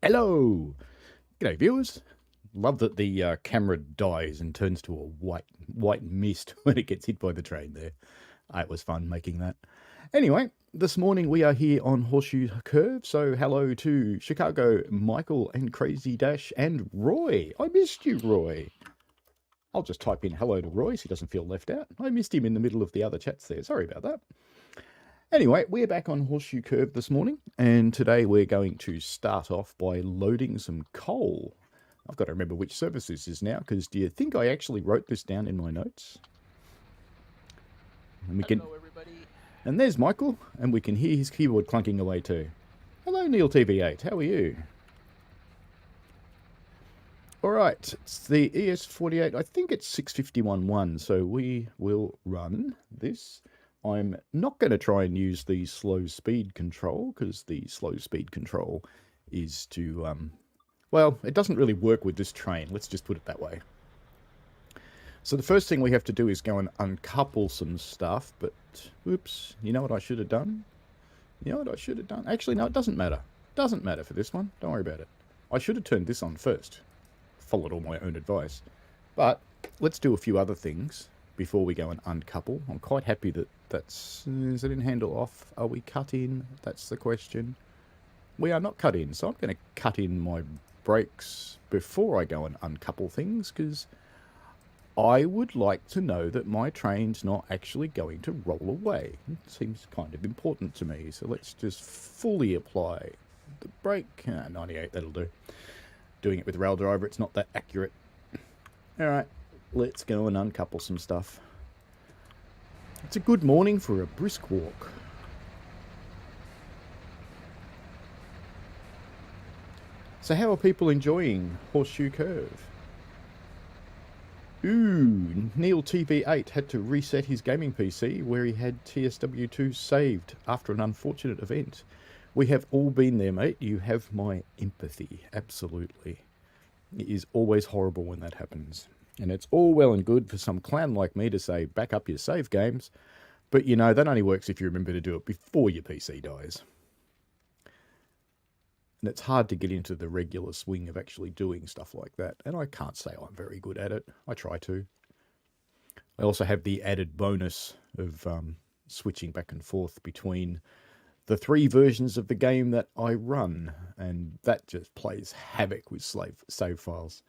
Hello! G'day viewers. Love that the camera dies and turns to a white mist when it gets hit by the train there. It was fun making that. Anyway, this morning we are here on Horseshoe Curve, so hello to Chicago, Michael and Crazy Dash and Roy. I missed you, Roy. I'll just type in hello to Roy so he doesn't feel left out. I missed him in the middle of the other chats there. Sorry about that. Anyway, we're back on Horseshoe Curve this morning, and today we're going to start off by loading some coal. I've got to remember which service this is now, because do you think I actually wrote this down in my notes? And Hello, everybody. And there's Michael, and we can hear his keyboard clunking away too. Hello, Neil TV8. How are you? All right, it's the ES48. I think it's 651.1, so we will run this. I'm not going to try and use the slow speed control, because the slow speed control is to, well, it doesn't really work with this train. Let's just put it that way. So the first thing we have to do is go and uncouple some stuff, but, oops, you know what I should have done? You know what I should have done? Actually, no, it doesn't matter. It doesn't matter for this one. Don't worry about it. I should have turned this on first. Followed all my own advice. But let's do a few other things before we go and uncouple. I'm quite happy that that's... Is it in handle off? Are we cut in? That's the question. We are not cut in, so I'm going to cut in my brakes before I go and uncouple things, because I would like to know that my train's not actually going to roll away. It seems kind of important to me, so let's just fully apply the brake. 98, that'll do. Doing it with rail driver, it's not that accurate. Alright, let's go and uncouple some stuff. It's a good morning for a brisk walk. So how are people enjoying Horseshoe Curve? Ooh, Neil TV8 had to reset his gaming PC where he had TSW2 saved after an unfortunate event. We have all been there, mate. You have my empathy, absolutely. It is always horrible when that happens. And it's all well and good for some clown like me to say, back up your save games. But, you know, that only works if you remember to do it before your PC dies. And it's hard to get into the regular swing of actually doing stuff like that. And I can't say I'm very good at it. I try to. I also have the added bonus of switching back and forth between the 3 versions of the game that I run, and that just plays havoc with save files.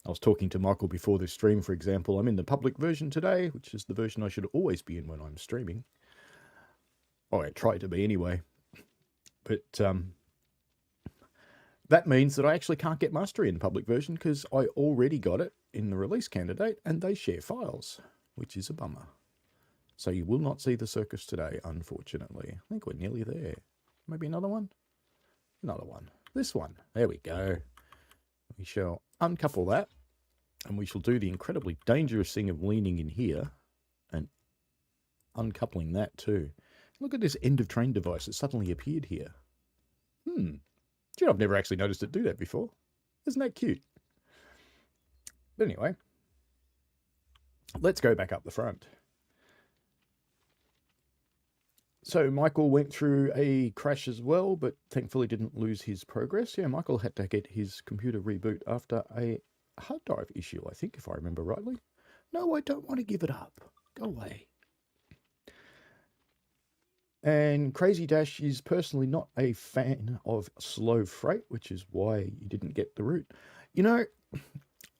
I was talking to Michael before this stream, for example. I'm in the public version today, which is the version I should always be in when I'm streaming. Oh, I try to be anyway. But that means that I actually can't get mastery in the public version because I already got it in the release candidate, and they share files, which is a bummer. So you will not see the circus today, unfortunately. I think we're nearly there. Maybe another one? Another one. This one. There we go. We shall uncouple that, and we shall do the incredibly dangerous thing of leaning in here and uncoupling that too. Look at this end of train device that suddenly appeared here. Do you know, I've never actually noticed it do that before. Isn't that cute? But anyway, let's go back up the front. So Michael went through a crash as well, but thankfully didn't lose his progress. Yeah, Michael had to get his computer reboot after a hard drive issue, I think, if I remember rightly. No, I don't want to give it up. Go away. And Crazy Dash is personally not a fan of slow freight, which is why you didn't get the route. You know,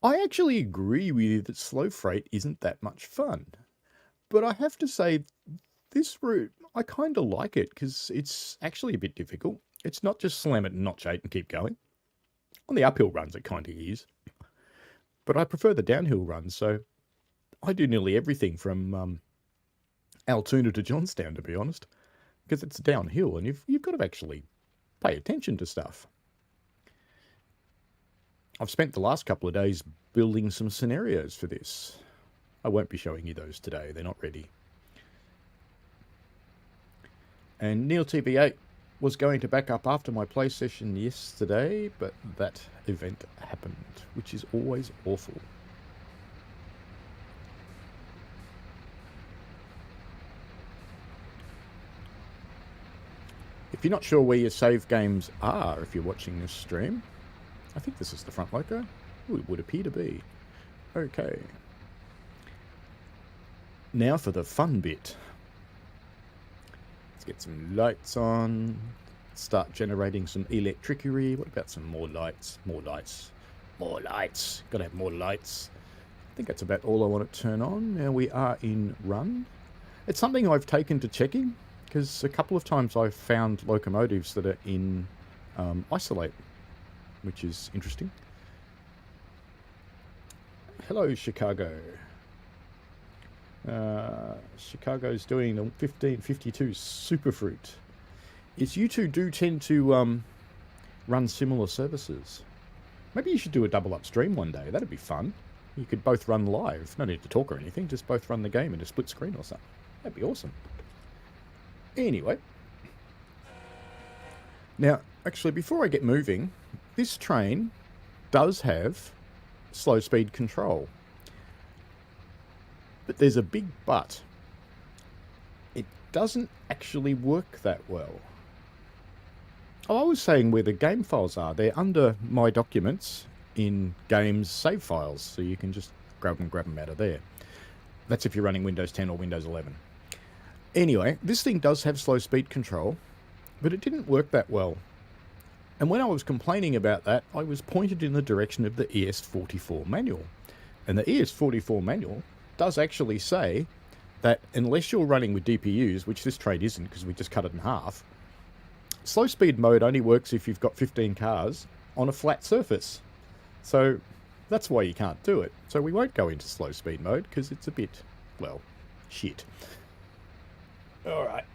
I actually agree with you that slow freight isn't that much fun. But I have to say, this route, I kind of like it because it's actually a bit difficult. It's not just slam it in notch 8 and keep going. On the uphill runs, it kind of is. But I prefer the downhill runs, so I do nearly everything from Altoona to Johnstown, to be honest, because it's downhill and you've got to actually pay attention to stuff. I've spent the last couple of days building some scenarios for this. I won't be showing you those today. They're not ready. And Neil TV8 was going to back up after my play session yesterday, but that event happened, which is always awful. If you're not sure where your save games are, if you're watching this stream, I think this is the front loco. Ooh, it would appear to be. Okay. Now for the fun bit. Let's get some lights on. Start generating some electricity. What about some more lights? More lights. More lights. Gotta have more lights. I think that's about all I want to turn on. Now we are in run. It's something I've taken to checking, because a couple of times I've found locomotives that are in isolate, which is interesting. Hello, Chicago. Chicago's doing the 1552 Superfruit. Is you two do tend to run similar services. Maybe you should do a double up stream one day. That'd be fun. You could both run live. No need to talk or anything. Just both run the game in a split screen or something. That'd be awesome. Anyway. Now, actually, before I get moving, this train does have slow speed control. But there's a big but. It doesn't actually work that well. I was saying where the game files are. They're under My Documents in Games save files, so you can just grab them out of there. That's if you're running Windows 10 or Windows 11. Anyway, this thing does have slow speed control, but it didn't work that well. And when I was complaining about that, I was pointed in the direction of the ES44 manual. And the ES44 manual does actually say that unless you're running with DPUs, which this train isn't because we just cut it in half, slow speed mode only works if you've got 15 cars on a flat surface. So that's why you can't do it. So we won't go into slow speed mode because it's a bit, well, shit. Alright.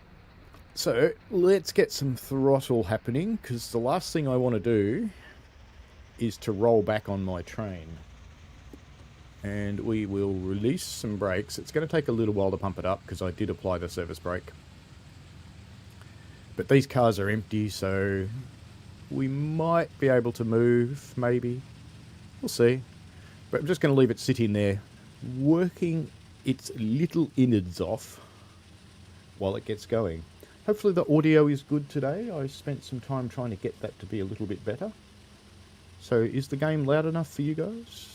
So let's get some throttle happening, because the last thing I want to do is to roll back on my train. And we will release some brakes. It's going to take a little while to pump it up because I did apply the service brake. But these cars are empty, so we might be able to move, maybe. We'll see. But I'm just going to leave it sitting there, working its little innards off while it gets going. Hopefully the audio is good today. I spent some time trying to get that to be a little bit better. So is the game loud enough for you guys?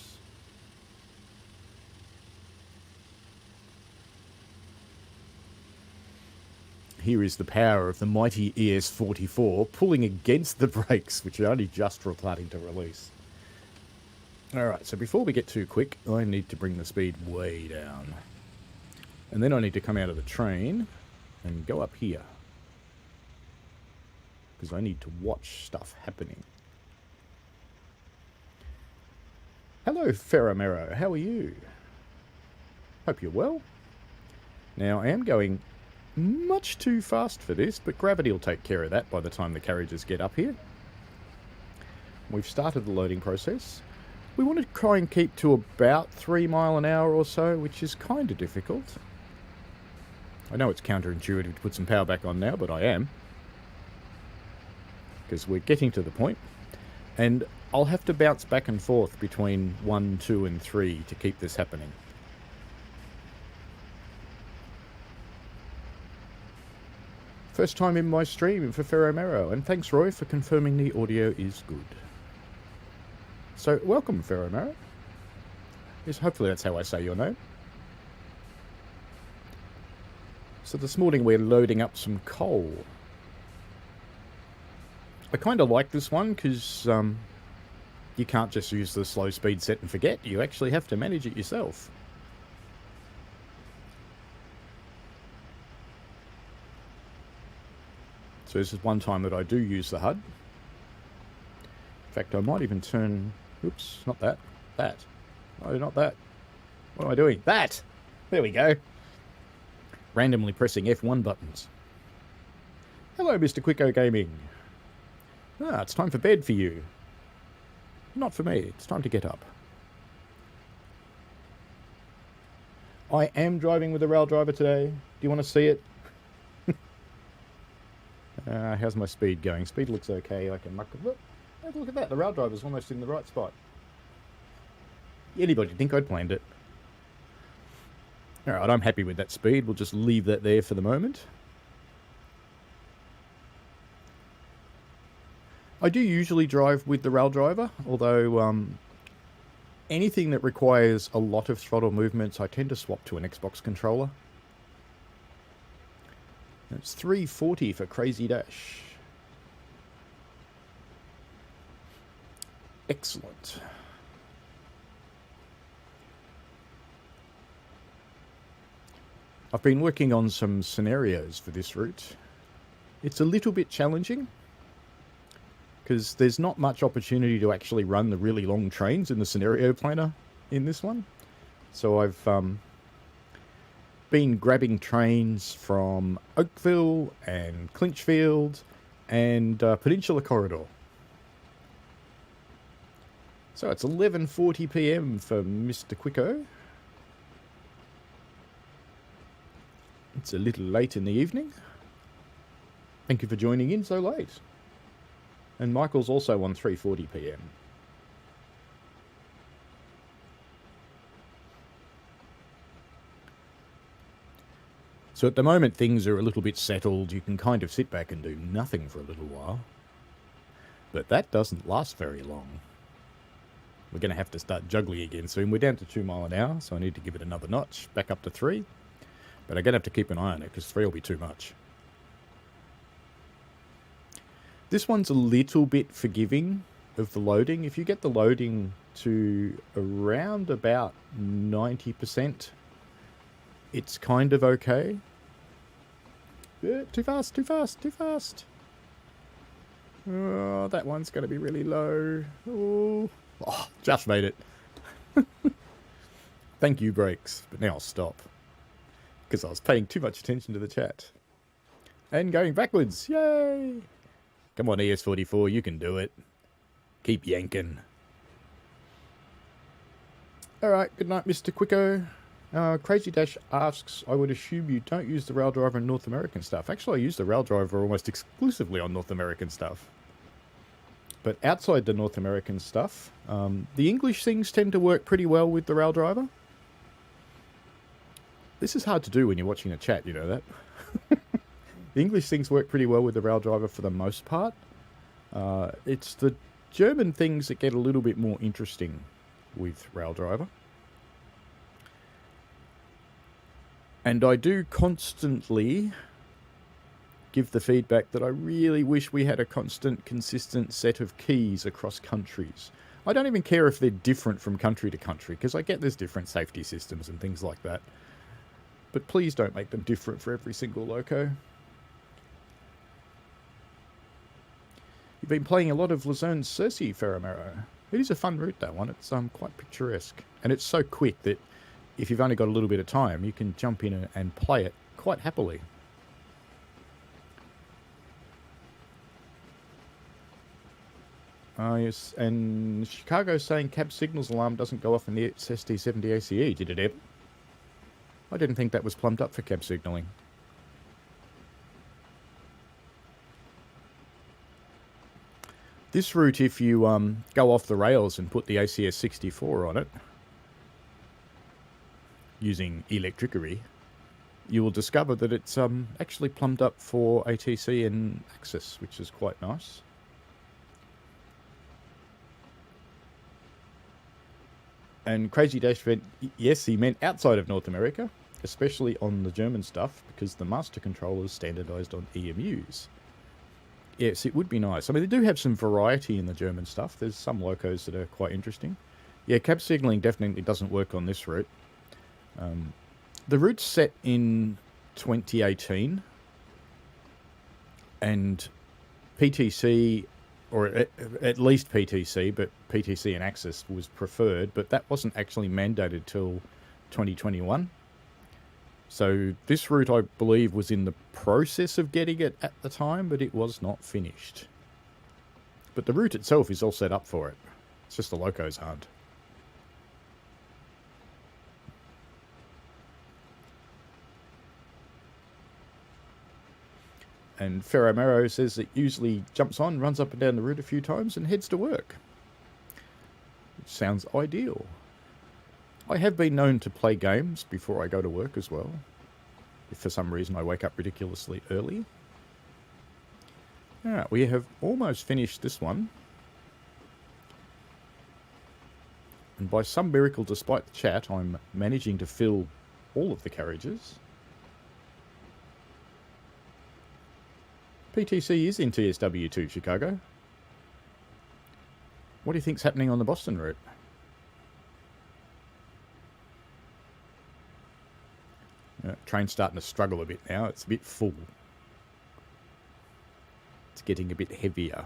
Here is the power of the mighty ES44 pulling against the brakes, which are only just starting to release. Alright, so before we get too quick, I need to bring the speed way down. And then I need to come out of the train and go up here, because I need to watch stuff happening. Hello, Ferramero. How are you? Hope you're well. Now, I am going much too fast for this, but gravity will take care of that by the time the carriages get up here. We've started the loading process. We want to try and keep to about 3 miles an hour or so, which is kind of difficult. I know it's counterintuitive to put some power back on now, but I am. Because we're getting to the point. And I'll have to bounce back and forth between 1, 2 and 3 to keep this happening. First time in my stream for Ferramero, and thanks Roy for confirming the audio is good. So welcome Ferramero. Yes, hopefully that's how I say your name. So this morning we're loading up some coal. I kind of like this one because you can't just use the slow speed set and forget. You actually have to manage it yourself. So this is one time that I do use the HUD. In fact, I might even turn... Oops, not that. That. No, not that. What am I doing? That! There we go. Randomly pressing F1 buttons. Hello, Mr. Quicko Gaming. Ah, it's time for bed for you. Not for me. It's time to get up. I am driving with a rail driver today. Do you want to see it? How's my speed going? Speed looks okay. I can muck it. Look at that. The rail driver's almost in the right spot. Anybody think I'd planned it? Alright, I'm happy with that speed. We'll just leave that there for the moment. I do usually drive with the rail driver, although anything that requires a lot of throttle movements, I tend to swap to an Xbox controller. It's 340 for Crazy Dash. Excellent. I've been working on some scenarios for this route. It's a little bit challenging because there's not much opportunity to actually run the really long trains in the scenario planner in this one. So I've been grabbing trains from Oakville and Clinchfield and Peninsula Corridor. So it's 11:40 PM for Mr. Quicko. It's a little late in the evening. Thank you for joining in so late. And Michael's also on 3:40 PM. So at the moment things are a little bit settled. You can kind of sit back and do nothing for a little while. But that doesn't last very long. We're going to have to start juggling again soon. We're down to 2 miles an hour, so I need to give it another notch, back up to 3. But I'm going to have to keep an eye on it, because 3 will be too much. This one's a little bit forgiving of the loading. If you get the loading to around about 90%, it's kind of okay. Too fast, too fast, too fast. Oh, that one's going to be really low. Oh, just made it. Thank you, brakes. But now I'll stop. Because I was paying too much attention to the chat. And going backwards. Yay! Come on, ES44, you can do it. Keep yanking. Alright, good night, Mr. Quicko. Crazy Dash asks, I would assume you don't use the rail driver in North American stuff. Actually, I use the rail driver almost exclusively on North American stuff. But outside the North American stuff, the English things tend to work pretty well with the rail driver. This is hard to do when you're watching a chat, you know that. The English things work pretty well with the rail driver for the most part. It's the German things that get a little bit more interesting with rail driver. And I do constantly give the feedback that I really wish we had a constant, consistent set of keys across countries. I don't even care if they're different from country to country, because I get there's different safety systems and things like that. But please don't make them different for every single loco. You've been playing a lot of Luzerne's Circe, Ferramero. It is a fun route, that one. It's quite picturesque. And it's so quick that if you've only got a little bit of time, you can jump in and play it quite happily. Yes, and Chicago's saying cab signals alarm doesn't go off in the ST70 ACE. Did it ever? I didn't think that was plumbed up for cab signalling. This route, if you go off the rails and put the ACS 64 on it, using electricery, you will discover that it's actually plumbed up for ATC and Axis, which is quite nice. And Crazy Dash went, yes, he meant outside of North America, especially on the German stuff, because the master controller is standardized on EMUs. Yes, it would be nice. I mean, they do have some variety in the German stuff. There's some locos that are quite interesting. Yeah, cab signaling definitely doesn't work on this route. The route's set in 2018, and PTC, or at least PTC, but PTC and Axis was preferred, but that wasn't actually mandated till 2021. So this route, I believe, was in the process of getting it at the time, but it was not finished. But the route itself is all set up for it. It's just the locos aren't. And Ferramero says it usually jumps on, runs up and down the route a few times, and heads to work. Which sounds ideal. I have been known to play games before I go to work as well, if for some reason I wake up ridiculously early. Alright, we have almost finished this one. And by some miracle, despite the chat, I'm managing to fill all of the carriages. PTC is in TSW2, Chicago. What do you think's happening on the Boston route? Train's starting to struggle a bit now. It's a bit full. It's getting a bit heavier.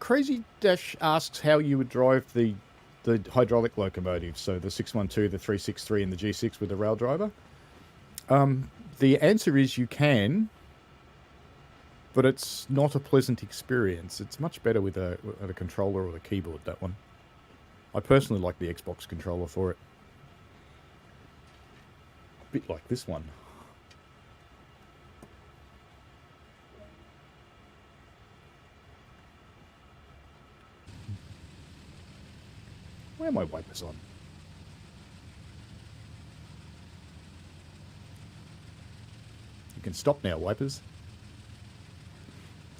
Crazy Dash asks how you would drive the hydraulic locomotives, so the 612, the 363 and the G6 with the rail driver. The answer is you can, but it's not a pleasant experience. It's much better with a controller or a keyboard, that one. I personally like the Xbox controller for it. A bit like this one. Where are my wipers on? You can stop now, wipers.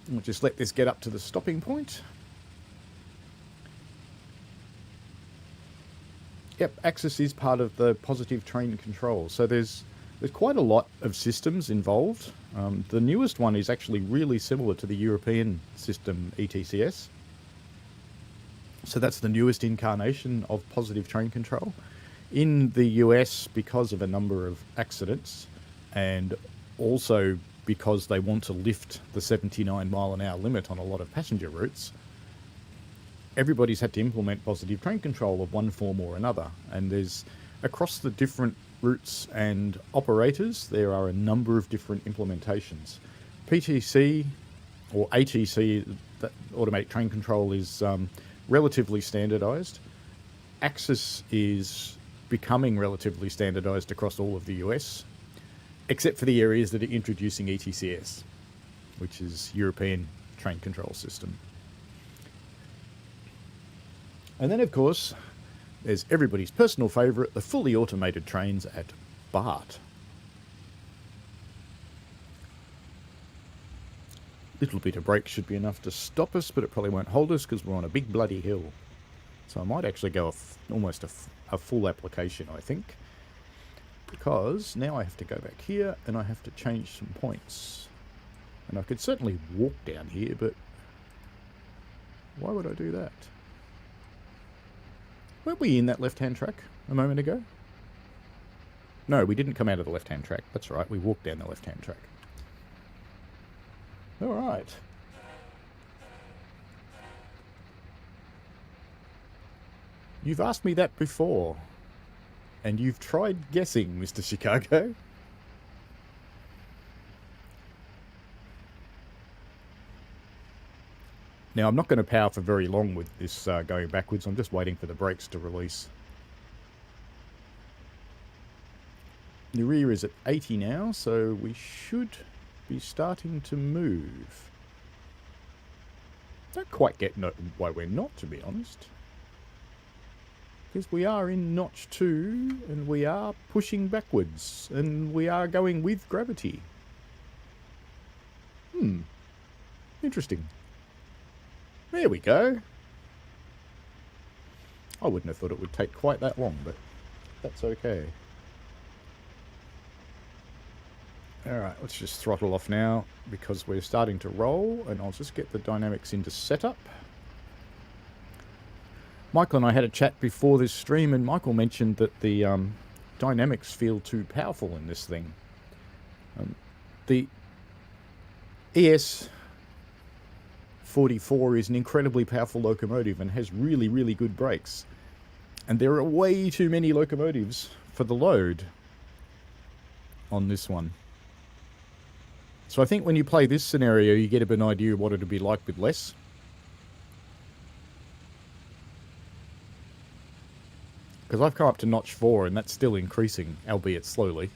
We'll just let this get up to the stopping point. Yep, Axis is part of the positive train control. So there's quite a lot of systems involved. The newest one is actually really similar to the European system ETCS. So that's the newest incarnation of positive train control. In the US, because of a number of accidents, and also because they want to lift the 79 mile an hour limit on a lot of passenger routes, everybody's had to implement positive train control of one form or another. And there's, across the different routes and operators, there are a number of different implementations. PTC, or ATC, that automatic train control, is relatively standardized. Axis is becoming relatively standardized across all of the US, except for the areas that are introducing ETCS, which is European Train Control System. And then, of course, there's everybody's personal favourite, the fully automated trains at BART. Little bit of brake should be enough to stop us, but it probably won't hold us because we're on a big bloody hill. So I might actually go almost a full application, I think. Because now I have to go back here and I have to change some points. And I could certainly walk down here, but why would I do that? Weren't we in that left-hand track a moment ago? No, we didn't come out of the left-hand track. That's right, we walked down the left-hand track. All right. You've asked me that before, and you've tried guessing, Mr. Chicago. Now, I'm not going to power for very long with this going backwards. I'm just waiting for the brakes to release. The rear is at 80 now, so we should be starting to move. Don't quite get why we're not, to be honest. Because we are in notch 2, and we are pushing backwards, and we are going with gravity. Interesting. There we go. I wouldn't have thought it would take quite that long, but that's okay. Alright, let's just throttle off now because we're starting to roll, and I'll just get the dynamics into setup. Michael and I had a chat before this stream, and Michael mentioned that the dynamics feel too powerful in this thing. The ES44 is an incredibly powerful locomotive and has really, really good brakes. And there are way too many locomotives for the load on this one. So I think when you play this scenario, you get a bit of an idea of what it would be like with less. Because I've come up to notch 4 and that's still increasing, albeit slowly.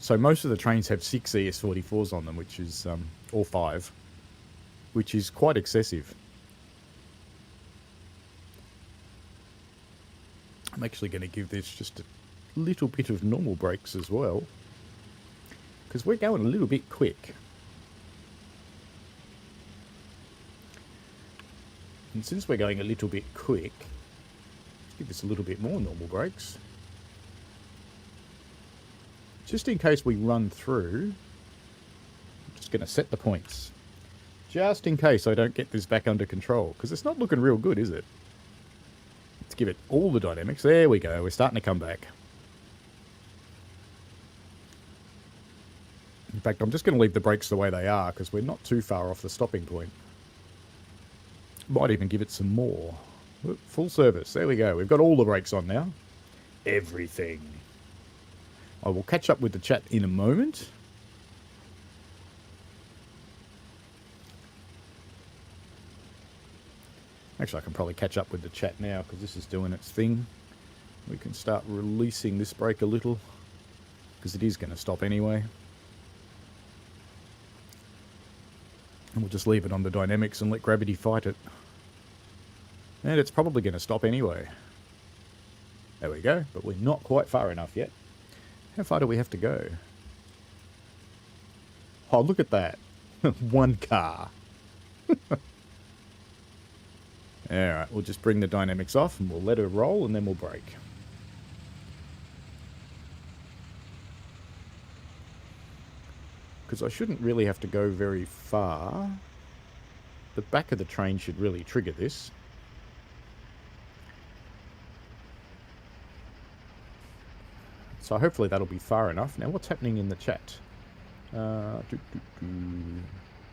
So most of the trains have 6 ES44s on them, which is, or 5, which is quite excessive. I'm actually going to give this just a little bit of normal brakes as well, because we're going a little bit quick. And since we're going a little bit quick, let's give this a little bit more normal brakes. Just in case we run through, I'm just going to set the points. Just in case I don't get this back under control, because it's not looking real good, is it? Let's give it all the dynamics. There we go. We're starting to come back. In fact, I'm just going to leave the brakes the way they are, because we're not too far off the stopping point. Might even give it some more. Look, full service. There we go. We've got all the brakes on now. Everything. I will catch up with the chat in a moment. Actually, I can probably catch up with the chat now because this is doing its thing. We can start releasing this brake a little because it is going to stop anyway. And we'll just leave it on the dynamics and let gravity fight it. And it's probably going to stop anyway. There we go, but we're not quite far enough yet. How far do we have to go? Oh, look at that. One car. Alright, we'll just bring the dynamics off and we'll let her roll and then we'll brake. Because I shouldn't really have to go very far. The back of the train should really trigger this. So hopefully that'll be far enough. Now, what's happening in the chat?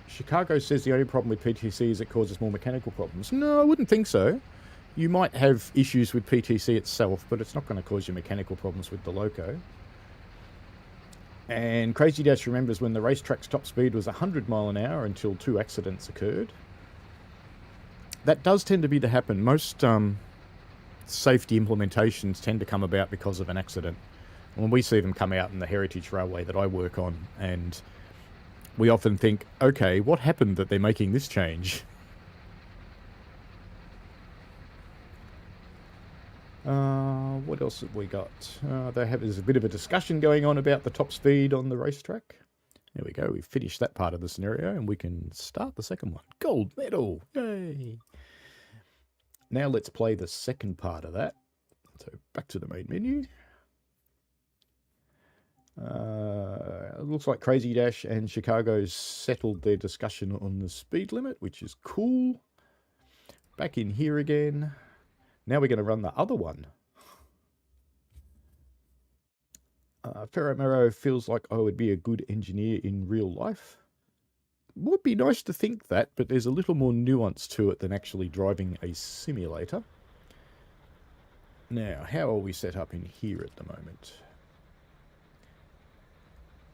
Chicago says the only problem with PTC is it causes more mechanical problems. No, I wouldn't think so. You might have issues with PTC itself, but it's not going to cause you mechanical problems with the loco. And Crazy Dash remembers when the racetrack's top speed was 100 mile an hour until 2 accidents occurred. That does tend to be to happen. Most safety implementations tend to come about because of an accident. When we see them come out in the Heritage Railway that I work on, and we often think, okay, what happened that they're making this change? What else have we got? There's a bit of a discussion going on about the top speed on the racetrack. There we go. We've finished that part of the scenario, and we can start the second one. Gold medal! Yay! Now let's play the second part of that. So back to the main menu. It looks like Crazy Dash and Chicago's settled their discussion on the speed limit, which is cool. Back in here again. Now we're going to run the other one. Ferro Mero feels like I would be a good engineer in real life. Would be nice to think that, but there's a little more nuance to it than actually driving a simulator. Now, how are we set up in here at the moment?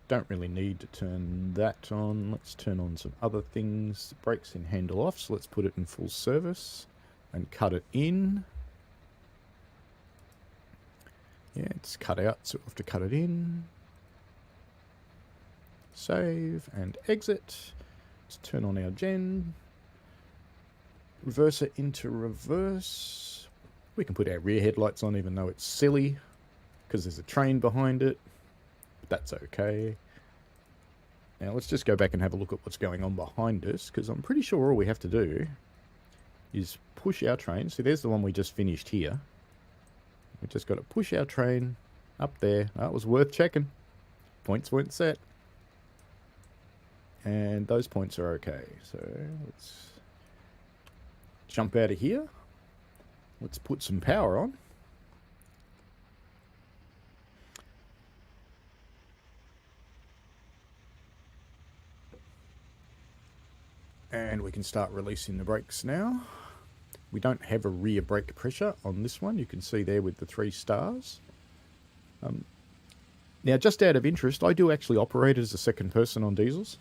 Don't really need to turn that on. Let's turn on some other things. Brakes in handle off, so let's put it in full service and cut it in. Yeah, it's cut out, so we'll have to cut it in. Save and exit. Let's turn on our gen. Reverser into reverse. We can put our rear headlights on even though it's silly because there's a train behind it. But that's okay. Now let's just go back and have a look at what's going on behind us, because I'm pretty sure all we have to do is push our train. See, there's the one we just finished here. We just got to push our train up there. That was worth checking. Points weren't set. And those points are okay. So let's jump out of here. Let's put some power on. And we can start releasing the brakes now. We don't have a rear brake pressure on this one. You can see there with the 3 stars. Now, just out of interest, I do actually operate as a second person on diesels.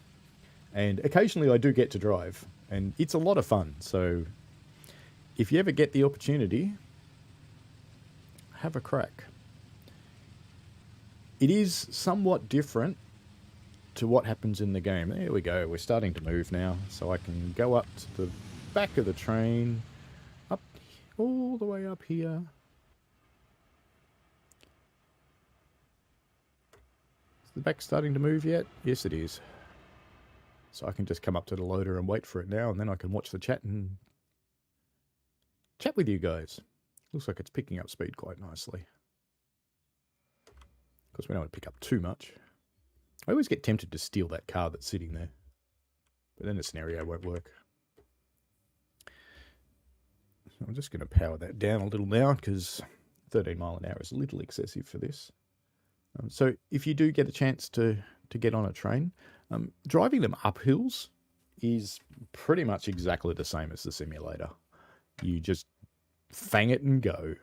And occasionally I do get to drive. And it's a lot of fun. So if you ever get the opportunity, have a crack. It is somewhat different to what happens in the game. There we go. We're starting to move now. So I can go up to the back of the train. Up, all the way up here. Is the back starting to move yet? Yes, it is. So I can just come up to the loader and wait for it now, and then I can watch the chat and chat with you guys. Looks like it's picking up speed quite nicely. Of course, we don't want to pick up too much. I always get tempted to steal that car that's sitting there, but then the scenario won't work. So I'm just going to power that down a little now, because 13 mile an hour is a little excessive for this. So if you do get a chance to get on a train, driving them up hills is pretty much exactly the same as the simulator. You just fang it and go.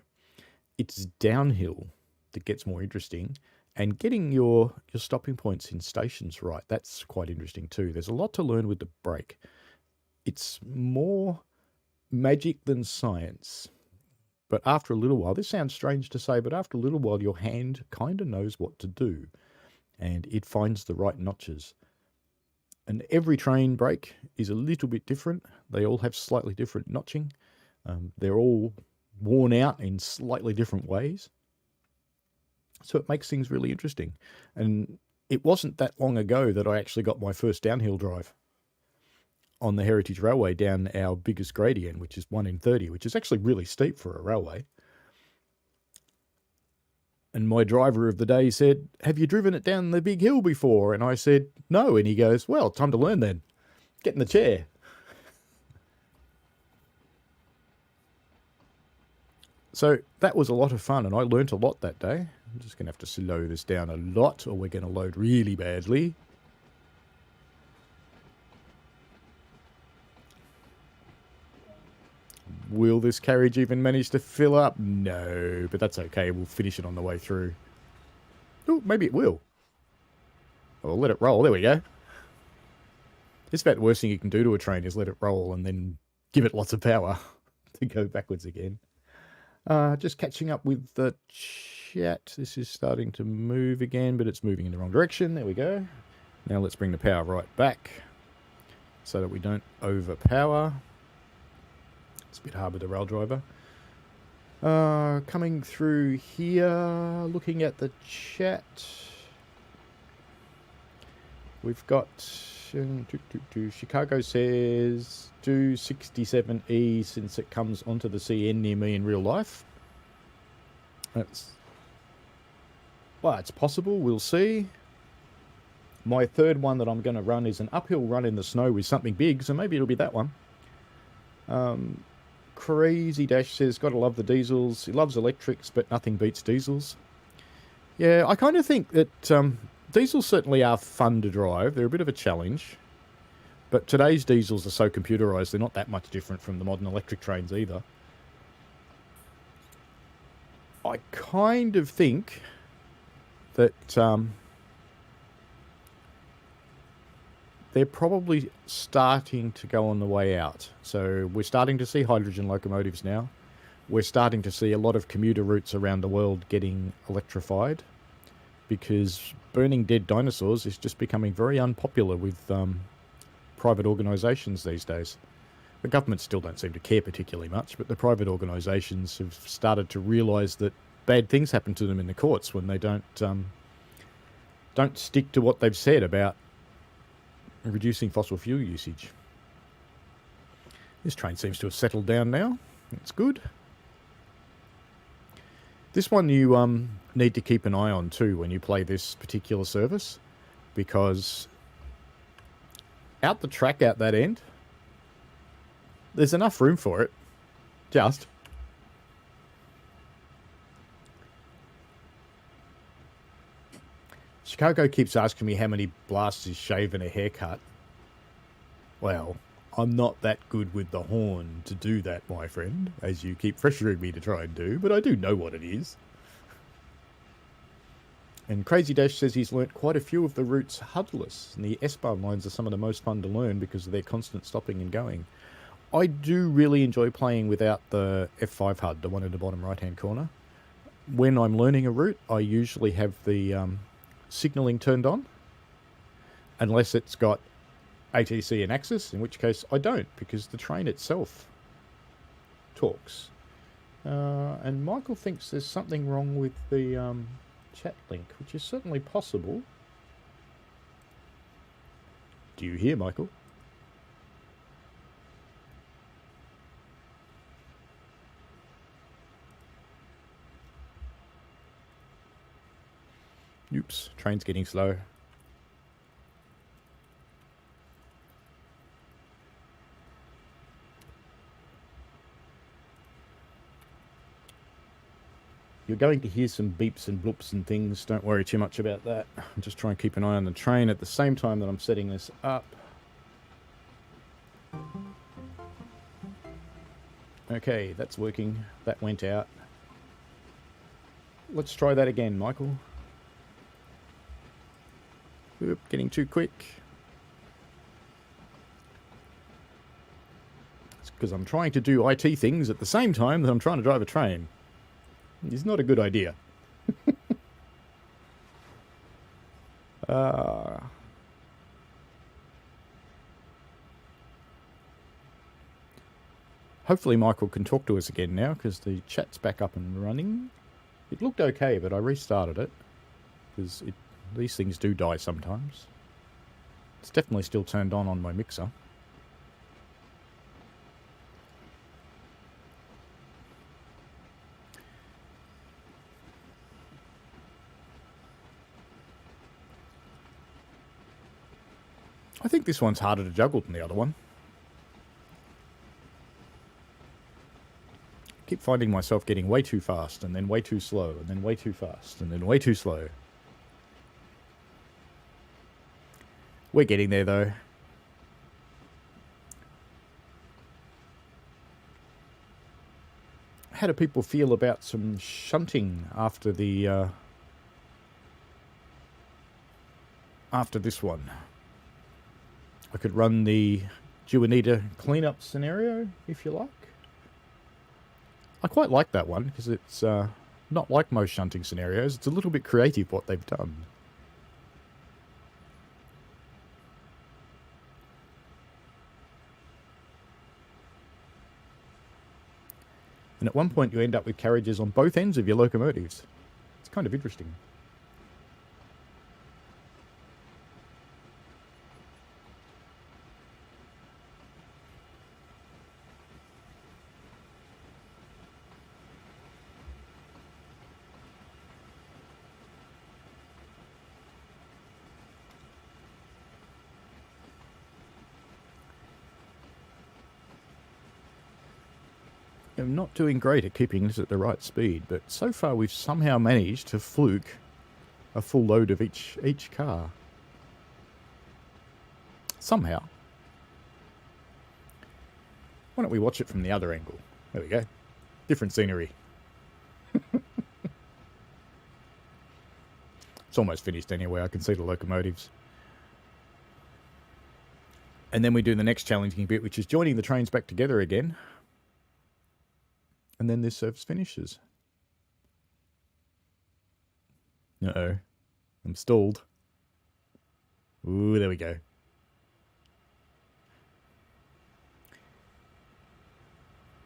It's downhill that gets more interesting, and getting your stopping points in stations right, that's quite interesting too. There's a lot to learn with the brake. It's more magic than science. But after a little while, this sounds strange to say, but after a little while, your hand kind of knows what to do, and it finds the right notches. And every train brake is a little bit different. They all have slightly different notching. They're all worn out in slightly different ways. So it makes things really interesting. And it wasn't that long ago that I actually got my first downhill drive on the Heritage Railway down our biggest gradient, which is 1 in 30, which is actually really steep for a railway. And my driver of the day said, "Have you driven it down the big hill before?" And I said, "No." And he goes, "Well, time to learn then. Get in the chair." So that was a lot of fun, and I learnt a lot that day. I'm just going to have to slow this down a lot, or we're going to load really badly. Will this carriage even manage to fill up? No, but that's okay. We'll finish it on the way through. Oh, maybe it will. Oh, let it roll. There we go. It's about the worst thing you can do to a train is let it roll and then give it lots of power to go backwards again. Just catching up with the chat. This is starting to move again, but it's moving in the wrong direction. There we go. Now let's bring the power right back so that we don't overpower. It's a bit hard with the rail driver. Coming through here, looking at the chat. We've got Chicago says do 67E since it comes onto the CN near me in real life. That's, well, it's possible. We'll see. My third one that I'm going to run is an uphill run in the snow with something big, so maybe it'll be that one. Crazy Dash says, gotta love the diesels. He loves electrics, but nothing beats diesels. Yeah, I kind of think that diesels certainly are fun to drive. They're a bit of a challenge. But today's diesels are so computerized, they're not that much different from the modern electric trains either. I kind of think that they're probably starting to go on the way out. So we're starting to see hydrogen locomotives now. We're starting to see a lot of commuter routes around the world getting electrified because burning dead dinosaurs is just becoming very unpopular with private organisations these days. The government still don't seem to care particularly much, but the private organisations have started to realise that bad things happen to them in the courts when they don't stick to what they've said about reducing fossil fuel usage. This train seems to have settled down now. That's good. This one you need to keep an eye on too when you play this particular service, because out the track out that end, there's enough room for it. Just. Chicago keeps asking me how many blasts is shave and a haircut. Well, I'm not that good with the horn to do that, my friend, as you keep pressuring me to try and do, but I do know what it is. And Crazy Dash says he's learnt quite a few of the routes HUD-less, and the S-Bahn lines are some of the most fun to learn because of their constant stopping and going. I do really enjoy playing without the F5 HUD, the one in the bottom right-hand corner. When I'm learning a route, I usually have the signalling turned on, unless it's got ATC and axis, in which case I don't, because the train itself talks. And Michael thinks there's something wrong with the chat link, which is certainly possible. Do you hear, Michael? Oops, train's getting slow. You're going to hear some beeps and bloops and things. Don't worry too much about that. I'm just trying to keep an eye on the train at the same time that I'm setting this up. Okay, that's working. That went out. Let's try that again, Michael. Oop, getting too quick. It's because I'm trying to do IT things at the same time that I'm trying to drive a train. It's not a good idea. Hopefully Michael can talk to us again now, because the chat's back up and running. It looked okay, but I restarted it, because these things do die sometimes. It's definitely still turned on my mixer. I think this one's harder to juggle than the other one. I keep finding myself getting way too fast, and then way too slow, and then way too fast, and then way too slow. We're getting there, though. How do people feel about some shunting after the after this one? I could run the Juanita cleanup scenario, if you like. I quite like that one, because it's not like most shunting scenarios. It's a little bit creative what they've done. And at one point you end up with carriages on both ends of your locomotives. It's kind of interesting. I'm not doing great at keeping this at the right speed, but so far we've somehow managed to fluke a full load of each car. Somehow. Why don't we watch it from the other angle? There we go. Different scenery. It's almost finished anyway. I can see the locomotives. And then we do the next challenging bit, which is joining the trains back together again. And then this service finishes. Uh-oh. I'm stalled. Ooh, there we go.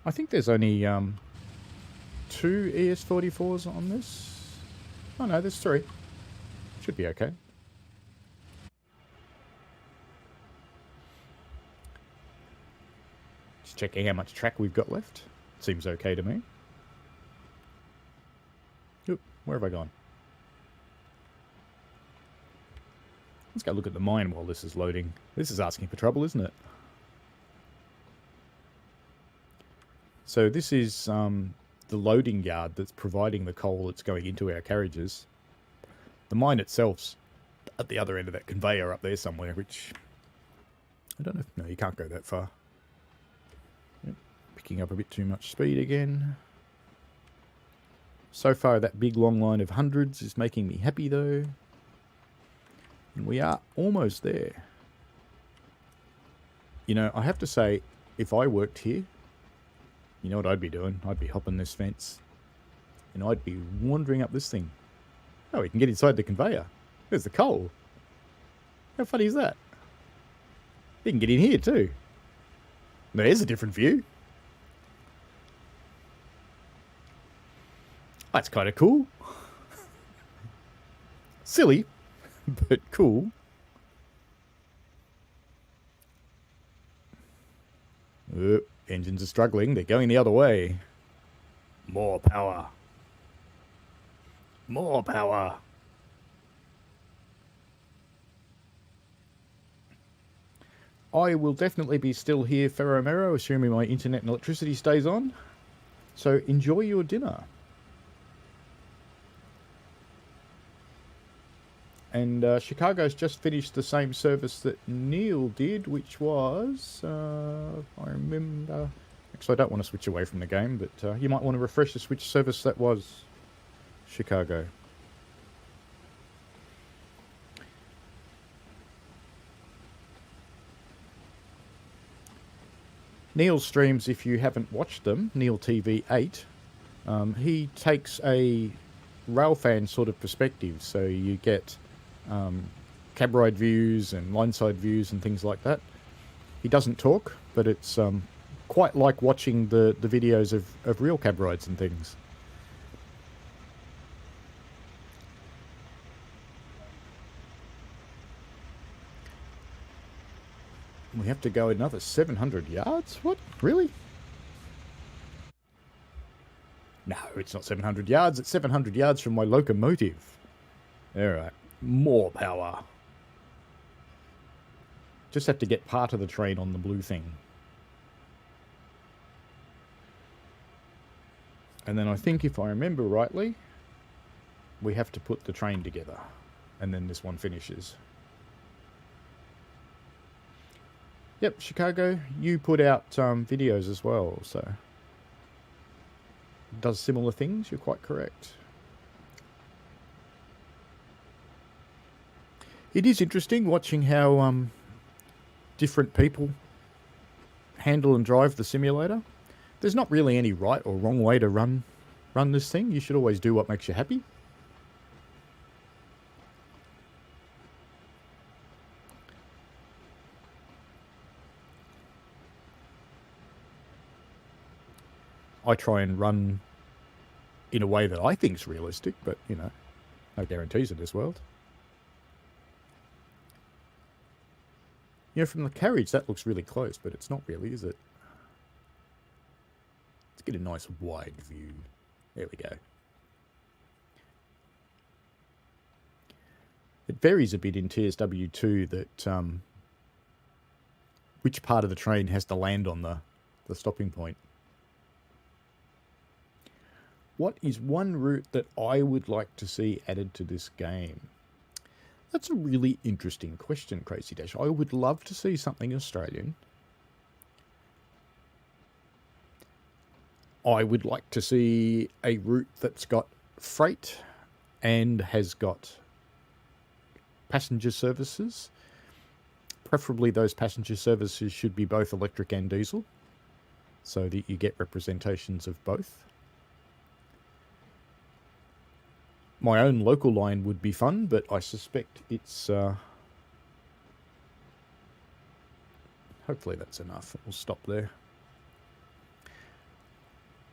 I think there's only 2 ES44s on this. Oh no, there's 3. Should be okay. Just checking how much track we've got left. Seems okay to me. Oop, where have I gone? Let's go look at the mine while this is loading. This is asking for trouble, isn't it? So this is the loading yard that's providing the coal that's going into our carriages. The mine itself's at the other end of that conveyor up there somewhere, which I don't know. No, you can't go that far. Yep. Picking up a bit too much speed again. So far, that big long line of hundreds is making me happy, though. And we are almost there. You know, I have to say, if I worked here, you know what I'd be doing? I'd be hopping this fence. And I'd be wandering up this thing. Oh, we can get inside the conveyor. There's the coal. How funny is that? You can get in here too. There's a different view. That's kind of cool. Silly, but cool. Engines are struggling. They're going the other way. More power. More power. I will definitely be still here, Ferromero, assuming my internet and electricity stays on. So enjoy your dinner. And Chicago's just finished the same service that Neil did, which was, I remember... Actually, I don't want to switch away from the game, but you might want to refresh us which service that was, Chicago. Neil's streams, if you haven't watched them, Neil TV8, he takes a railfan sort of perspective, so you get cab ride views and line-side views and things like that. He doesn't talk, but it's quite like watching the videos of real cab rides and things. We have to go another 700 yards? What? Really? No, it's not 700 yards. It's 700 yards from my locomotive. Alright. More power. Just have to get part of the train on the blue thing. And then I think, if I remember rightly, we have to put the train together. And then this one finishes. Yep, Chicago, you put out videos as well, so... Does similar things, you're quite correct. It is interesting watching how different people handle and drive the simulator. There's not really any right or wrong way to run this thing. You should always do what makes you happy. I try and run in a way that I think's realistic, but, you know, no guarantees in this world. You know, from the carriage, that looks really close, but it's not really, is it? Let's get a nice wide view. There we go. It varies a bit in TSW2 that which part of the train has to land on the stopping point. What is one route that I would like to see added to this game? That's a really interesting question, Crazy Dash. I would love to see something Australian. I would like to see a route that's got freight and has got passenger services. Preferably those passenger services should be both electric and diesel, so that you get representations of both. My own local line would be fun, but I suspect it's... hopefully that's enough. We'll stop there.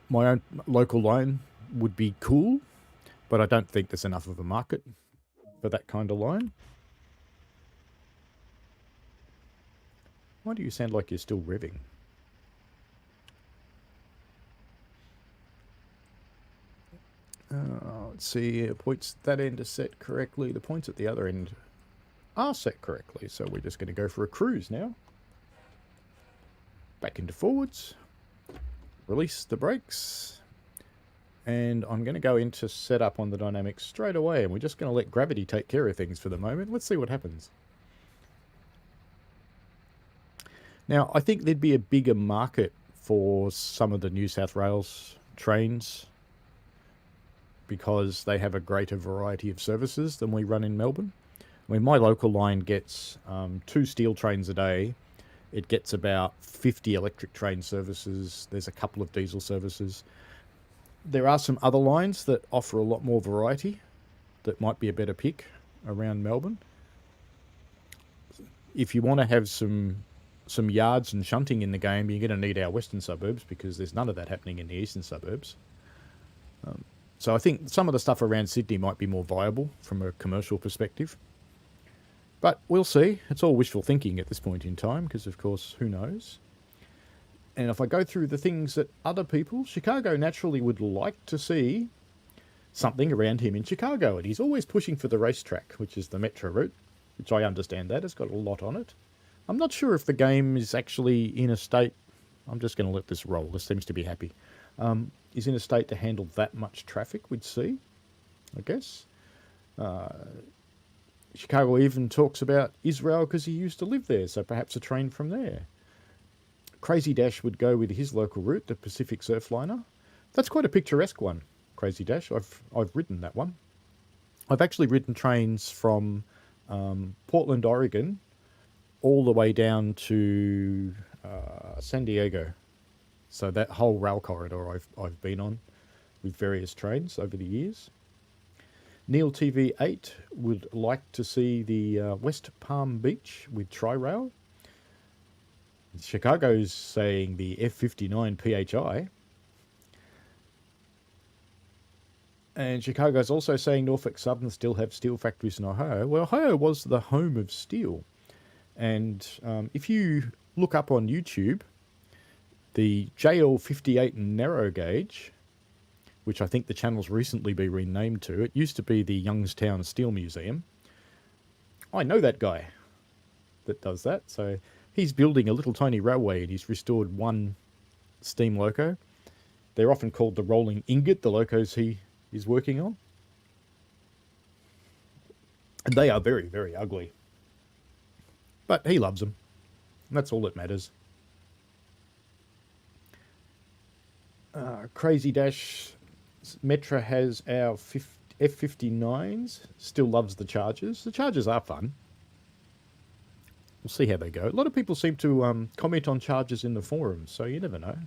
My own local line would be cool, but I don't think there's enough of a market for that kind of line. Why do you sound like you're still revving? Let's see, points that end are set correctly. The points at the other end are set correctly, so we're just going to go for a cruise now. Back into forwards. Release the brakes. And I'm going to go into setup on the dynamics straight away, and we're just going to let gravity take care of things for the moment. Let's see what happens. Now, I think there'd be a bigger market for some of the New South Wales trains, because they have a greater variety of services than we run in Melbourne. I mean, my local line gets 2 steel trains a day. It gets about 50 electric train services. There's a couple of diesel services. There are some other lines that offer a lot more variety that might be a better pick. around Melbourne. If you want to have some yards and shunting in the game, you're going to need our western suburbs because there's none of that happening in the eastern suburbs. So I think some of the stuff around Sydney might be more viable from a commercial perspective. But we'll see. It's all wishful thinking at this point in time because, of course, who knows? And if I go through the things that other people, Chicago naturally would like to see something around him in Chicago. And he's always pushing for the racetrack, which is the metro route, which I understand that. It's got a lot on it. I'm not sure if the game is actually in a state... I'm just going to let this roll. This seems to be happy. Is in a state to handle that much traffic, we'd see, I guess. Chicago even talks about Israel because he used to live there, so perhaps a train from there. Crazy Dash would go with his local route, the Pacific Surfliner. That's quite a picturesque one, Crazy Dash. I've ridden that one. I've actually ridden trains from Portland, Oregon, all the way down to San Diego. So that whole rail corridor I've been on with various trains over the years. Neil TV8 would like to see the West Palm Beach with Tri-Rail. Chicago's saying the F59 PHI. And Chicago's also saying Norfolk Southern still have steel factories in Ohio. Well, Ohio was the home of steel. And if you look up on YouTube, the JL58 narrow gauge, which I think the channel's recently been renamed to, it used to be the Youngstown Steel Museum. I know that guy that does that. So he's building a little tiny railway and he's restored one steam loco. They're often called the rolling ingot, the locos he is working on. And they are very, very ugly. But he loves them. And that's all that matters. Crazy Dash Metra has our F59s. Still loves the Chargers. The Chargers are fun. We'll see how they go. A lot of people seem to comment on Chargers in the forums, so you never know.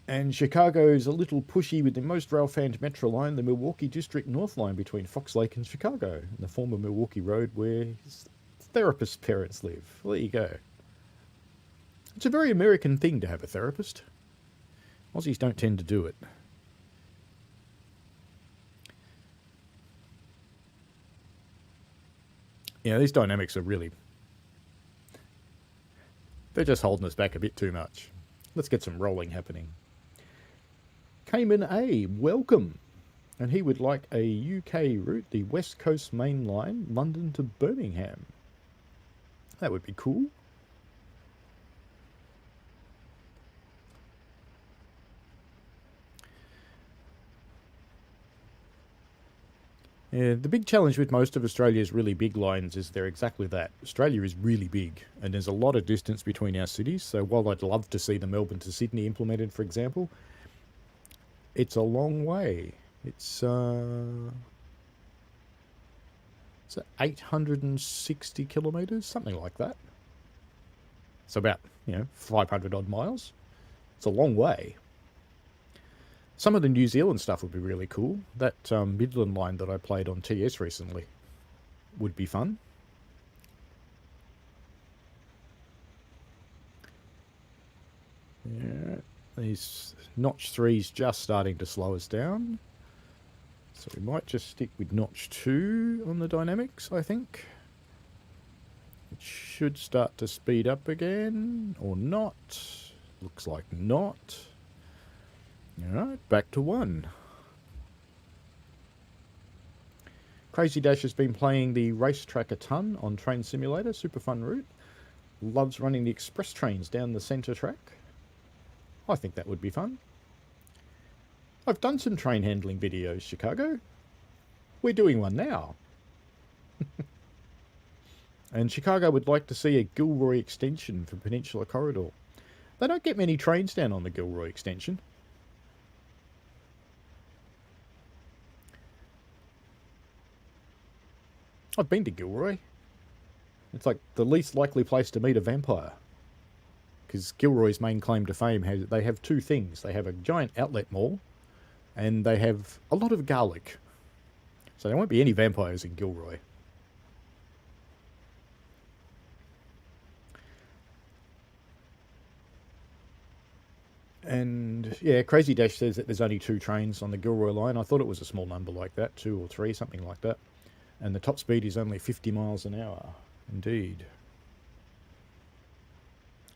And Chicago's a little pushy with the most rail-fanned metro line, the Milwaukee District North Line between Fox Lake and Chicago, the former Milwaukee Road where his therapist's parents live. Well, there you go. It's a very American thing to have a therapist. Aussies don't tend to do it. Yeah, these dynamics are really... they're just holding us back a bit too much. Let's get some rolling happening. Cayman A, welcome. And he would like a UK route, the West Coast Main Line, London to Birmingham. That would be cool. Yeah, the big challenge with most of Australia's really big lines is they're exactly that. Australia is really big, and there's a lot of distance between our cities, so while I'd love to see the Melbourne to Sydney implemented, for example, it's a long way. It's 860 kilometres, something like that. So about, 500 odd miles. It's a long way. Some of the New Zealand stuff would be really cool. That Midland line that I played on TS recently would be fun. Yeah, these notch 3's just starting to slow us down. So we might just stick with notch 2 on the dynamics, I think. It should start to speed up again, or not. Looks like not. Alright, back to 1. Crazy Dash has been playing the racetrack a ton on Train Simulator, super fun route. Loves running the express trains down the centre track. I think that would be fun. I've done some train handling videos, Chicago. We're doing one now. And Chicago would like to see a Gilroy extension for Peninsula Corridor. They don't get many trains down on the Gilroy extension. I've been to Gilroy. It's like the least likely place to meet a vampire. Because Gilroy's main claim to fame, they have two things. They have a giant outlet mall, and they have a lot of garlic. So there won't be any vampires in Gilroy. And yeah, Crazy Dash says that there's only 2 trains on the Gilroy line. I thought it was a small number like that, 2 or 3, something like that. And the top speed is only 50 miles an hour. Indeed.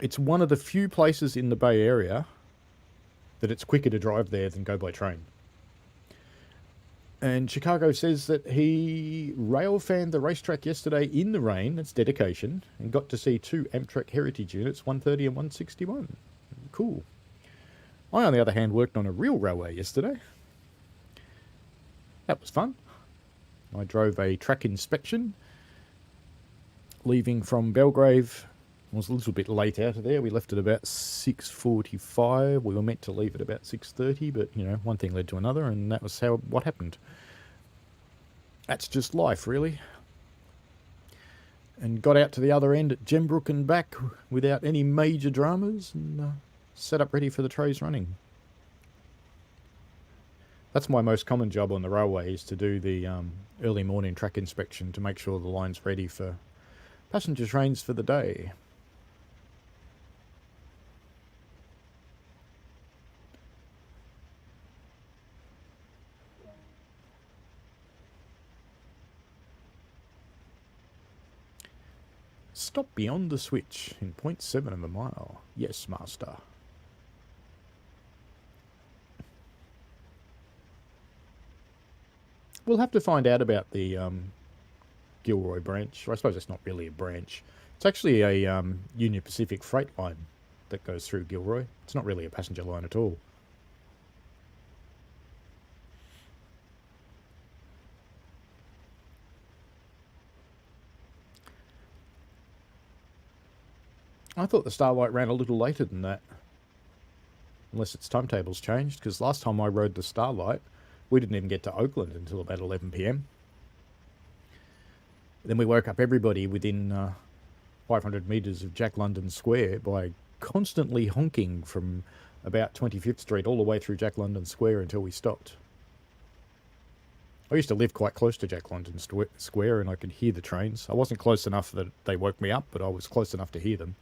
It's one of the few places in the Bay Area that it's quicker to drive there than go by train. And Chicago says that he rail fanned the racetrack yesterday in the rain, that's dedication, and got to see 2 Amtrak Heritage units, 130 and 161. Cool. I, on the other hand, worked on a real railway yesterday. That was fun. I drove a track inspection, leaving from Belgrave. I was a little bit late out of there. We left at about 6:45. We were meant to leave at about 6:30, but, you know, one thing led to another, and that was what happened. That's just life, really. And got out to the other end at Gembrook and back without any major dramas, and set up ready for the trays running. That's my most common job on the railway, is to do the early morning track inspection to make sure the line's ready for passenger trains for the day. Stop beyond the switch in 0.7 of a mile. Yes, master. We'll have to find out about the Gilroy branch. I suppose it's not really a branch. It's actually a Union Pacific freight line that goes through Gilroy. It's not really a passenger line at all. I thought the Starlight ran a little later than that. Unless its timetable's changed, because last time I rode the Starlight, we didn't even get to Oakland until about 11 p.m. Then we woke up everybody within 500 metres of Jack London Square by constantly honking from about 25th Street all the way through Jack London Square until we stopped. I used to live quite close to Jack London Square, and I could hear the trains. I wasn't close enough that they woke me up, but I was close enough to hear them.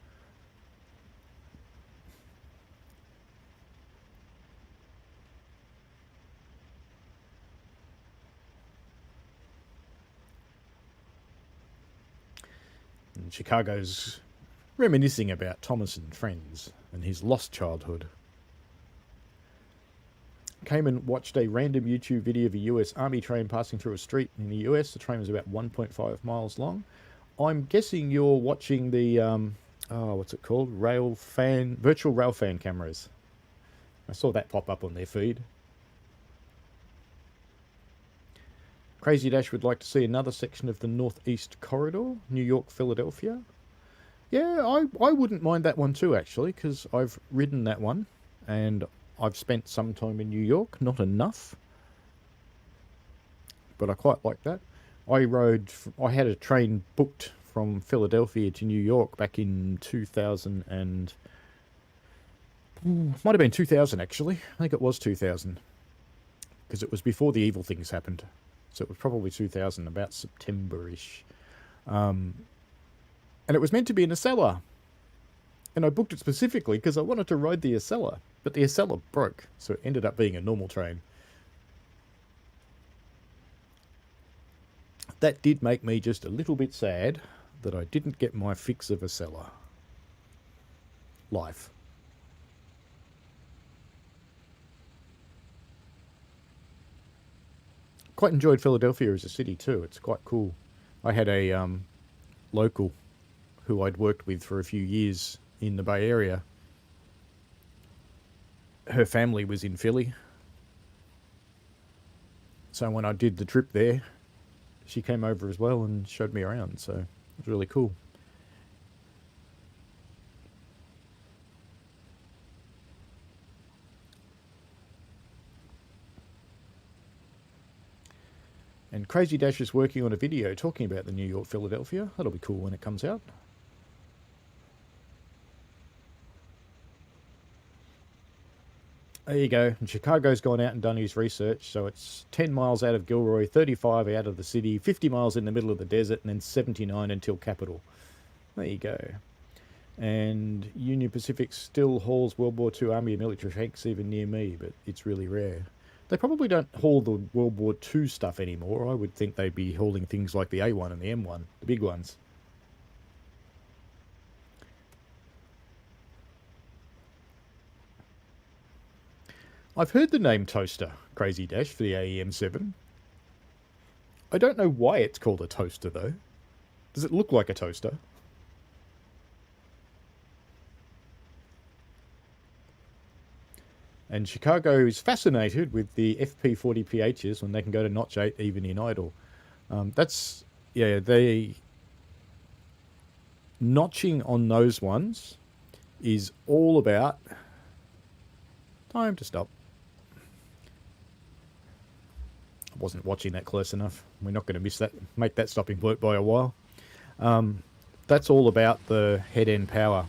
And Chicago's reminiscing about Thomas and friends and his lost childhood. Came and watched a random YouTube video of a US Army train passing through a street in the US. The train was about 1.5 miles long. I'm guessing you're watching the, what's it called? Virtual rail fan cameras. I saw that pop up on their feed. Crazy Dash would like to see another section of the Northeast Corridor, New York, Philadelphia. Yeah, I wouldn't mind that one too, actually, because I've ridden that one, and I've spent some time in New York, not enough, but I quite like that. I had a train booked from Philadelphia to New York back in 2000 and... might have been 2000, actually. I think it was 2000, because it was before the evil things happened. So it was probably 2000, about September-ish. And it was meant to be in a cellar. And I booked it specifically because I wanted to ride the Acela. But the Acela broke, so it ended up being a normal train. That did make me just a little bit sad that I didn't get my fix of Acela. Life. Quite enjoyed Philadelphia as a city too. It's quite cool. I had a local who I'd worked with for a few years in the Bay Area. Her family was in Philly. So when I did the trip there, she came over as well and showed me around. So it was really cool. And Crazy Dash is working on a video talking about the New York Philadelphia. That'll be cool when it comes out. There you go. And Chicago's gone out and done his research. So it's 10 miles out of Gilroy, 35 out of the city, 50 miles in the middle of the desert, and then 79 until capital. There you go. And Union Pacific still hauls World War II Army and military tanks even near me, but it's really rare. They probably don't haul the World War II stuff anymore. I would think they'd be hauling things like the A1 and the M1, the big ones. I've heard the name Toaster, Crazy Dash, for the AEM7. I don't know why it's called a toaster, though. Does it look like a toaster? And Chicago is fascinated with the FP40PHs when they can go to notch 8 even in idle. Yeah, notching on those ones is all about... Time to stop. I wasn't watching that close enough. We're not going to make that stopping point by a while. That's all about the head end power.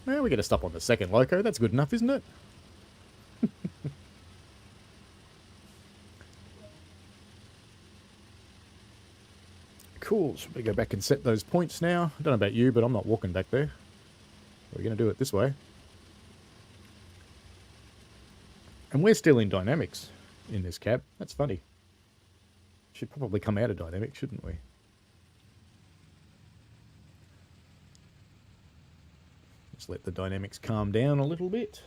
Well, we're going to stop on the second loco. That's good enough, isn't it? Cool. So we go back and set those points now. I don't know about you, but I'm not walking back there. We're going to do it this way. And we're still in dynamics in this cab. That's funny. Should probably come out of dynamics, shouldn't we? Just let the dynamics calm down a little bit.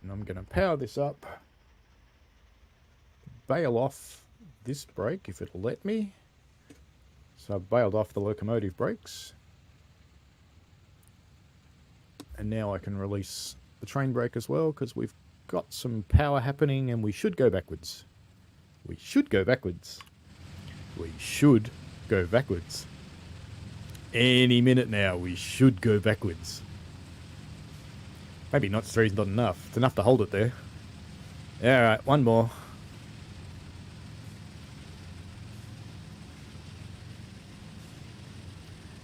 And I'm going to power this up. Bail off this brake if it'll let me. So I've bailed off the locomotive brakes. And now I can release the train brake as well, because we've got some power happening and we should go backwards. We should go backwards. We should go backwards. Any minute now, we should go backwards. Maybe notch 3 is not enough. It's enough to hold it there. Alright, one more.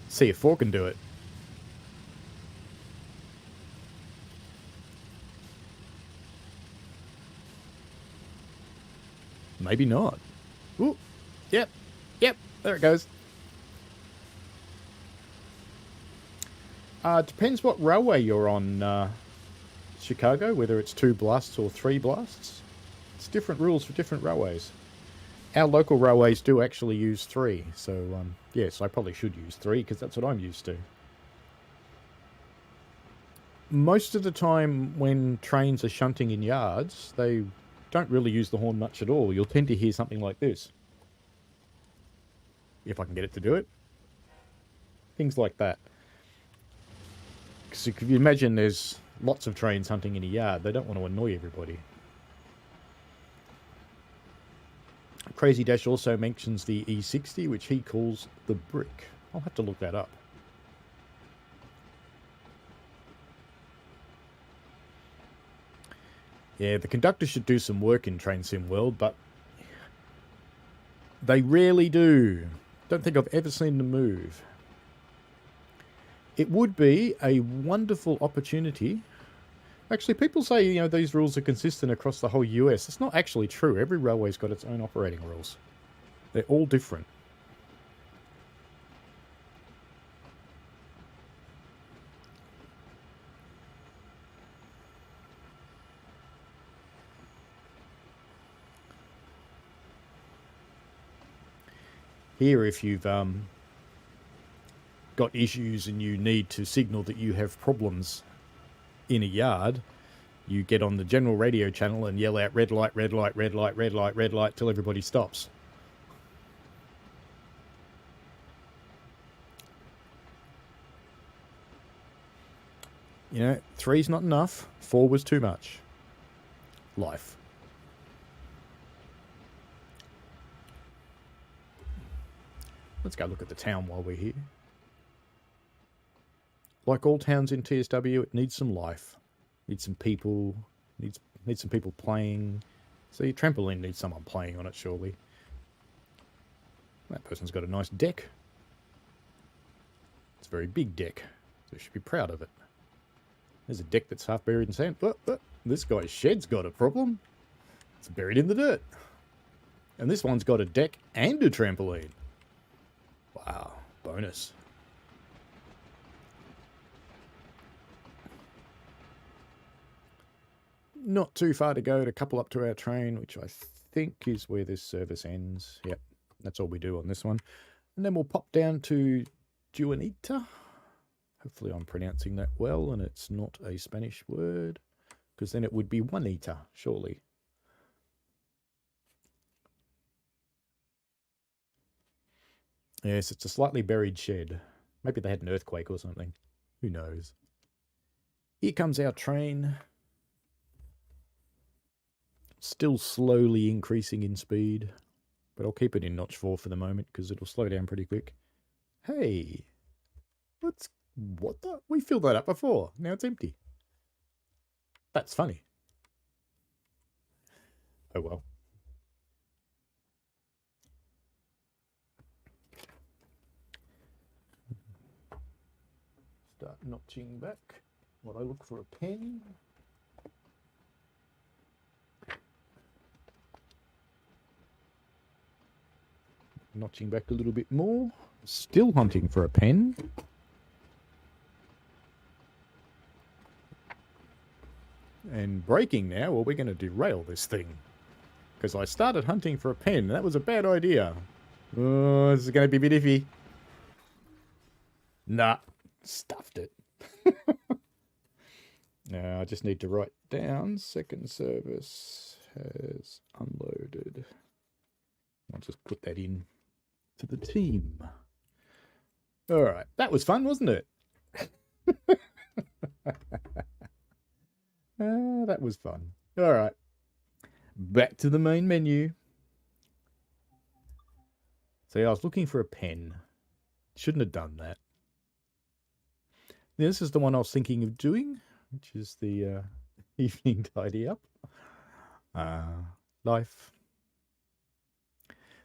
See if 4 can do it. Maybe not. Ooh, yep, there it goes. Depends what railway you're on, Chicago, whether it's 2 blasts or 3 blasts. It's different rules for different railways. Our local railways do actually use 3, so yes, I probably should use 3 because that's what I'm used to. Most of the time when trains are shunting in yards, they don't really use the horn much at all. You'll tend to hear something like this. If I can get it to do it. Things like that. Because if you imagine there's lots of trains hunting in a yard, they don't want to annoy everybody. Crazy Dash also mentions the E60, which he calls the brick. I'll have to look that up. Yeah, the conductor should do some work in Train Sim World, but they rarely do. Don't think I've ever seen them move. It would be a wonderful opportunity. Actually, people say, you know, these rules are consistent across the whole US. It's not actually true. Every railway's got its own operating rules. They're all different. Here, if you've got issues and you need to signal that you have problems in a yard, you get on the general radio channel and yell out red light, red light, red light, red light, red light till everybody stops. You know, 3's not enough. 4 was too much. Life. Let's go look at the town while we're here. Like all towns in TSW, it needs some life. Needs some people. Needs some people playing. See, trampoline needs someone playing on it, surely. That person's got a nice deck. It's a very big deck, so you should be proud of it. There's a deck that's half buried in sand. This guy's shed's got a problem. It's buried in the dirt. And this one's got a deck and a trampoline. Wow, bonus. Not too far to go to couple up to our train, which I think is where this service ends. Yep, that's all we do on this one. And then we'll pop down to Juanita. Hopefully I'm pronouncing that well and it's not a Spanish word, because then it would be Juanita, surely. Yes, it's a slightly buried shed. Maybe they had an earthquake or something. Who knows? Here comes our train. Still slowly increasing in speed, but I'll keep it in notch 4 for the moment because it'll slow down pretty quick. Hey, what the? We filled that up before. Now it's empty. That's funny. Oh well. Start notching back while I look for a pen. Notching back a little bit more. Still hunting for a pen. And braking now, well, we're going to derail this thing. Because I started hunting for a pen. That was a bad idea. Oh, this is going to be a bit iffy. Nah, stuffed it. Now I just need to write down second service has unloaded. I'll just put that in to the team. All right, that was fun, wasn't it? That was fun. All right, back to the main menu. See, I was looking for a pen. Shouldn't have done that. This is the one I was thinking of doing, which is the evening tidy up. Life.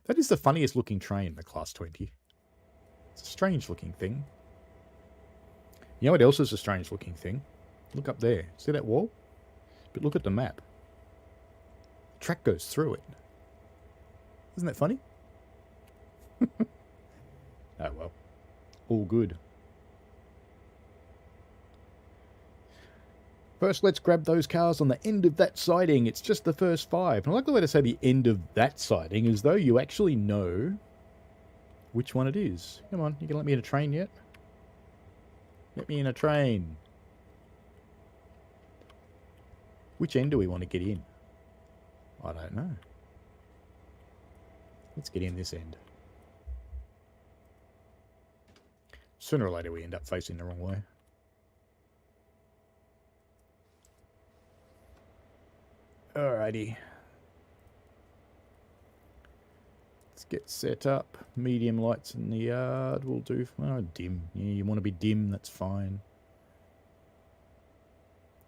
That is the funniest looking train, the Class 20. It's a strange looking thing. You know what else is a strange looking thing? Look up there. See that wall? But look at the map. The track goes through it. Isn't that funny? Oh well. All good. First, let's grab those cars on the end of that siding. It's just the first 5. And I like the way to say the end of that siding, as though you actually know which one it is. Come on, you can let me in a train yet? Let me in a train. Which end do we want to get in? I don't know. Let's get in this end. Sooner or later we end up facing the wrong way. Alrighty. Let's get set up. Medium lights in the yard will do. Oh, dim. Yeah, you want to be dim, that's fine.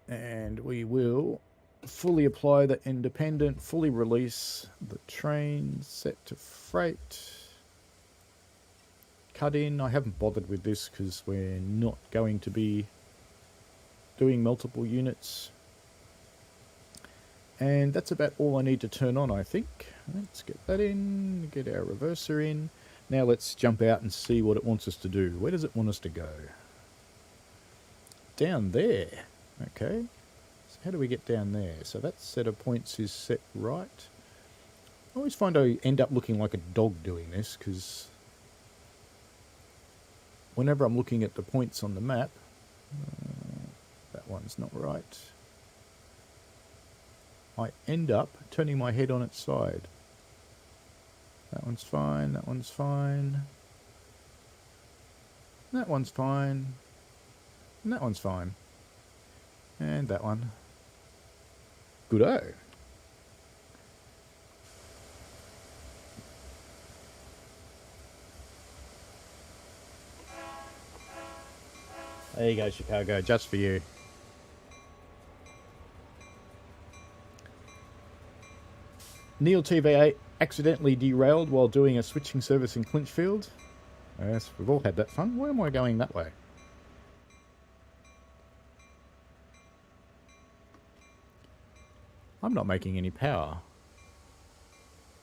And we will fully apply the independent, fully release the train, set to freight. Cut in. I haven't bothered with this because we're not going to be doing multiple units. And that's about all I need to turn on, I think. Let's get that in, get our reverser in. Now let's jump out and see what it wants us to do. Where does it want us to go? Down there. Okay. So how do we get down there? So that set of points is set right. I always find I end up looking like a dog doing this, because whenever I'm looking at the points on the map, that one's not right. I end up turning my head on its side. That one's fine, that one's fine. That one's fine. And that one's fine. And that one. Good-o. There you go, Chicago, just for you. Neil TVA accidentally derailed while doing a switching service in Clinchfield. Yes, we've all had that fun. Why am I going that way? I'm not making any power.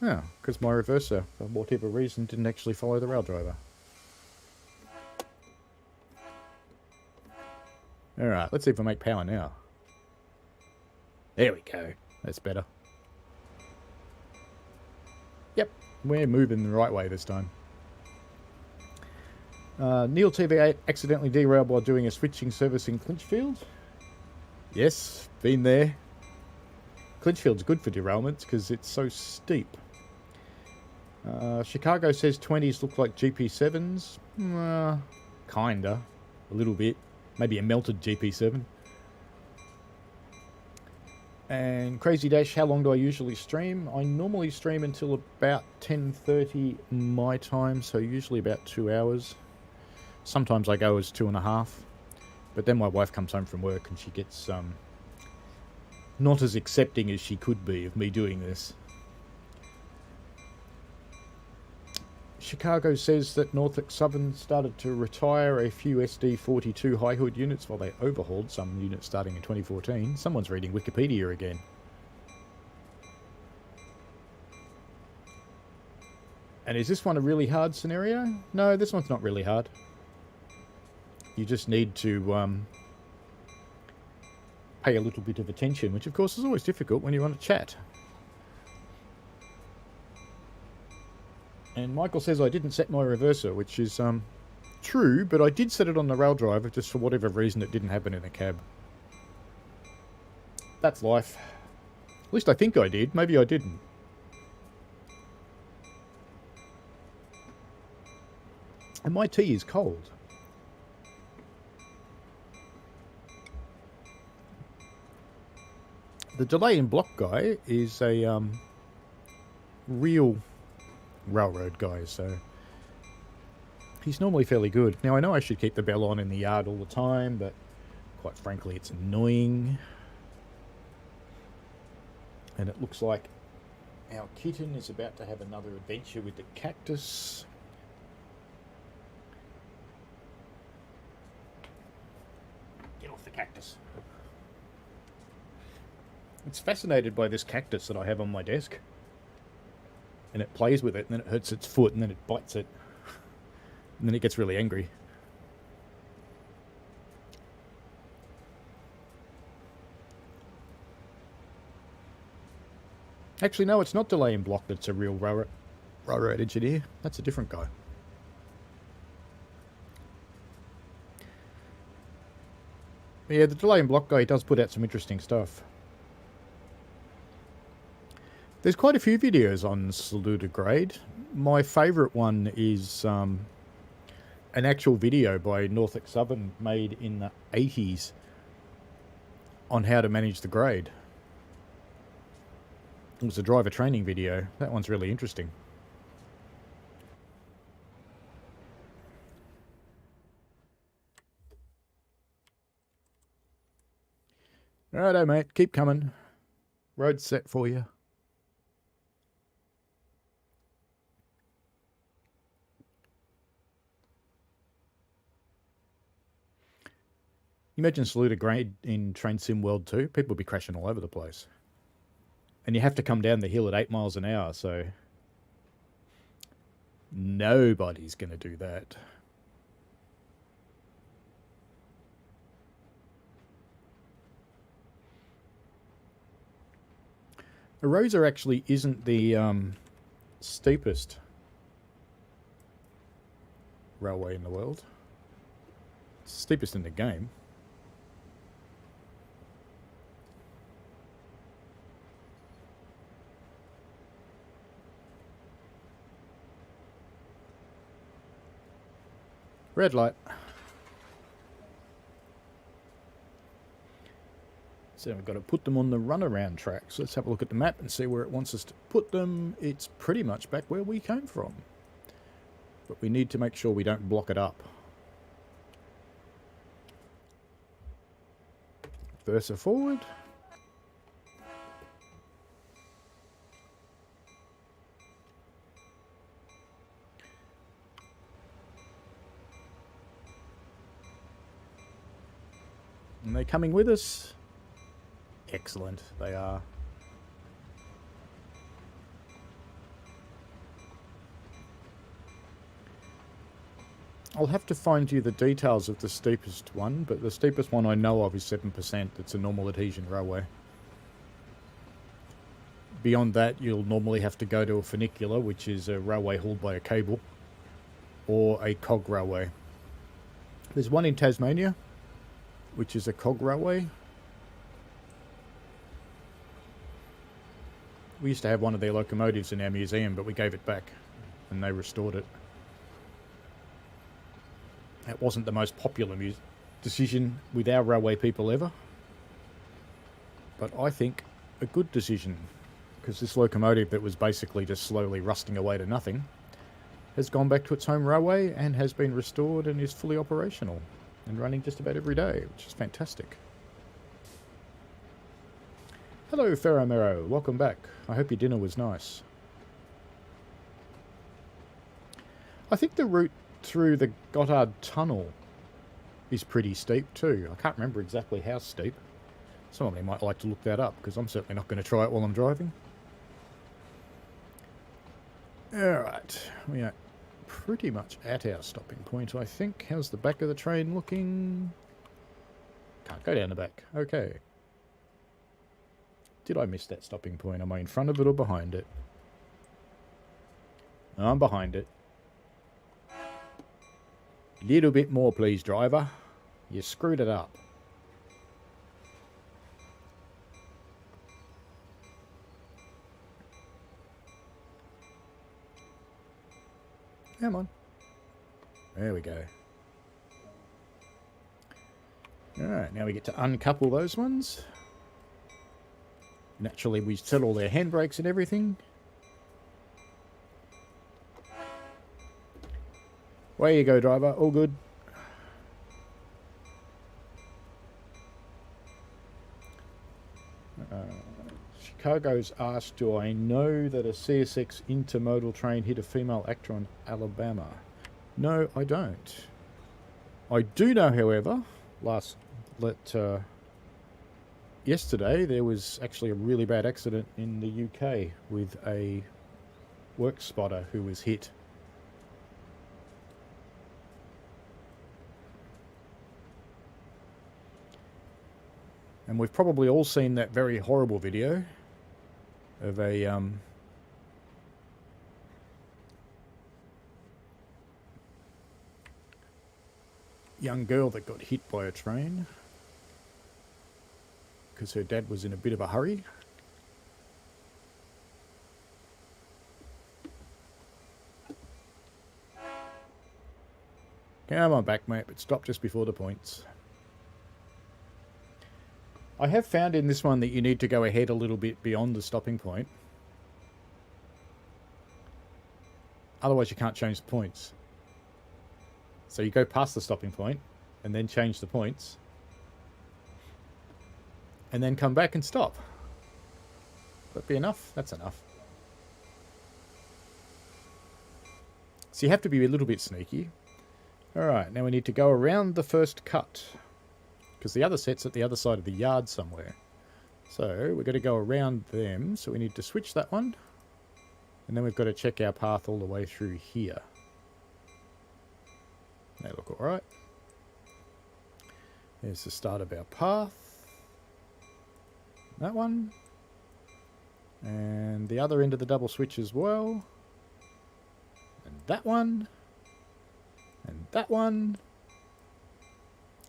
Oh, because my reverser, for whatever reason, didn't actually follow the rail driver. Alright, let's see if I make power now. There we go. That's better. Yep, we're moving the right way this time. Neil TVA accidentally derailed while doing a switching service in Clinchfield. Yes, been there. Clinchfield's good for derailments because it's so steep. Chicago says 20s look like GP7s. Kinda. A little bit. Maybe a melted GP7. And Crazy Dash, how long do I usually stream? I normally stream until about 10:30 my time, so usually about 2 hours. Sometimes I go as 2.5. But then my wife comes home from work and she gets not as accepting as she could be of me doing this. Chicago says that Norfolk Southern started to retire a few SD42 high hood units while they overhauled some units starting in 2014. Someone's reading Wikipedia again. And is this one a really hard scenario? No, this one's not really hard. You just need to pay a little bit of attention, which of course is always difficult when you want to chat. And Michael says I didn't set my reverser, which is true, but I did set it on the rail driver, just for whatever reason it didn't happen in a cab. That's life. At least I think I did. Maybe I didn't. And my tea is cold. The delay in block guy is a real railroad guy, so he's normally fairly good. Now I know I should keep the bell on in the yard all the time, but quite frankly it's annoying. And it looks like our kitten is about to have another adventure with the cactus. Get off the cactus. It's fascinated by this cactus that I have on my desk. And it plays with it, and then it hurts its foot, and then it bites it. And then it gets really angry. Actually, no, it's not Delay in Block that's a real railroad engineer. That's a different guy. Yeah, the Delay in Block guy does put out some interesting stuff. There's quite a few videos on Saluda Grade. My favourite one is an actual video by Norfolk Southern made in the 80s on how to manage the grade. It was a driver training video. That one's really interesting. Righto, mate. Keep coming. Road's set for you. Imagine Saluda Grade in Train Sim World 2. People would be crashing all over the place. And you have to come down the hill at 8 miles an hour, so nobody's going to do that. Arosa actually isn't the steepest railway in the world. It's the steepest in the game. Red light. So we've got to put them on the runaround tracks. Let's have a look at the map and see where it wants us to put them. It's pretty much back where we came from. But we need to make sure we don't block it up. Versa forward. coming with us? Excellent, they are. I'll have to find you the details of the steepest one, but the steepest one I know of is 7%. It's a normal adhesion railway. Beyond that, you'll normally have to go to a funicular, which is a railway hauled by a cable, or a cog railway. There's one in Tasmania, which is a cog railway. We used to have one of their locomotives in our museum, but we gave it back, and they restored it. That wasn't the most popular decision with our railway people ever. But I think a good decision, because this locomotive that was basically just slowly rusting away to nothing has gone back to its home railway and has been restored and is fully operational and running just about every day, which is fantastic. Hello, Ferromero. Welcome back. I hope your dinner was nice. I think the route through the Goddard Tunnel is pretty steep too. I can't remember exactly how steep. Somebody might like to look that up, because I'm certainly not going to try it while I'm driving. Alright, we are pretty much at our stopping point, I think. How's the back of the train looking? Can't go down the back. Okay. Did I miss that stopping point? Am I in front of it or behind it? I'm behind it. Little bit more, please, driver. You screwed it up. Come on. There we go. Alright, now we get to uncouple those ones. Naturally, we set all their handbrakes and everything. Way you go, driver. All good. Chicago's asked, do I know that a CSX intermodal train hit a female actor on Alabama? No, I don't. I do know, however, yesterday there was actually a really bad accident in the UK with a work spotter who was hit. And we've probably all seen that very horrible video of a young girl that got hit by a train because her dad was in a bit of a hurry. Come on back, mate, but stop just before the points. I have found in this one that you need to go ahead a little bit beyond the stopping point. Otherwise you can't change the points. So you go past the stopping point and then change the points. And then come back and stop. That be enough? That's enough. So you have to be a little bit sneaky. Alright, now we need to go around the first cut, because the other set's at the other side of the yard somewhere. So we're going to go around them, so we need to switch that one. And then we've got to check our path all the way through here. They look alright. There's the start of our path. That one. And the other end of the double switch as well. And that one. And that one.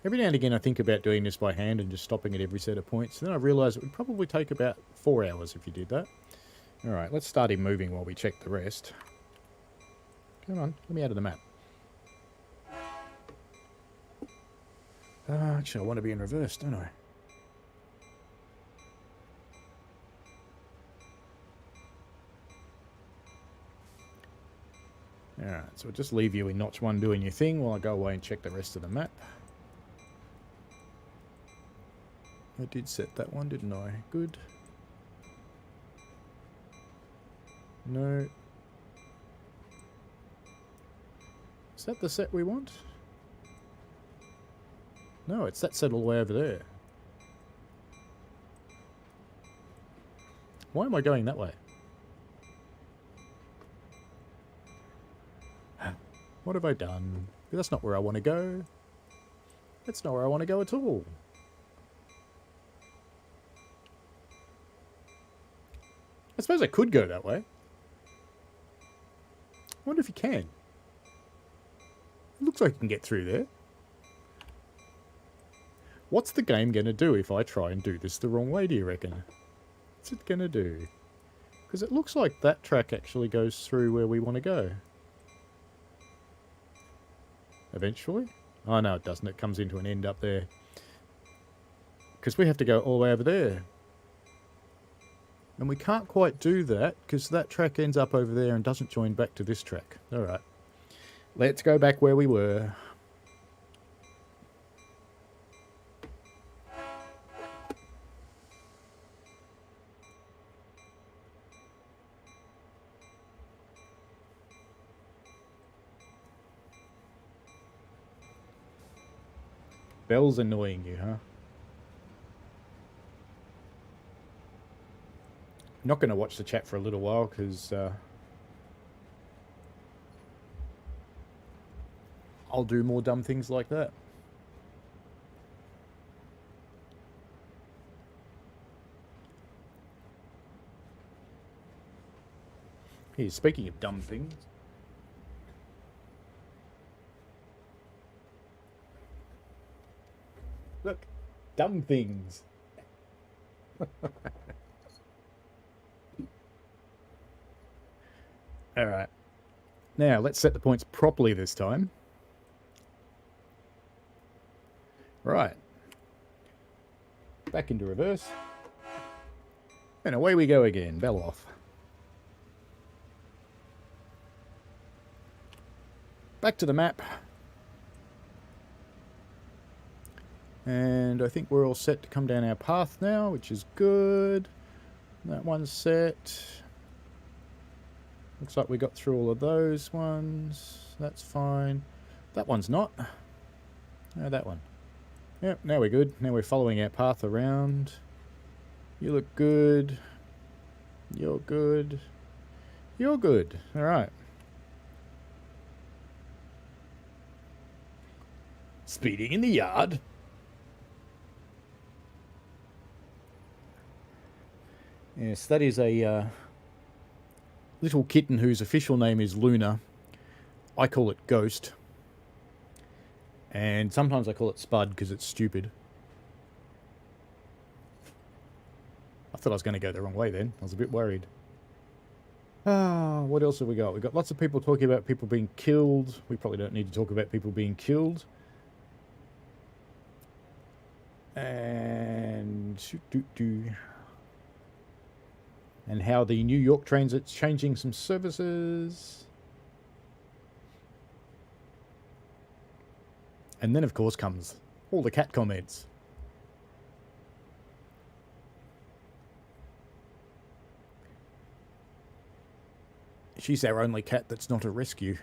Every now and again I think about doing this by hand and just stopping at every set of points. Then I realise it would probably take about 4 hours if you did that. Alright, let's start him moving while we check the rest. Come on, let me out of the map. Actually, I want to be in reverse, don't I? Alright, so I'll just leave you in notch 1 doing your thing while I go away and check the rest of the map. I did set that one, didn't I? Good. No. Is that the set we want? No, it's that set all the way over there. Why am I going that way? What have I done? That's not where I want to go. That's not where I want to go at all. I suppose I could go that way. I wonder if you can. It looks like you can get through there. What's the game going to do if I try and do this the wrong way, do you reckon? What's it going to do? Because it looks like that track actually goes through where we want to go. Eventually? Oh, no, it doesn't. It comes into an end up there. Because we have to go all the way over there. And we can't quite do that because that track ends up over there and doesn't join back to this track. Alright. Let's go back where we were. Bell's annoying you, huh? I'm not going to watch the chat for a little while because I'll do more dumb things like that. Here, speaking of dumb things. Look, dumb things. Alright. Now, let's set the points properly this time. Right. Back into reverse. And away we go again. Bell off. Back to the map. And I think we're all set to come down our path now, which is good. That one's set. Looks like we got through all of those ones. That's fine. That one's not. No, that one. Yep, now we're good. Now we're following our path around. You look good. You're good. You're good. Alright. Speeding in the yard. Yes, that is a little kitten whose official name is Luna. I call it Ghost. And sometimes I call it Spud because it's stupid. I thought I was going to go the wrong way then. I was a bit worried. What else have we got? We've got lots of people talking about people being killed. We probably don't need to talk about people being killed. And and how the New York Transit's changing some services. And then, of course, comes all the cat comments. She's our only cat that's not a rescue.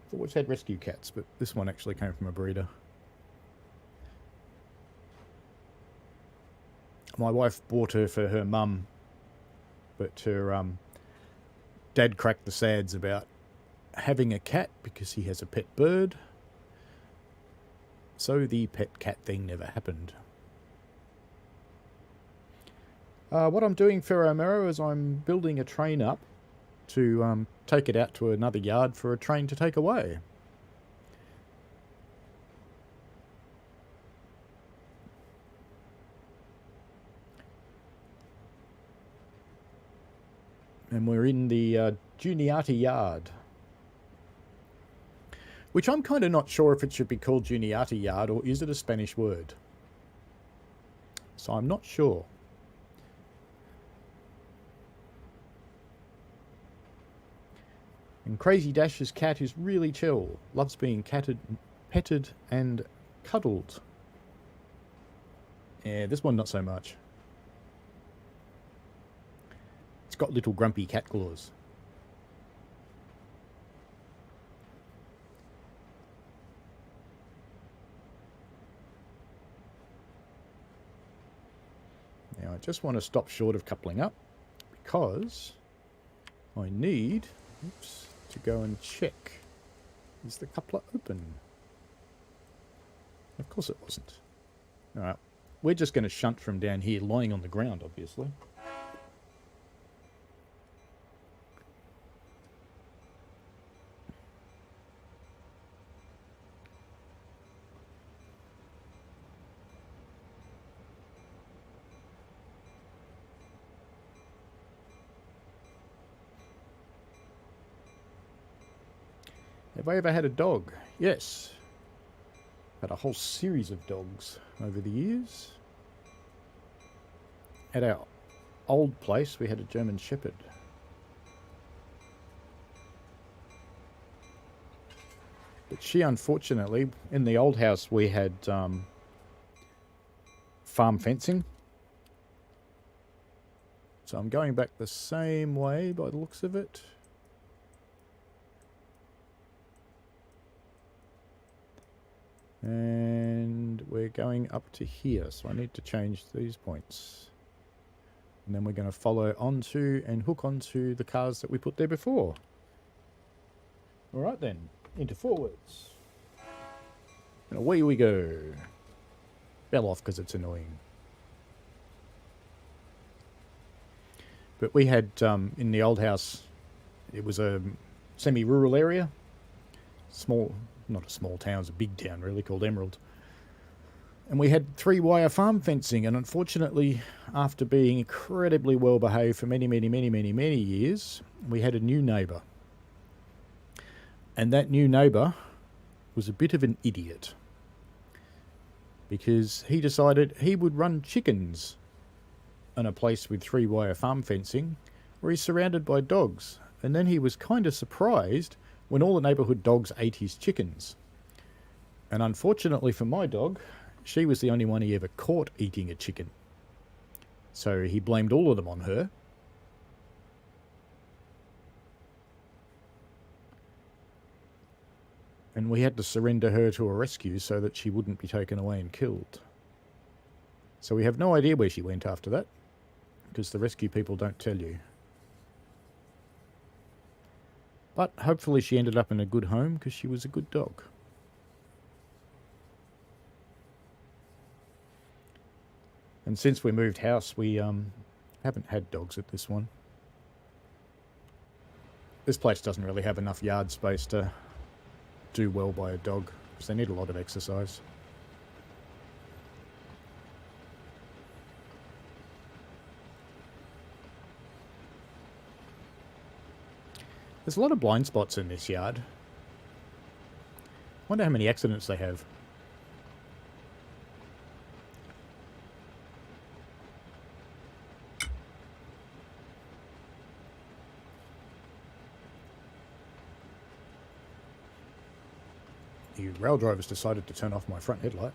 I've always had rescue cats, but this one actually came from a breeder. My wife bought her for her mum, but her dad cracked the sads about having a cat because he has a pet bird. So the pet cat thing never happened. What I'm doing for Romero is I'm building a train up to take it out to another yard for a train to take away. And we're in the Juniati yard. Which I'm kind of not sure if it should be called Juniati yard or is it a Spanish word. So I'm not sure. And Crazy Dash's cat is really chill. Loves being petted and cuddled. Yeah, this one not so much. It's got little grumpy cat claws. Now I just want to stop short of coupling up because I need to go and check. Is the coupler open? Of course it wasn't. Alright, we're just going to shunt from down here, lying on the ground, obviously. Have I ever had a dog? Yes. Had a whole series of dogs over the years. At our old place, we had a German Shepherd. But she, unfortunately, in the old house, we had farm fencing. So I'm going back the same way by the looks of it. And we're going up to here, so I need to change these points. And then we're going to follow onto and hook onto the cars that we put there before. Alright then, into forwards. And away we go. Fell off because it's annoying. But we had, in the old house, it was a semi-rural area. Small, not a small town, it's a big town really, called Emerald. And we had 3-wire farm fencing, and unfortunately, after being incredibly well behaved for many years, we had a new neighbour. And that new neighbour was a bit of an idiot. Because he decided he would run chickens in a place with 3-wire farm fencing where he's surrounded by dogs. And then he was kind of surprised when all the neighbourhood dogs ate his chickens. And unfortunately for my dog, she was the only one he ever caught eating a chicken. So he blamed all of them on her. And we had to surrender her to a rescue so that she wouldn't be taken away and killed. So we have no idea where she went after that, because the rescue people don't tell you. But hopefully she ended up in a good home, because she was a good dog. And since we moved house, we haven't had dogs at this one. This place doesn't really have enough yard space to do well by a dog, because they need a lot of exercise. There's a lot of blind spots in this yard. Wonder how many accidents they have. The rail drivers decided to turn off my front headlight.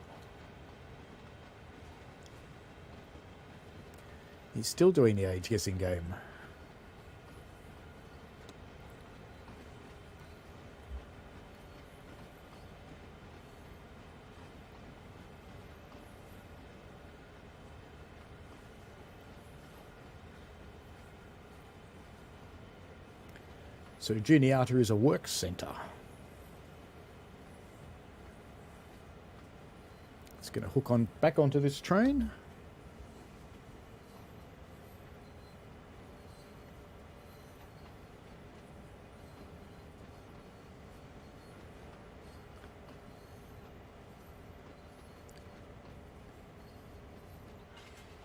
He's still doing the age guessing game. So Juniata is a work centre. It's going to hook on back onto this train.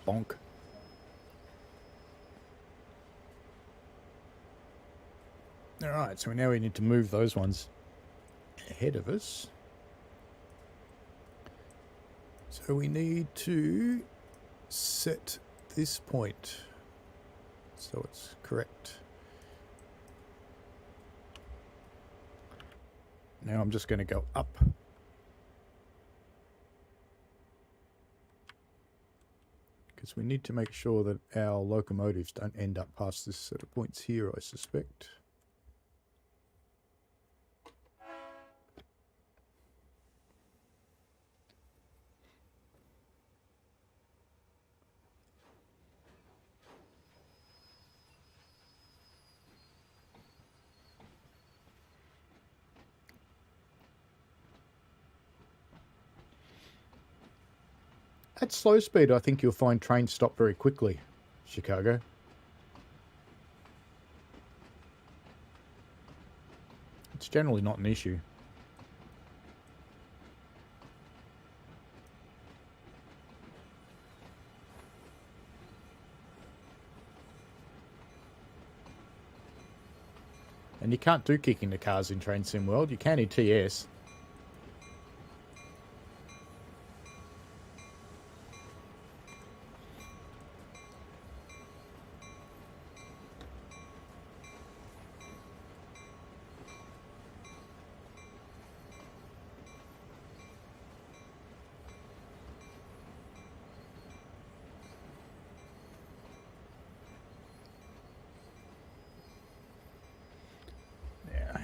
Bonk. Alright, so now we need to move those ones ahead of us. So we need to set this point so it's correct. Now I'm just going to go up. Because we need to make sure that our locomotives don't end up past this set of points here, I suspect. At slow speed, I think you'll find trains stop very quickly. Chicago. It's generally not an issue. And you can't do kicking the cars in Train Sim World. You can in TS.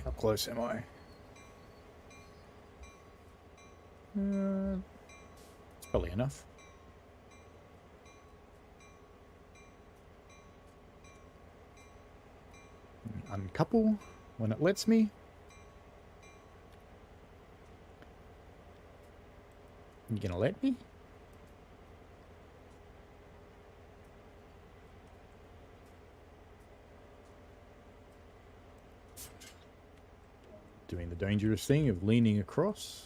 How close am I? It's probably enough. Uncouple when it lets me. You gonna let me? Doing the dangerous thing of leaning across.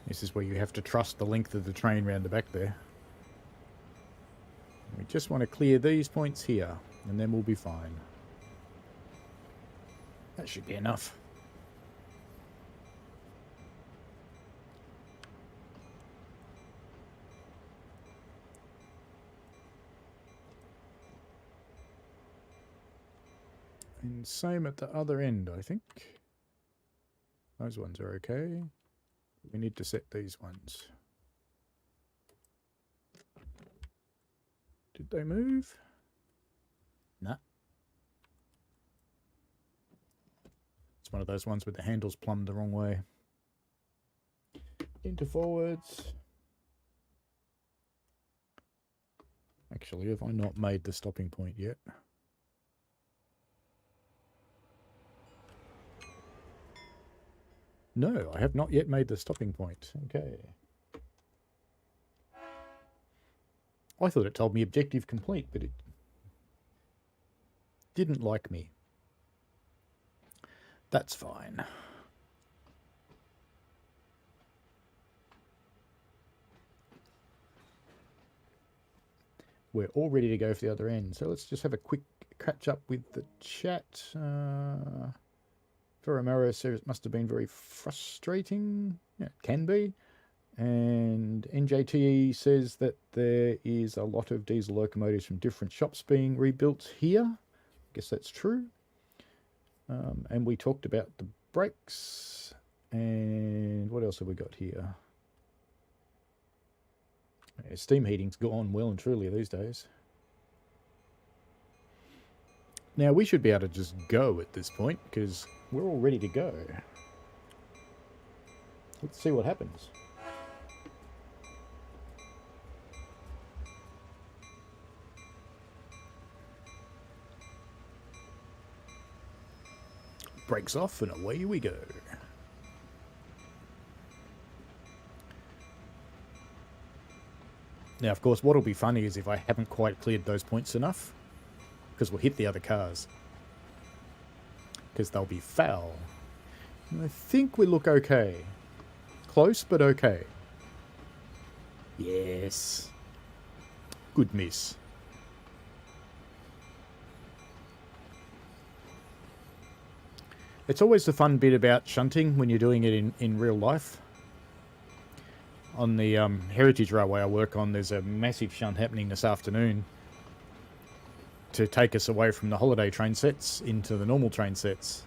This is where you have to trust the length of the train round the back there. We just want to clear these points here, and then we'll be fine. That should be enough. And same at the other end, I think. Those ones are okay. We need to set these ones. Did they move? Nah. It's one of those ones with the handles plumbed the wrong way. Into forwards. Actually, have I not made the stopping point yet? No, I have not yet made the stopping point. Okay. I thought it told me objective complete, but it didn't like me. That's fine. We're all ready to go for the other end. So let's just have a quick catch up with the chat. Romero says it must have been very frustrating. Yeah, it can be. And NJTE says that there is a lot of diesel locomotives from different shops being rebuilt here. I guess that's true. And we talked about the brakes. And what else have we got here? Yeah, steam heating's gone well and truly these days. Now, we should be able to just go at this point, because we're all ready to go. Let's see what happens. Brakes off and away we go. Now, of course, what'll be funny is if I haven't quite cleared those points enough, because we'll hit the other cars. Because they'll be foul. And I think we look okay. Close, but okay. Yes. Good miss. It's always the fun bit about shunting when you're doing it in real life. On the Heritage Railway I work on, there's a massive shunt happening this afternoon to take us away from the holiday train sets into the normal train sets.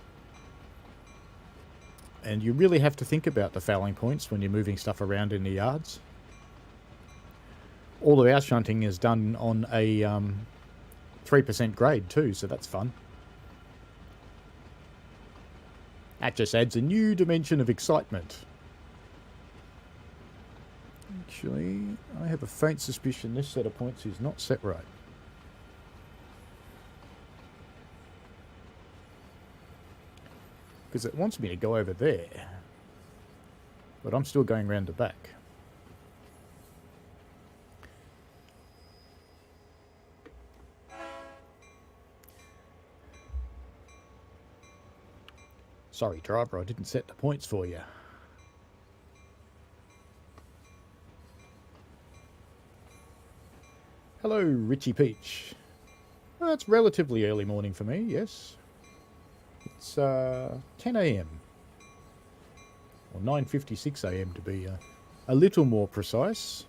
And you really have to think about the fouling points when you're moving stuff around in the yards. All of our shunting is done on a 3% grade too, so that's fun. That just adds a new dimension of excitement. Actually, I have a faint suspicion this set of points is not set right. Because it wants me to go over there. But I'm still going round the back. Sorry, driver, I didn't set the points for you. Hello, Richie Peach. Well, it's relatively early morning for me, yes. It's 10 a.m. Or 9:56 a.m. to be a little more precise.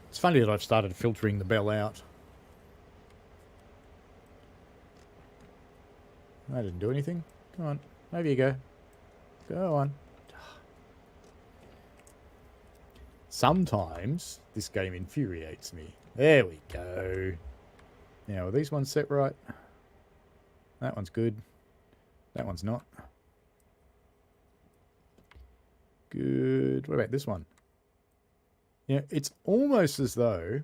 It's funny that I've started filtering the bell out. I didn't do anything. Come on, over you go. Go on. Sometimes this game infuriates me. There we go. Now, are these ones set right? That one's good. That one's not. Good. What about this one? Yeah, it's almost as though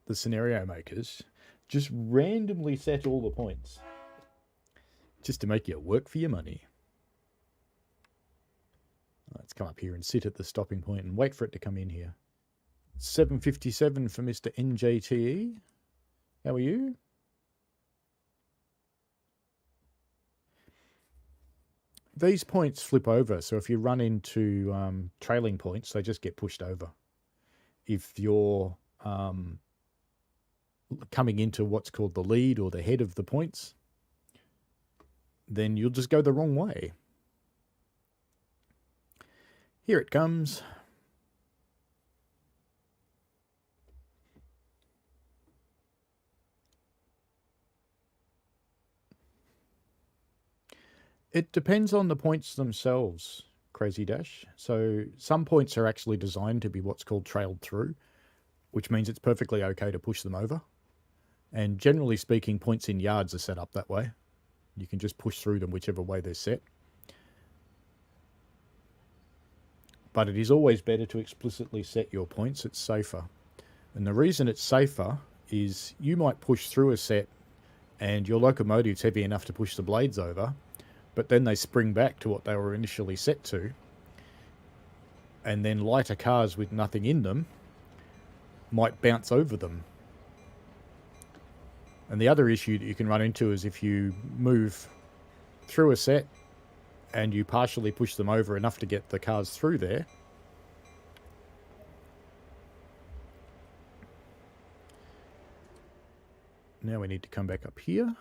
the scenario makers just randomly set all the points just to make you work for your money. Let's come up here and sit at the stopping point and wait for it to come in here. 7:57 for Mr. NJTE. How are you? These points flip over, so if you run into trailing points, they just get pushed over. If you're coming into what's called the lead or the head of the points, then you'll just go the wrong way. Here it comes. It depends on the points themselves, Crazy Dash. So some points are actually designed to be what's called trailed through, which means it's perfectly okay to push them over. And generally speaking, points in yards are set up that way. You can just push through them whichever way they're set. But it is always better to explicitly set your points. It's safer. And the reason it's safer is you might push through a set and your locomotive's heavy enough to push the blades over, but then they spring back to what they were initially set to. And then lighter cars with nothing in them might bounce over them. And the other issue that you can run into is if you move through a set and you partially push them over enough to get the cars through there, now we need to come back up here.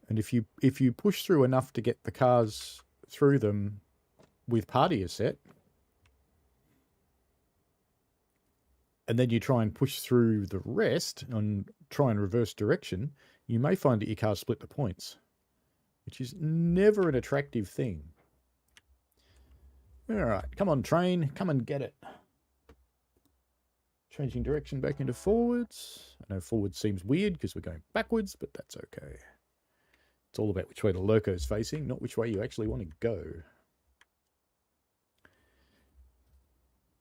And if you push through enough to get the cars through them with party a set, and then you try and push through the rest and try and reverse direction, you may find that your cars split the points, which is never an attractive thing. All right, come on, train, come and get it. Changing direction back into forwards. I know forward seems weird because we're going backwards, but that's okay. It's all about which way the loco's facing, not which way you actually want to go.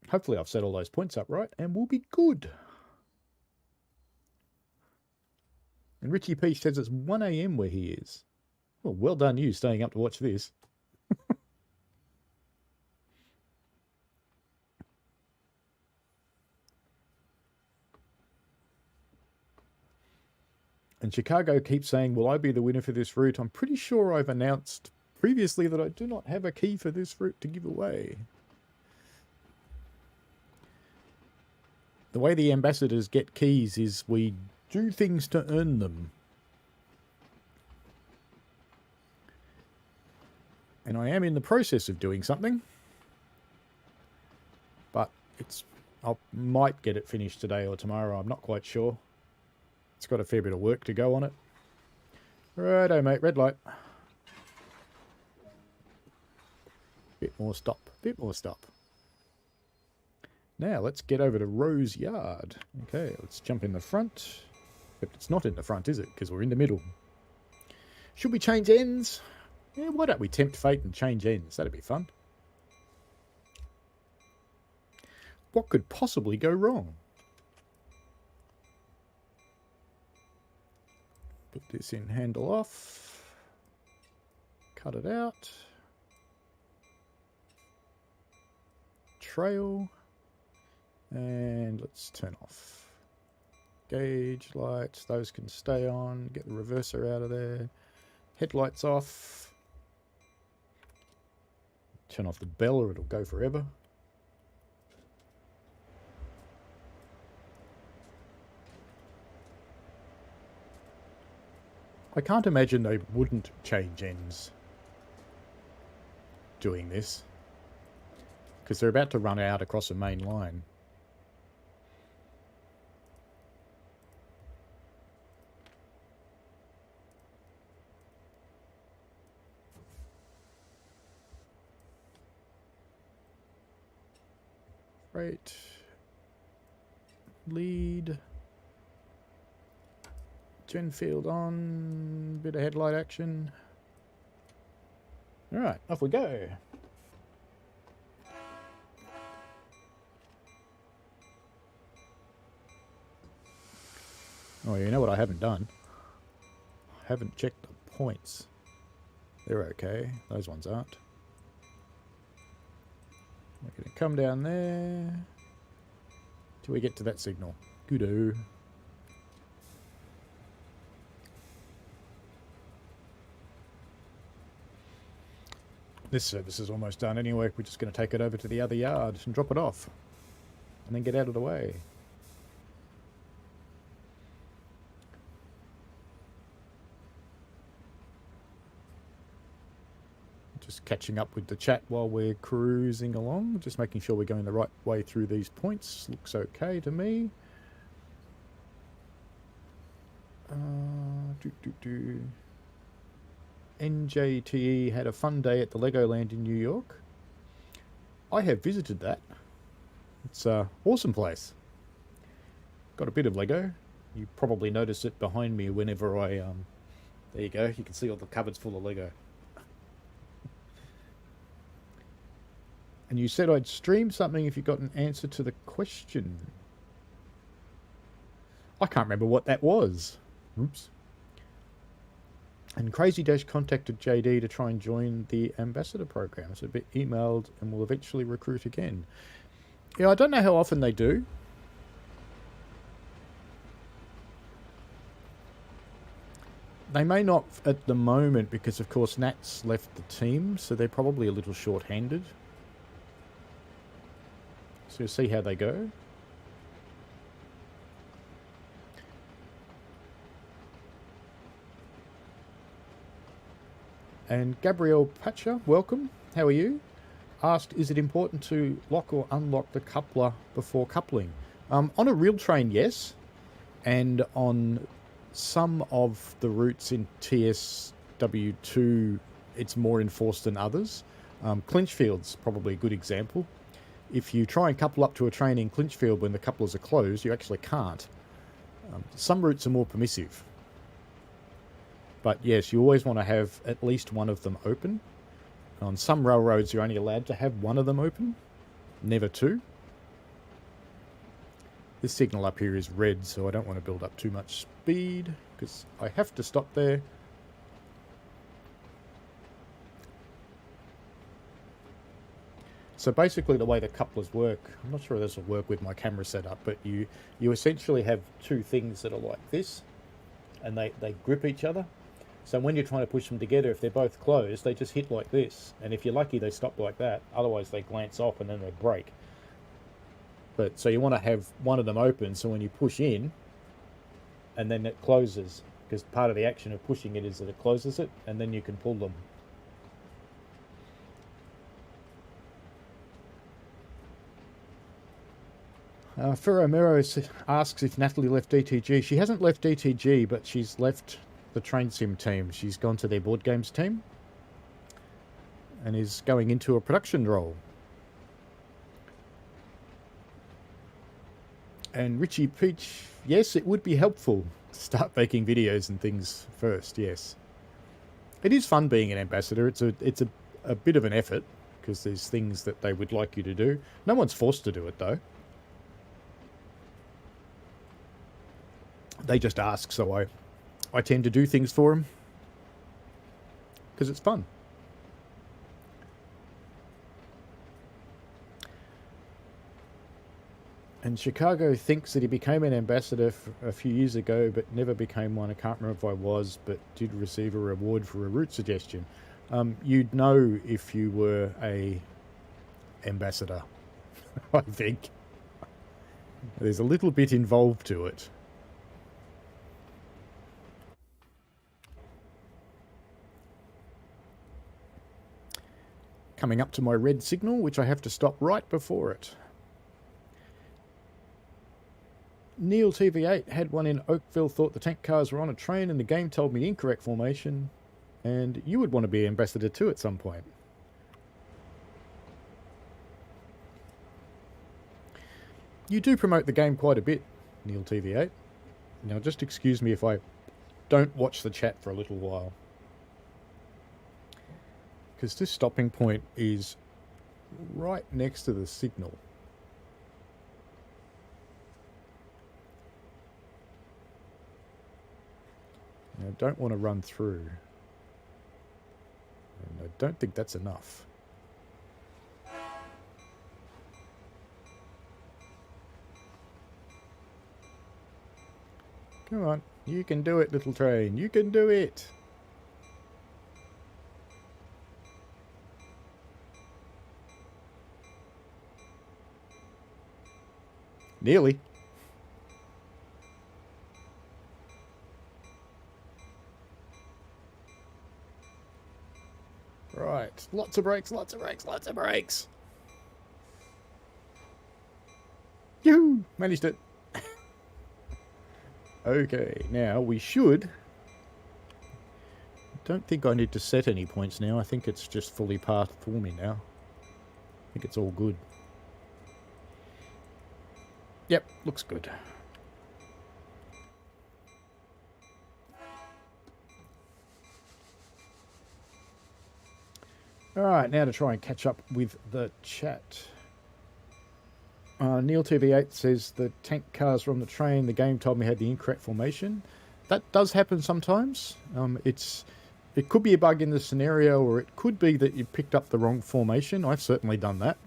Hopefully I've set all those points up right, and we'll be good. And Richie Peach says it's 1 a.m. where he is. Well done you, staying up to watch this. And Chicago keeps saying, will I be the winner for this route? I'm pretty sure I've announced previously that I do not have a key for this route to give away. The way the ambassadors get keys is we do things to earn them. And I am in the process of doing something. But I might get it finished today or tomorrow. I'm not quite sure. It's got a fair bit of work to go on it. Righto, mate. Red light. Bit more stop. Bit more stop. Now, let's get over to Rose Yard. Okay, let's jump in the front. Except it's not in the front, is it? Because we're in the middle. Should we change ends? Yeah, why don't we tempt fate and change ends? That'd be fun. What could possibly go wrong? Put this in handle off. Cut it out. Trail. And let's turn off. Gauge lights, those can stay on. Get the reverser out of there. Headlights off. Turn off the bell or it'll go forever. I can't imagine they wouldn't change ends doing this. Because they're about to run out across a main line. Right. Lead. Gen field on. Bit of headlight action. Alright, off we go. Oh, you know what I haven't done? I haven't checked the points. They're okay. Those ones aren't. We're going to come down there till we get to that signal. Good-o. This service is almost done anyway. We're just going to take it over to the other yard and drop it off. And then get out of the way. Just catching up with the chat while we're cruising along. Just making sure we're going the right way through these points. Looks okay to me. NJTE had a fun day at the Legoland in New York. I have visited that. It's an awesome place. Got a bit of Lego. You probably notice it behind me whenever I... there you go. You can see all the cupboards full of Lego. And you said I'd stream something if you got an answer to the question. I can't remember what that was. Oops. And Crazy Dash contacted JD to try and join the ambassador program. So be emailed and will eventually recruit again. Yeah, I don't know how often they do. They may not at the moment because, of course, Nat's left the team. So they're probably a little short-handed. So you'll see how they go. And Gabrielle Patcher, welcome. How are you? Asked, is it important to lock or unlock the coupler before coupling? On a real train, yes. And on some of the routes in TSW2, it's more enforced than others. Clinchfield's probably a good example. If you try and couple up to a train in Clinchfield when the couplers are closed, you actually can't. Some routes are more permissive. But yes, you always want to have at least one of them open. On some railroads, you're only allowed to have one of them open, never two. This signal up here is red, so I don't want to build up too much speed, because I have to stop there. So basically the way the couplers work, I'm not sure this will work with my camera setup, but you essentially have two things that are like this, and they grip each other. So when you're trying to push them together, if they're both closed, they just hit like this. And if you're lucky, they stop like that. Otherwise, they glance off and then they break. But so you want to have one of them open, so when you push in, and then it closes, because part of the action of pushing it is that it closes it, and then you can pull them. Asks if Natalie left DTG. She hasn't left DTG, but she's left the Train Sim team. She's gone to their board games team and is going into a production role. And Richie Peach, yes, it would be helpful to start making videos and things first, yes. It is fun being an ambassador. It's a bit of an effort because there's things that they would like you to do. No one's forced to do it, though. They just ask, so I tend to do things for them because it's fun. And Chicago thinks that he became an ambassador a few years ago, but never became one. I can't remember if I was, but did receive a reward for a route suggestion. You'd know if you were a ambassador, I think. There's a little bit involved to it. Coming up to my red signal, which I have to stop right before it. Neil TV8 had one in Oakville, thought the tank cars were on a train, and the game told me incorrect formation. And you would want to be ambassador too at some point. You do promote the game quite a bit, Neil TV8. Now just excuse me if I don't watch the chat for a little while. Because this stopping point is right next to the signal. And I don't want to run through. And I don't think that's enough. Come on, you can do it, little train. You can do it. Nearly. Right, lots of brakes, lots of brakes, lots of brakes. Yoo! Managed it. Okay, now we should... Don't think I need to set any points now. I think it's just fully passed for me now. I think it's all good. Yep, looks good. Alright, now to try and catch up with the chat. Neil TV8 says the tank cars were on the train. The game told me had the incorrect formation. That does happen sometimes. It could be a bug in the scenario, or it could be that you picked up the wrong formation. I've certainly done that.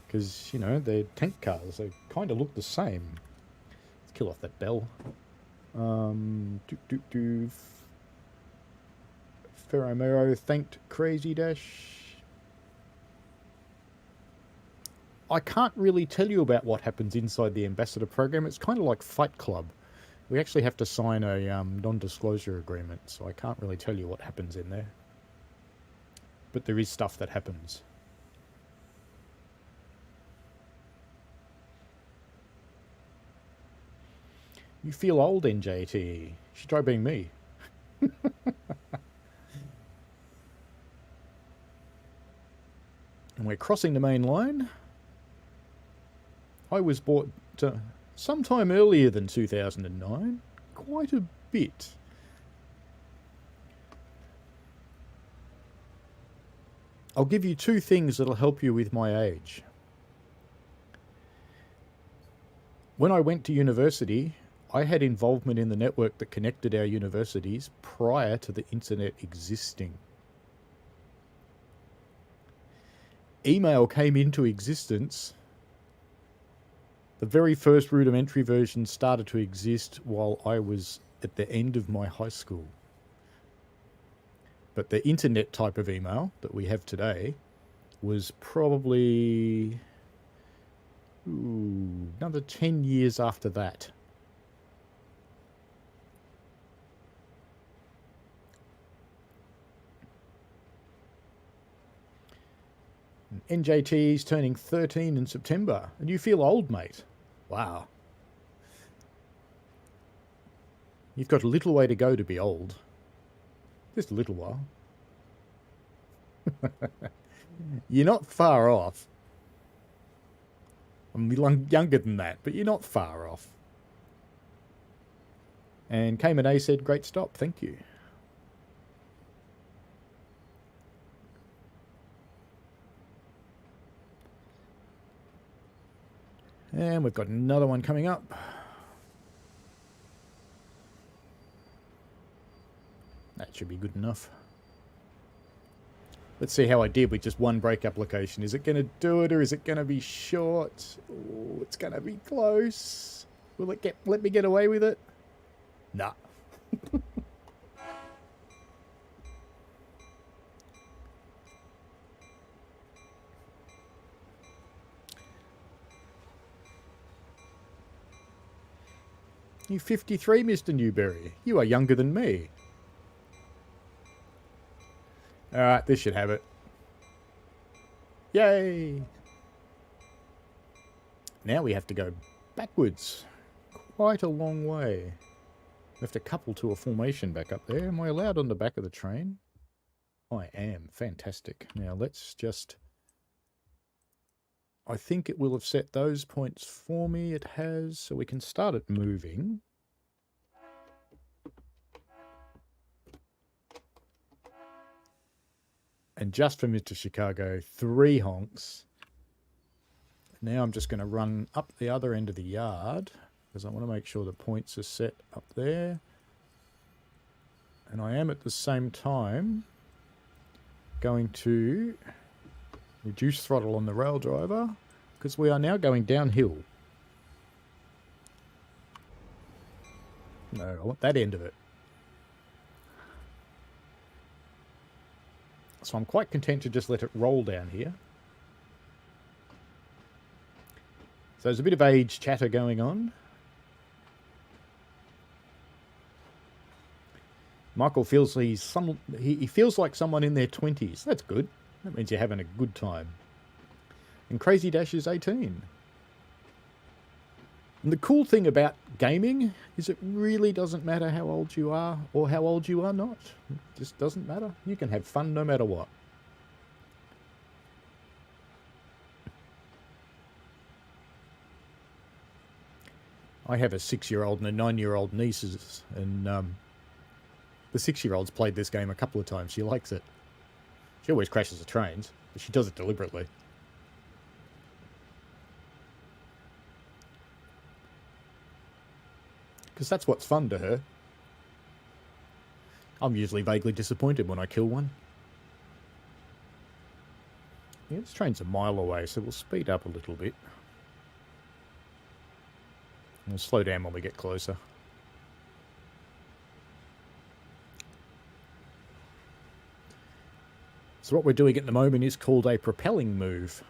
Because, you know, they're tank cars. They kind of look the same. Let's kill off that bell. Ferromero thanked Crazy Dash. I can't really tell you about what happens inside the ambassador program. It's kind of like Fight Club. We actually have to sign a non-disclosure agreement, so I can't really tell you what happens in there. But there is stuff that happens. You feel old, NJT. You should try being me. And we're crossing the main line. I was bought sometime earlier than 2009. Quite a bit. I'll give you two things that'll help you with my age. When I went to university, I had involvement in the network that connected our universities prior to the internet existing. Email came into existence. The very first rudimentary version started to exist while I was at the end of my high school. But the internet type of email that we have today was probably another 10 years after that. NJT's turning 13 in September, and you feel old, mate. Wow. You've got a little way to go to be old. Just a little while. You're not far off. I'm younger than that, but you're not far off. And Cayman A said, great stop, thank you. And we've got another one coming up. That should be good enough. Let's see how I did with just one brake application. Is it going to do it or is it going to be short? Oh, it's going to be close. Will it let me get away with it? Nah. You're 53, Mr. Newberry. You are younger than me. Alright, this should have it. Yay! Now we have to go backwards. Quite a long way. We have to couple to a formation back up there. Am I allowed on the back of the train? I am. Fantastic. Now let's just... I think it will have set those points for me. It has, so we can start it moving. And just for Mr. Chicago, 3 honks. Now I'm just going to run up the other end of the yard because I want to make sure the points are set up there. And I am at the same time going to reduce throttle on the rail driver because we are now going downhill. No, I want that end of it. So I'm quite content to just let it roll down here. So there's a bit of age chatter going on. Michael feels he feels like someone in their 20s. That's good. That means you're having a good time. And Crazy Dash is 18. And the cool thing about gaming is it really doesn't matter how old you are or how old you are not. It just doesn't matter. You can have fun no matter what. I have a 6-year-old and a 9-year-old nieces, and the 6-year-old's played this game a couple of times. She likes it. She always crashes the trains, but she does it deliberately. Because that's what's fun to her. I'm usually vaguely disappointed when I kill one. Yeah, this train's a mile away, so we'll speed up a little bit. We'll slow down when we get closer. So what we're doing at the moment is called a propelling move.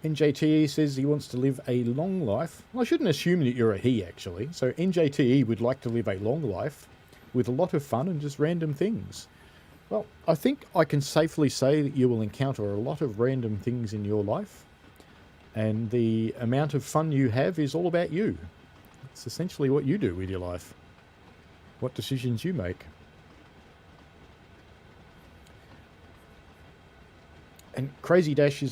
NJTE says he wants to live a long life. Well, I shouldn't assume that you're a he, actually. So NJTE would like to live a long life with a lot of fun and just random things. Well, I think I can safely say that you will encounter a lot of random things in your life. And the amount of fun you have is all about you. It's essentially what you do with your life. What decisions you make. And Crazy Dash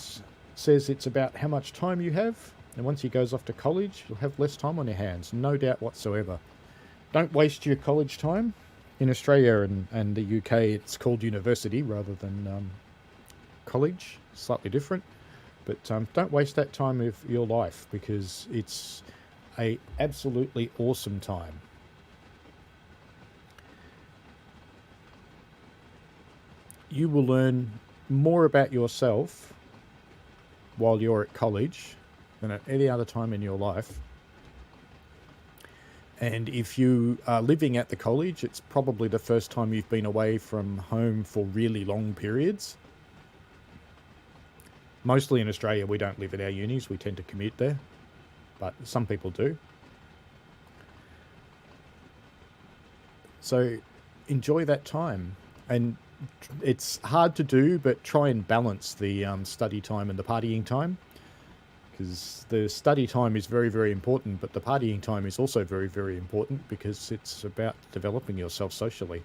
says it's about how much time you have. And once he goes off to college, you'll have less time on your hands. No doubt whatsoever. Don't waste your college time. In Australia and the UK, it's called university rather than college. Slightly different. But don't waste that time of your life because it's a absolutely awesome time. You will learn more about yourself while you're at college than at any other time in your life. And if you are living at the college, it's probably the first time you've been away from home for really long periods. Mostly in Australia, we don't live at our unis. We tend to commute there, but some people do. So enjoy that time. And it's hard to do, but try and balance the study time and the partying time, because the study time is very, very important, but the partying time is also very, very important because it's about developing yourself socially.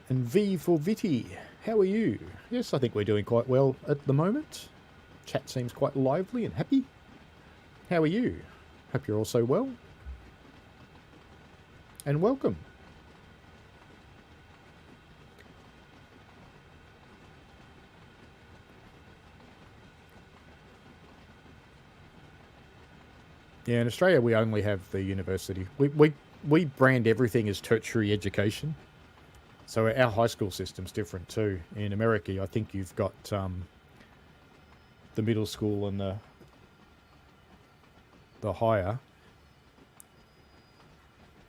And V for Vitty, how are you? Yes, I think we're doing quite well at the moment. Chat seems quite lively and happy. How are you? Hope you're also well. And welcome. Yeah, in Australia we only have the university. We brand everything as tertiary education. So our high school system's different too. In America, I think you've got the middle school and the higher.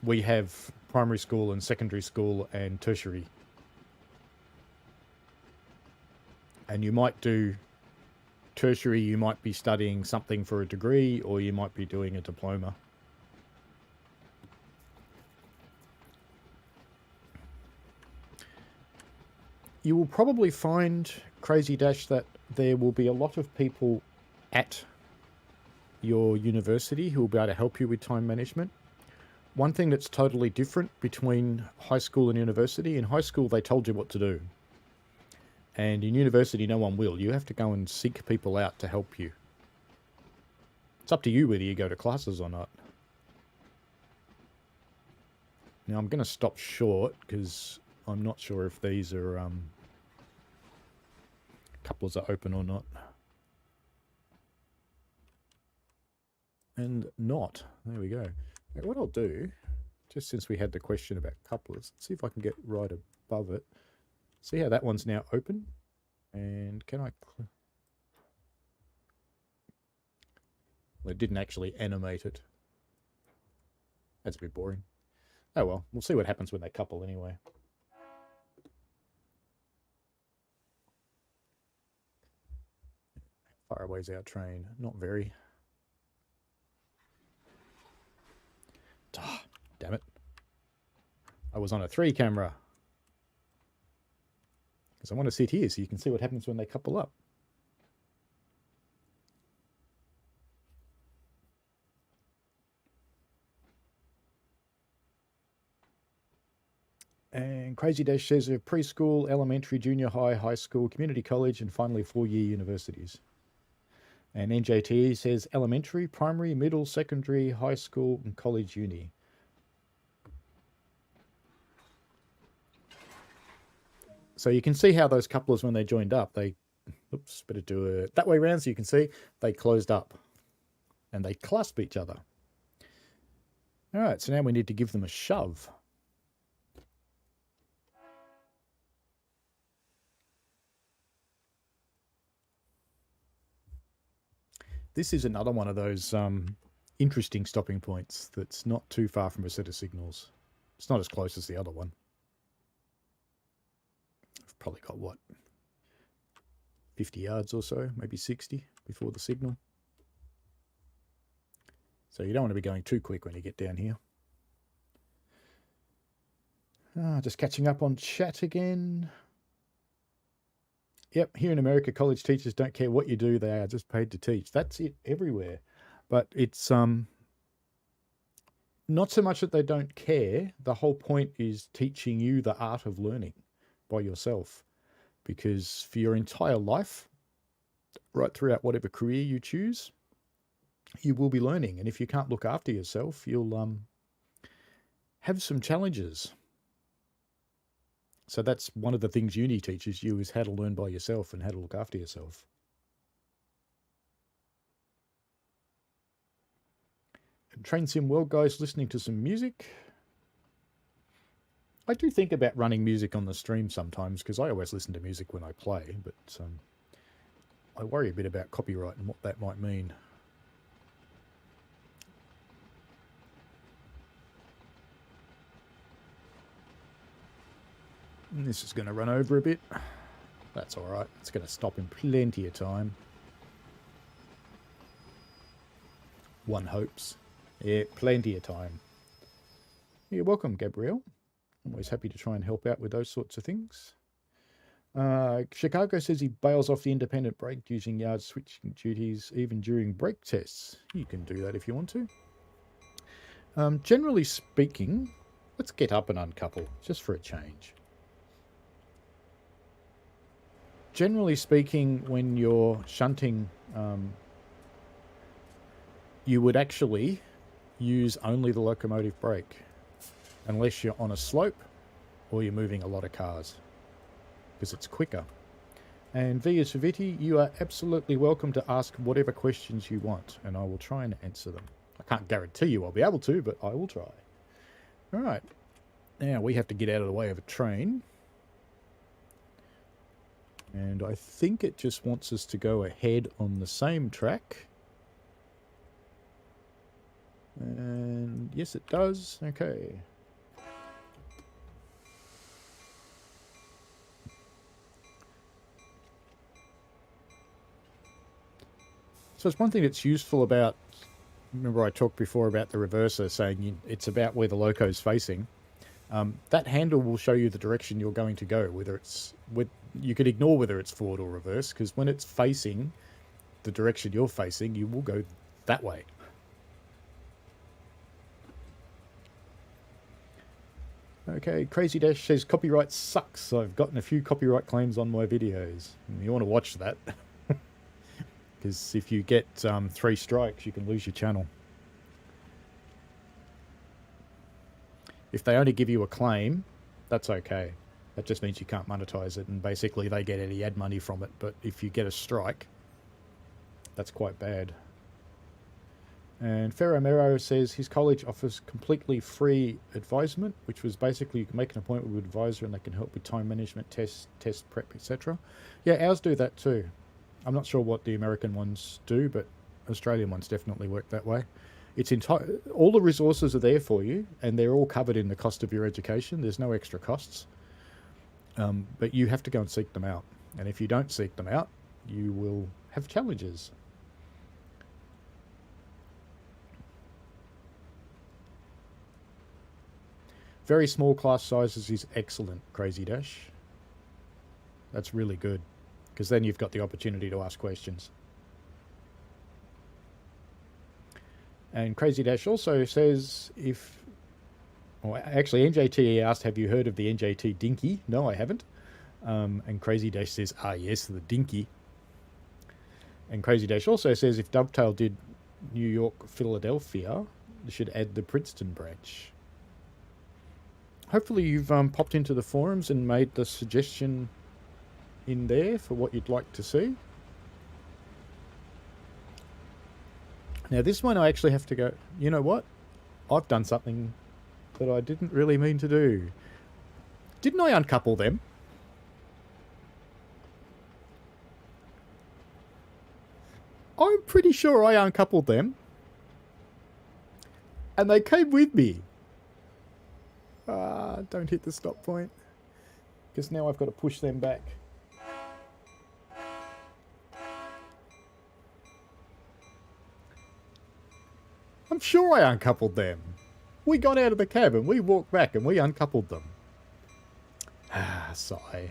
We have primary school and secondary school and tertiary. And you might do tertiary, you might be studying something for a degree, or you might be doing a diploma. You will probably find, Crazy Dash, that there will be a lot of people at your university who will be able to help you with time management. One thing that's totally different between high school and university, in high school they told you what to do. And in university no one will. You have to go and seek people out to help you. It's up to you whether you go to classes or not. Now I'm going to stop short because I'm not sure if these are couplers are open or not. And not. There we go. Now, what I'll do, just since we had the question about couplers, let's see if I can get right above it. See how that one's now open? And can I... Well, it didn't actually animate it. That's a bit boring. Oh well, we'll see what happens when they couple anyway. Far away's our train. Not very. Oh, damn it. I was on a 3 camera. Because I want to sit here so you can see what happens when they couple up. And Crazy Dash says of preschool, elementary, junior high, high school, community college, and finally 4-year universities. And NJT says elementary, primary, middle, secondary, high school, and college uni. So you can see how those couplers, when they joined up, they, oops, better do it that way around so you can see, they closed up and they clasp each other. All right, so now we need to give them a shove. This is another one of those interesting stopping points that's not too far from a set of signals. It's not as close as the other one. I've probably got, what, 50 yards or so, maybe 60 before the signal. So you don't want to be going too quick when you get down here. Just catching up on chat again. Yep, here in America, college teachers don't care what you do. They are just paid to teach. That's it everywhere. But it's not so much that they don't care. The whole point is teaching you the art of learning by yourself. Because for your entire life, right throughout whatever career you choose, you will be learning. And if you can't look after yourself, you'll have some challenges. So that's one of the things uni teaches you, is how to learn by yourself and how to look after yourself. And Train Sim World guys, listening to some music. I do think about running music on the stream sometimes because I always listen to music when I play, but I worry a bit about copyright and what that might mean. And this is going to run over a bit. That's all right. It's going to stop in plenty of time. One hopes. Yeah, plenty of time. You're welcome, Gabrielle. Always happy to try and help out with those sorts of things. Chicago says he bails off the independent brake using yard switching duties even during brake tests. You can do that if you want to. Generally speaking, let's get up and uncouple, just for a change. Generally speaking, when you're shunting, you would actually use only the locomotive brake, unless you're on a slope or you're moving a lot of cars, because it's quicker. And V is for Viti, you are absolutely welcome to ask whatever questions you want, and I will try and answer them. I can't guarantee you I'll be able to, but I will try. All right. Now we have to get out of the way of a train. And I think it just wants us to go ahead on the same track. And yes, it does. Okay. So it's one thing that's useful about, remember I talked before about the reverser saying it's about where the loco's facing. That handle will show you the direction you're going to go, whether it's you could ignore whether it's forward or reverse, because when it's facing the direction you're facing, you will go that way. Okay, Crazy Dash says copyright sucks. I've gotten a few copyright claims on my videos. You want to watch that, because if you get 3 strikes, you can lose your channel. If they only give you a claim, that's okay. That just means you can't monetize it, and basically they get any ad money from it. But if you get a strike, that's quite bad. And Ferro Mero says his college offers completely free advisement, which was basically you can make an appointment with an advisor and they can help with time management, test prep, etc. Yeah, ours do that too. I'm not sure what the American ones do, but Australian ones definitely work that way. It's all the resources are there for you, and they're all covered in the cost of your education. There's no extra costs, but you have to go and seek them out. And if you don't seek them out, you will have challenges. Very small class sizes is excellent, Crazy Dash. That's really good, because then you've got the opportunity to ask questions. And Crazy Dash also says actually NJT asked, have you heard of the NJT Dinky? No, I haven't. And Crazy Dash says, yes, the Dinky. And Crazy Dash also says if Dovetail did New York, Philadelphia, they should add the Princeton branch. Hopefully you've popped into the forums and made the suggestion in there for what you'd like to see. Now this one I actually have to go, you know what? I've done something that I didn't really mean to do. Didn't I uncouple them? I'm pretty sure I uncoupled them. And they came with me. Don't hit the stop point. Because now I've got to push them back. I'm sure I uncoupled them. We got out of the cab and we walked back and we uncoupled them. Sigh.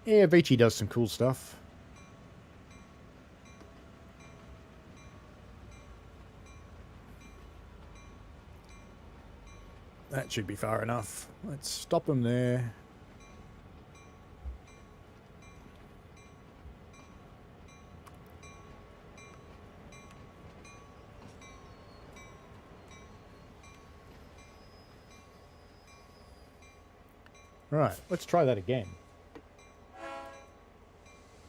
Yeah, Vici does some cool stuff. That should be far enough. Let's stop them there. Right, let's try that again.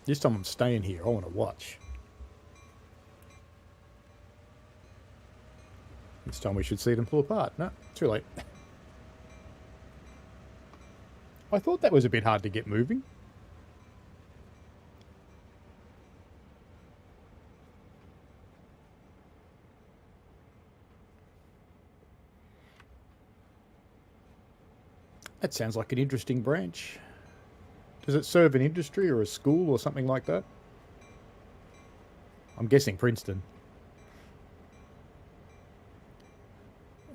This time I'm staying here. I want to watch. This time we should see them pull apart. No, too late. I thought that was a bit hard to get moving. That sounds like an interesting branch. Does it serve an industry or a school or something like that? I'm guessing Princeton.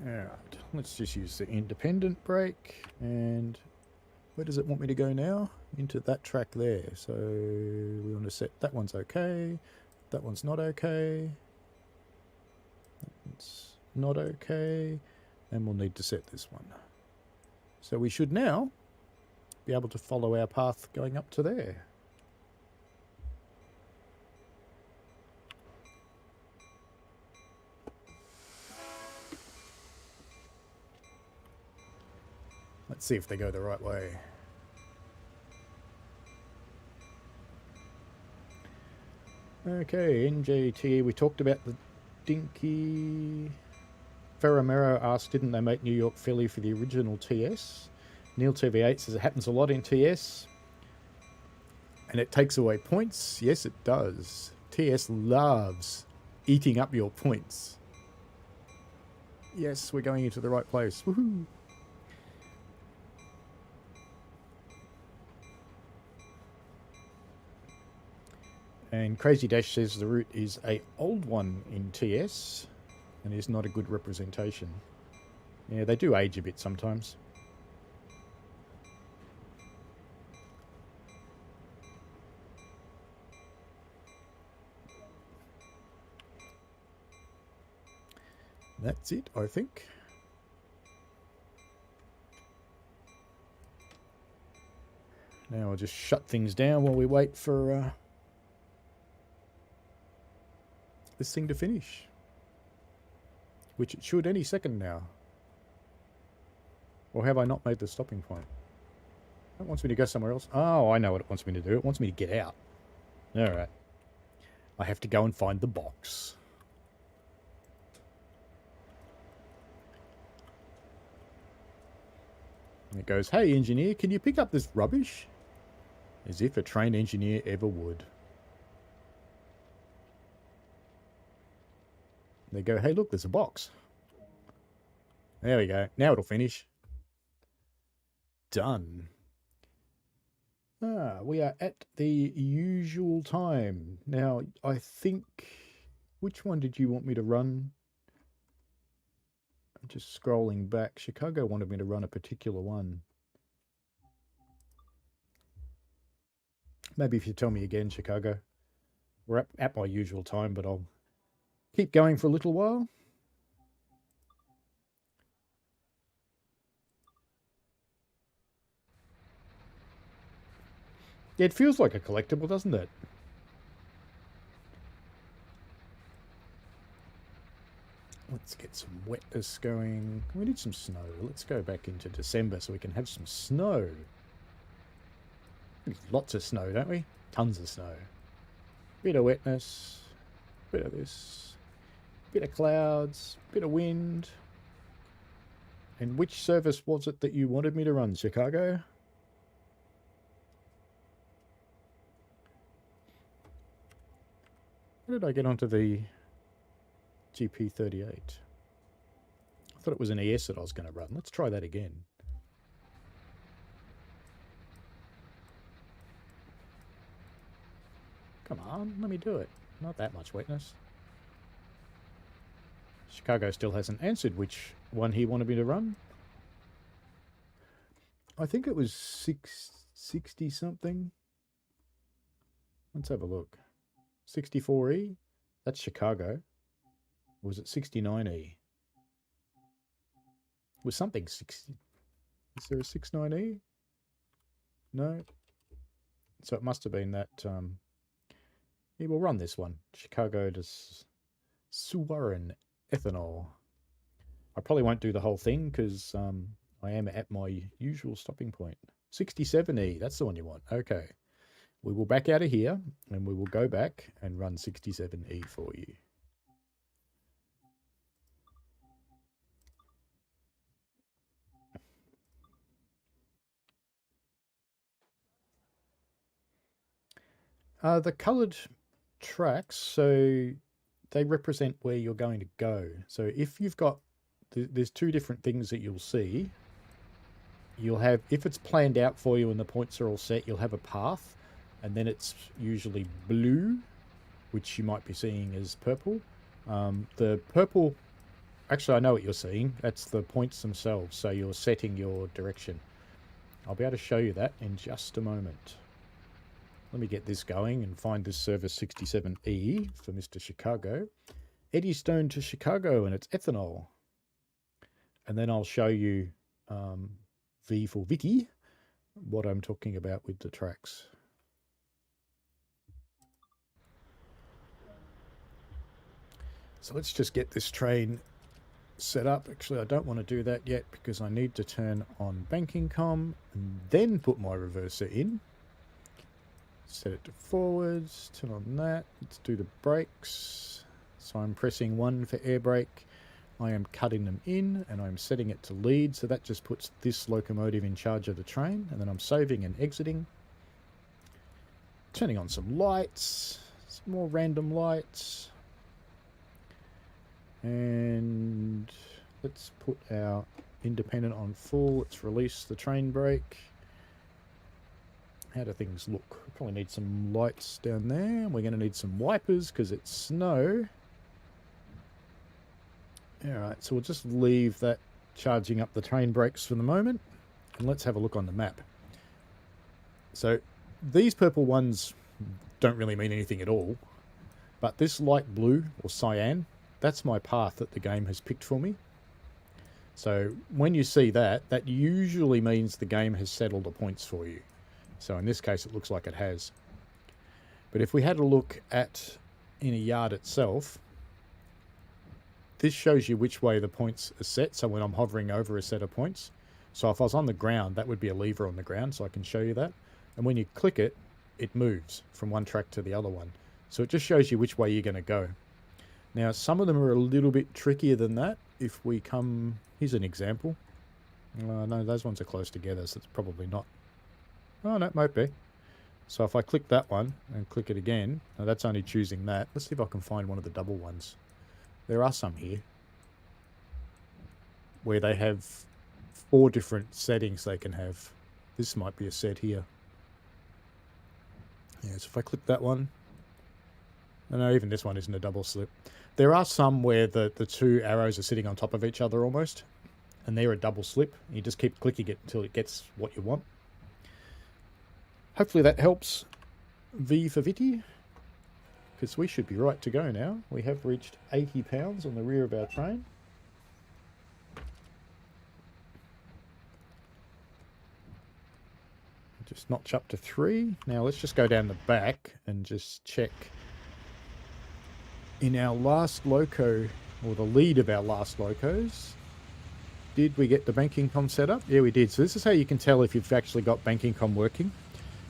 Alright, let's just use the independent brake. And where does it want me to go now? Into that track there. So we want to set that one's okay. That one's not okay. That's not okay. And we'll need to set this one. So we should now be able to follow our path going up to there. Let's see if they go the right way. Okay, NJT, we talked about the dinky. Ferramero asked, didn't they make New York Philly for the original TS? Neil TV8 says it happens a lot in TS. And it takes away points. Yes, it does. TS loves eating up your points. Yes, we're going into the right place. Woohoo! And Crazy Dash says the route is a old one in TS and is not a good representation. Yeah, they do age a bit sometimes. That's it, I think. Now I'll just shut things down while we wait for this thing to finish. Which it should any second now. Or have I not made the stopping point? It wants me to go somewhere else. Oh, I know what it wants me to do. It wants me to get out. Alright. I have to go and find the box. And it goes, hey engineer, can you pick up this rubbish? As if a trained engineer ever would. They go, hey look, there's a box. There we go. Now it'll finish. Done. We are at the usual time. Now, I think... Which one did you want me to run? I'm just scrolling back. Chicago wanted me to run a particular one. Maybe if you tell me again, Chicago. We're at my usual time, but I'll keep going for a little while. Yeah, it feels like a collectible, doesn't it? Let's get some wetness going. We need some snow. Let's go back into December so we can have some snow. Lots of snow, don't we? Tons of snow. Bit of wetness. Bit of this. Bit of clouds. Bit of wind. And which service was it that you wanted me to run, Chicago? How did I get onto the GP38? I thought it was an ES that I was going to run. Let's try that again. Come on, let me do it. Not that much wetness. Chicago still hasn't answered which one he wanted me to run. I think it was 660 something. Let's have a look. 64E? That's Chicago. Or was it 69E? Was something 60? Is there a 69E? No. So it must have been that. Yeah, we'll run this one. Chicago to Suwaran ethanol. I probably won't do the whole thing because I am at my usual stopping point. 67E, that's the one you want. Okay. We will back out of here and we will go back and run 67E for you. The coloured tracks, so they represent where you're going to go. So if you've got, there's two different things that you'll see. you'll have, if it's planned out for you and the points are all set, you'll have a path, and then it's usually blue, which you might be seeing as purple. The purple, actually I know what you're seeing, that's the points themselves, so you're setting your direction. I'll be able to show you that in just a moment. Let me get this going and find this service 67E for Mr. Chicago. Eddystone to Chicago, and it's ethanol. And then I'll show you V for Vicky, what I'm talking about with the tracks. So let's just get this train set up. Actually, I don't want to do that yet because I need to turn on banking com and then put my reverser in. Set it to forwards, turn on that. Let's do the brakes. So I'm pressing 1 for air brake. I am cutting them in and I'm setting it to lead. So that just puts this locomotive in charge of the train. And then I'm saving and exiting. Turning on some lights, some more random lights. And let's put our independent on full. Let's release the train brake. How do things look? We probably need some lights down there. We're going to need some wipers because it's snow. Alright, so we'll just leave that charging up the train brakes for the moment. And let's have a look on the map. So these purple ones don't really mean anything at all. But this light blue or cyan, that's my path that the game has picked for me. So when you see that, that usually means the game has settled the points for you. So in this case, it looks like it has. But if we had a look at in a yard itself, this shows you which way the points are set. So when I'm hovering over a set of points, so if I was on the ground, that would be a lever on the ground. So I can show you that. And when you click it, it moves from one track to the other one. So it just shows you which way you're going to go. Now, some of them are a little bit trickier than that. If we come, here's an example. No, those ones are close together, so it's probably not. Oh, no, it might be. So if I click that one and click it again, now that's only choosing that. Let's see if I can find one of the double ones. There are some here where they have 4 different settings they can have. This might be a set here. Yeah, so if I click that one, no, even this one isn't a double slip. There are some where the 2 arrows are sitting on top of each other almost, and they're a double slip. You just keep clicking it until it gets what you want. Hopefully that helps. V for Vitty, because we should be right to go now. We have reached 80 pounds on the rear of our train. Just notch up to 3. Now let's just go down the back and just check. In our last loco, or the lead of our last locos, did we get the banking com set up? Yeah, we did. So this is how you can tell if you've actually got banking com working.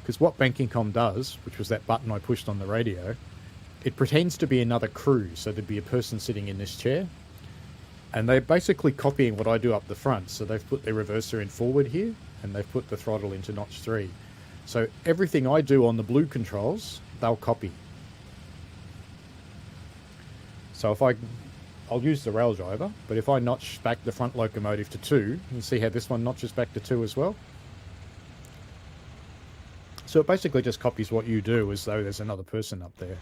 Because what banking com does, which was that button I pushed on the radio, it pretends to be another crew. So there'd be a person sitting in this chair. And they're basically copying what I do up the front. So they've put their reverser in forward here, and they've put the throttle into notch 3. So everything I do on the blue controls, they'll copy. So if I'll use the rail driver, but if I notch back the front locomotive to 2, you see how this one notches back to 2 as well? So it basically just copies what you do as though there's another person up there.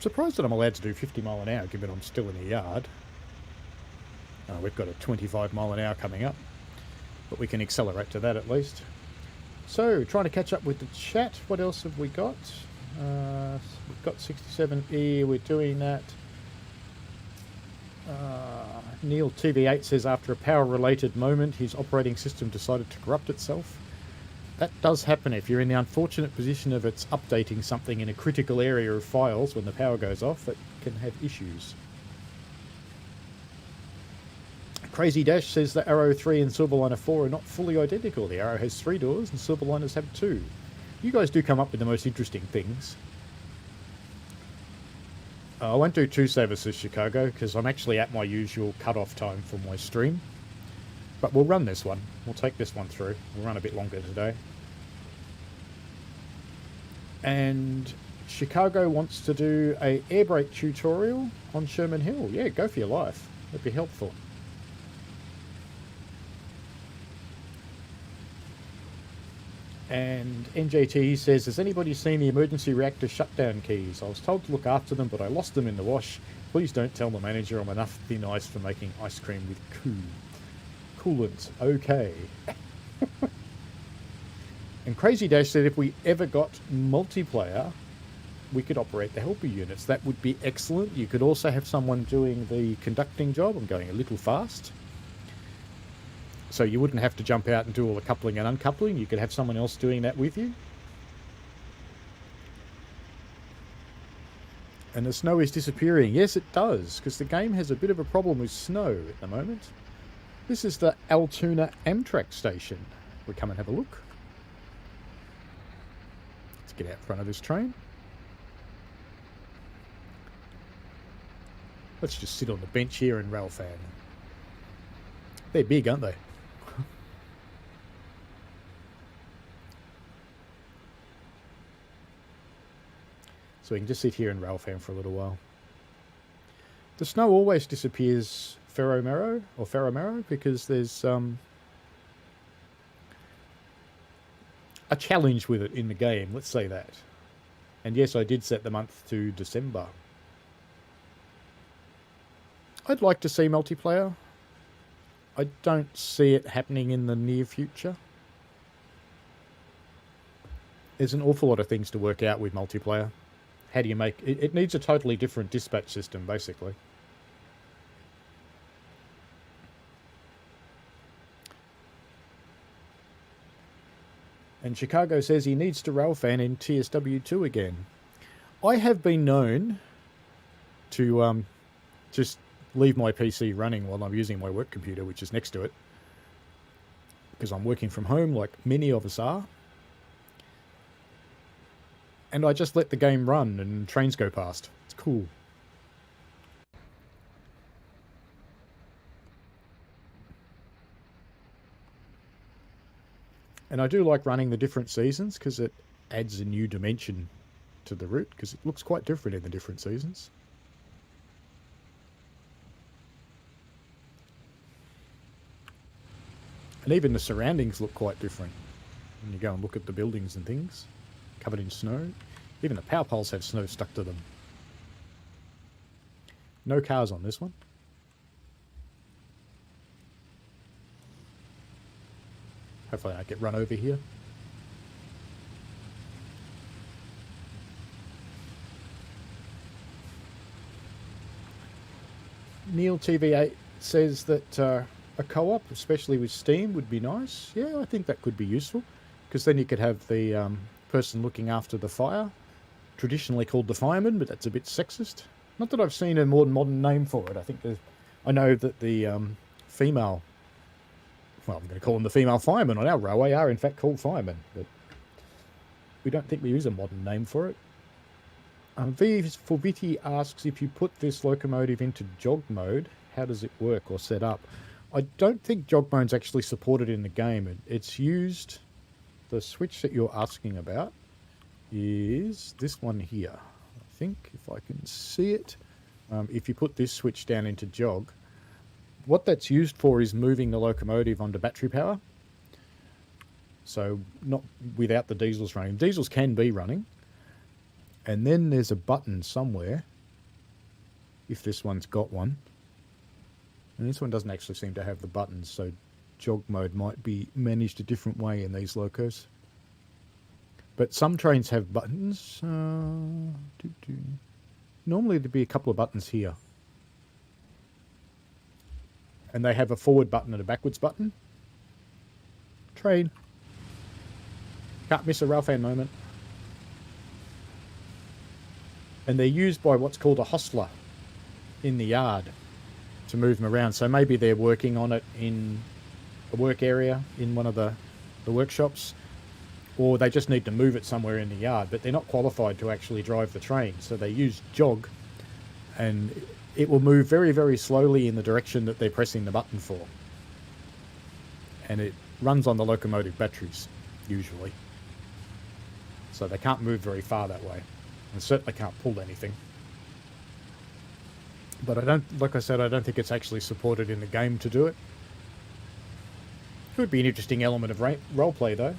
Surprised that I'm allowed to do 50 mile an hour given I'm still in a yard. We've got a 25 mile an hour coming up, but we can accelerate to that at least. So, trying to catch up with the chat. What else have we got? We've got 67E, we're doing that. Neil TV8 says after a power-related moment, his operating system decided to corrupt itself. That does happen if you're in the unfortunate position of it's updating something in a critical area of files when the power goes off. It can have issues. Crazy Dash says that Arrow 3 and Silverliner 4 are not fully identical. The Arrow has 3 doors and Silverliners have 2. You guys do come up with the most interesting things. I won't do 2 services Chicago because I'm actually at my usual cut-off time for my stream. But we'll run this one. We'll take this one through. We'll run a bit longer today. And Chicago wants to do a air brake tutorial on Sherman Hill. Yeah, go for your life. That'd be helpful. And NJT says, has anybody seen the emergency reactor shutdown keys? I was told to look after them, but I lost them in the wash. Please don't tell the manager I'm enough thin ice for making ice cream with coolant. Okay. And Crazy Dash said if we ever got multiplayer, we could operate the helper units. That would be excellent. You could also have someone doing the conducting job. I'm going a little fast. So you wouldn't have to jump out and do all the coupling and uncoupling. You could have someone else doing that with you. And the snow is disappearing. Yes, it does, because the game has a bit of a problem with snow at the moment. This is the Altoona Amtrak station. We'll come and have a look. Let's get out front of this train. Let's just sit on the bench here and rail fan. They're big, aren't they? So we can just sit here and rail fan for a little while. The snow always disappears Ferro-Marrow because there's a challenge with it in the game, let's say that. And yes, I did set the month to December. I'd like to see multiplayer. I don't see it happening in the near future. There's an awful lot of things to work out with multiplayer. How do you make... It needs a totally different dispatch system, basically. And Chicago says he needs to rail fan in TSW2 again. I have been known to just leave my PC running while I'm using my work computer, which is next to it. Because I'm working from home, like many of us are. And I just let the game run and trains go past. It's cool. And I do like running the different seasons because it adds a new dimension to the route because it looks quite different in the different seasons. And even the surroundings look quite different when you go and look at the buildings and things. Covered in snow. Even the power poles have snow stuck to them. No cars on this one. Hopefully I get run over here. Neil TV8 says that a co-op, especially with Steam, would be nice. Yeah, I think that could be useful. Because then you could have the person looking after the fire, traditionally called the fireman, but that's a bit sexist. Not that I've seen a more modern name for it. I know that the female, well, I'm going to call them the female firemen on our railway are in fact called firemen, but we don't think we use a modern name for it. V for Viti asks if you put this locomotive into jog mode, how does it work or set up? I don't think jog mode's actually supported in the game. It's used... The switch that you're asking about is this one here. I think, if I can see it. If you put this switch down into jog, what that's used for is moving the locomotive onto battery power. So, not without the diesels running. Diesels can be running. And then there's a button somewhere, if this one's got one. And this one doesn't actually seem to have the buttons, so jog mode might be managed a different way in these locos. But some trains have buttons. Normally there'd be a couple of buttons here. And they have a forward button and a backwards button. Train. Can't miss a rail fan moment. And they're used by what's called a hostler in the yard to move them around. So maybe they're working on it in a work area in one of the workshops, or they just need to move it somewhere in the yard, but they're not qualified to actually drive the train. So they use jog, and it will move very, very slowly in the direction that they're pressing the button for. And it runs on the locomotive batteries, usually. So they can't move very far that way. and certainly can't pull anything. But I don't, like I said, I don't think it's actually supported in the game to do it. It would be an interesting element of roleplay, though.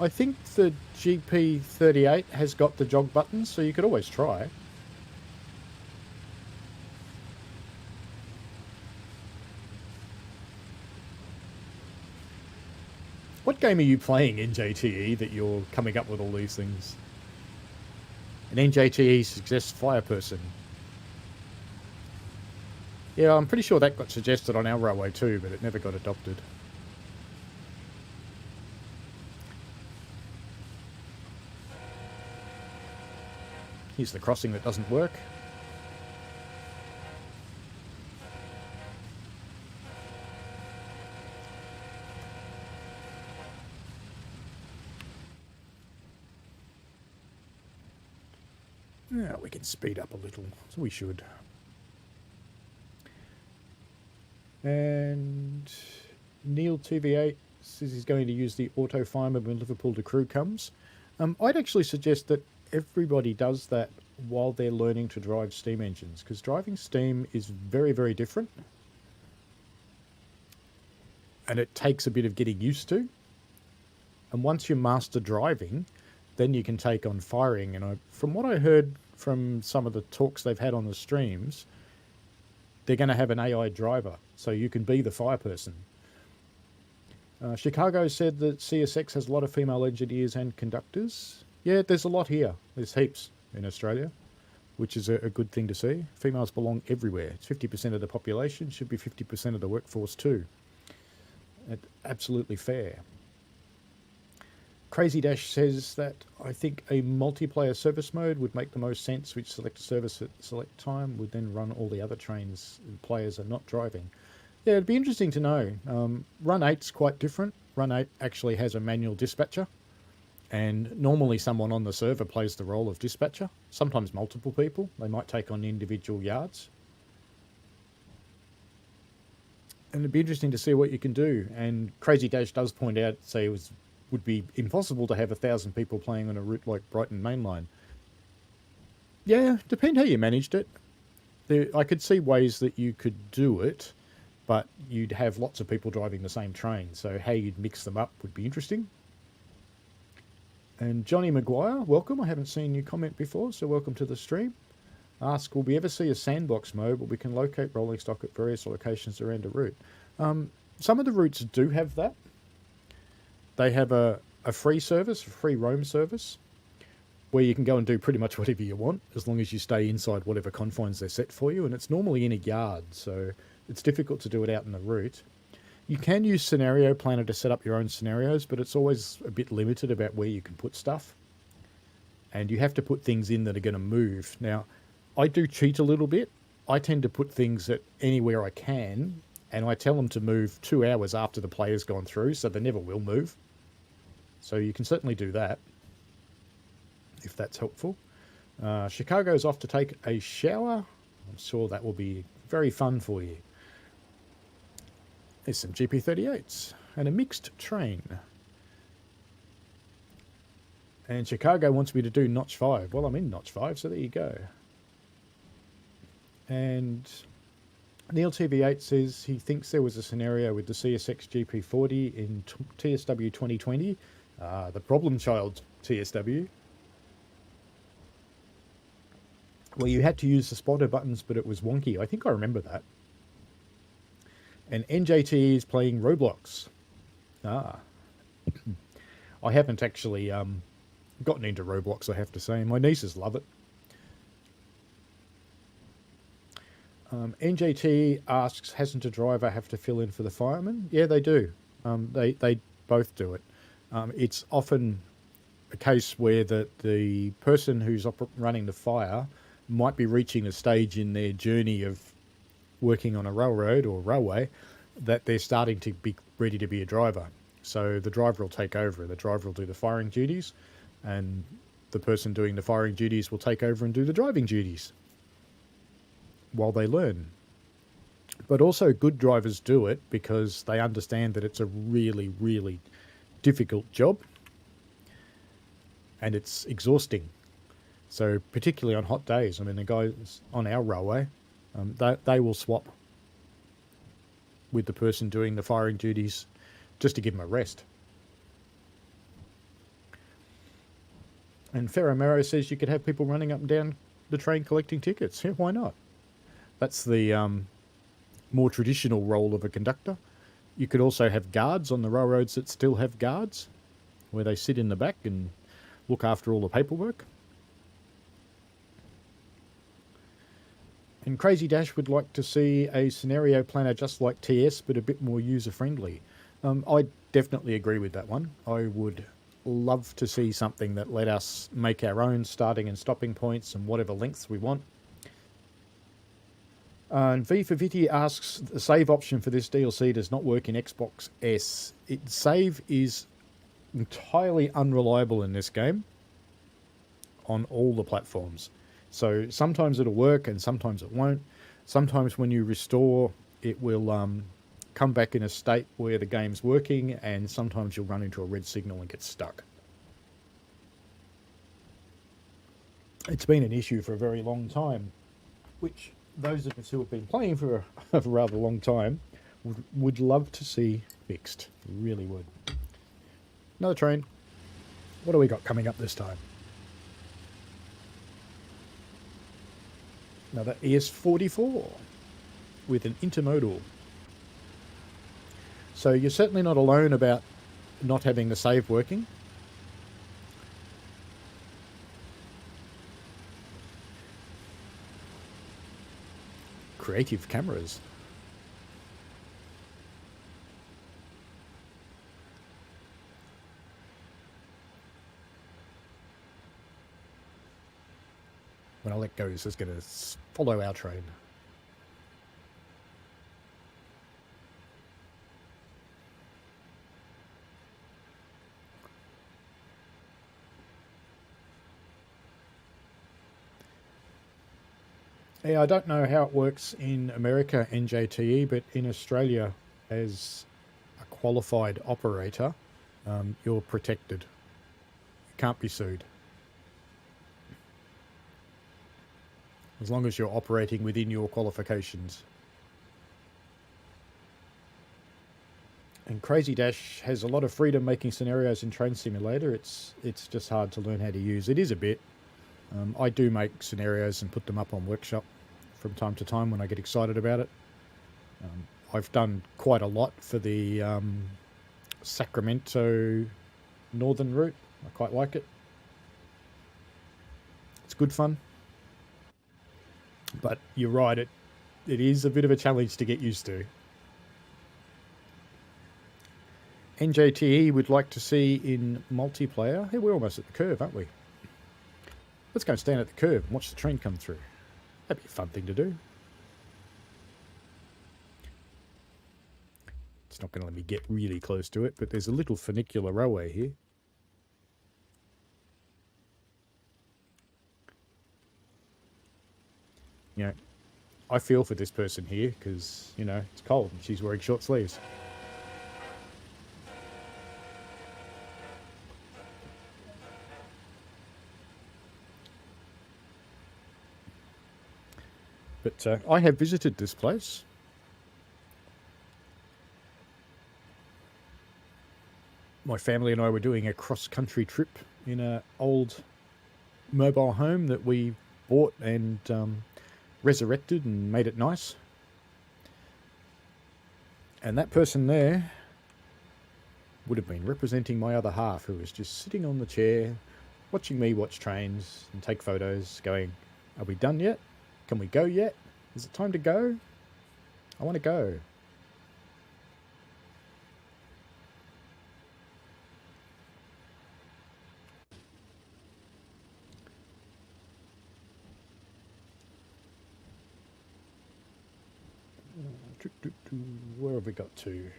I think the GP38 has got the jog buttons, so you could always try. What game are you playing in NJTE that you're coming up with all these things? An NJTE suggests fireperson. Yeah, I'm pretty sure that got suggested on our railway too, but it never got adopted. Here's the crossing that doesn't work. Yeah, we can speed up a little, so we should. And Neil TV8 says he's going to use the auto fireman when Liverpool to Crewe comes. I'd actually suggest that everybody does that while they're learning to drive steam engines, because driving steam is very, very different. And it takes a bit of getting used to. And once you master driving, then you can take on firing. And from what I heard from some of the talks they've had on the streams, they're going to have an AI driver, so you can be the fireperson. Chicago said that CSX has a lot of female engineers and conductors. Yeah, there's a lot here. There's heaps in Australia, which is a good thing to see. Females belong everywhere. It's 50% of the population, should be 50% of the workforce too. It's absolutely fair. Crazy Dash says that I think a multiplayer service mode would make the most sense, which select a service at select time would then run all the other trains and players are not driving. Yeah, it'd be interesting to know. Run 8's quite different. Run 8 actually has a manual dispatcher, and normally someone on the server plays the role of dispatcher, sometimes multiple people. They might take on individual yards. And it'd be interesting to see what you can do. And Crazy Dash does point out, say it would be impossible to have 1,000 people playing on a route like Brighton Mainline. Yeah, depend how you managed it. I could see ways that you could do it, but you'd have lots of people driving the same train. So how you'd mix them up would be interesting. And Johnny Maguire, welcome. I haven't seen you comment before, so welcome to the stream. Ask, will we ever see a sandbox mode where we can locate rolling stock at various locations around a route? Some of the routes do have that. They have a free service, a free roam service, where you can go and do pretty much whatever you want, as long as you stay inside whatever confines they're set for you. And it's normally in a yard, so it's difficult to do it out in the route. You can use Scenario Planner to set up your own scenarios, but it's always a bit limited about where you can put stuff. And you have to put things in that are going to move. Now, I do cheat a little bit. I tend to put things at anywhere I can, and I tell them to move 2 hours after the player's gone through, so they never will move. So you can certainly do that, if that's helpful. Chicago's off to take a shower. I'm sure that will be very fun for you. There's some GP38s and a mixed train. And Chicago wants me to do Notch 5. Well, I'm in Notch 5, so there you go. And Neil TV8 says he thinks there was a scenario with the CSX GP40 in TSW 2020. The problem child TSW. Well, you had to use the spotter buttons, but it was wonky. I think I remember that. And NJT is playing Roblox. I haven't actually gotten into Roblox, I have to say. My nieces love it. NJT asks, hasn't a driver have to fill in for the fireman? Yeah, they do. They both do it. It's often a case where the person who's running the fire might be reaching a stage in their journey of working on a railroad or railway that they're starting to be ready to be a driver. So the driver will take over. The driver will do the firing duties, and the person doing the firing duties will take over and do the driving duties while they learn. But also good drivers do it because they understand that it's a really, really difficult job and it's exhausting. So particularly on hot days, I mean, the guys on our railway, they will swap with the person doing the firing duties just to give them a rest. And Ferromero says you could have people running up and down the train collecting tickets. Yeah, why not? That's the more traditional role of a conductor. You could also have guards on the railroads that still have guards, where they sit in the back and look after all the paperwork. And Crazy Dash would like to see a scenario planner just like TS, but a bit more user-friendly. I definitely agree with that one. I would love to see something that let us make our own starting and stopping points and whatever lengths we want. And V for Viti asks, the save option for this DLC does not work in Xbox S. Save is entirely unreliable in this game on all the platforms. So sometimes it'll work and sometimes it won't. Sometimes when you restore, it will come back in a state where the game's working, and sometimes you'll run into a red signal and get stuck. It's been an issue for a very long time, which those of us who have been playing for a rather long time would love to see fixed. Really would. Another train. What do we got coming up this time? Another ES44 with an intermodal. So you're certainly not alone about not having the save working. Creative cameras. When I let go, this is going to follow our train. Yeah, I don't know how it works in America, NJTE, but in Australia, as a qualified operator, you're protected. You can't be sued. As long as you're operating within your qualifications. And Crazy Dash has a lot of freedom making scenarios in Train Simulator. It's just hard to learn how to use. It is a bit. I do make scenarios and put them up on Workshop from time to time when I get excited about it. I've done quite a lot for the Sacramento Northern route. I quite like it. It's good fun. But you're right, it is a bit of a challenge to get used to. NJTE would like to see in multiplayer. Hey, we're almost at the curve, aren't we? Let's go and stand at the curve and watch the train come through. That'd be a fun thing to do. It's not going to let me get really close to it, but there's a little funicular railway here. You know, I feel for this person here because, you know, it's cold and she's wearing short sleeves. But I have visited this place. My family and I were doing a cross-country trip in an old mobile home that we bought and resurrected and made it nice. And that person there would have been representing my other half, who was just sitting on the chair, watching me watch trains and take photos, going, "Are we done yet? Can we go yet? Is it time to go? I want to go." Where have we got to?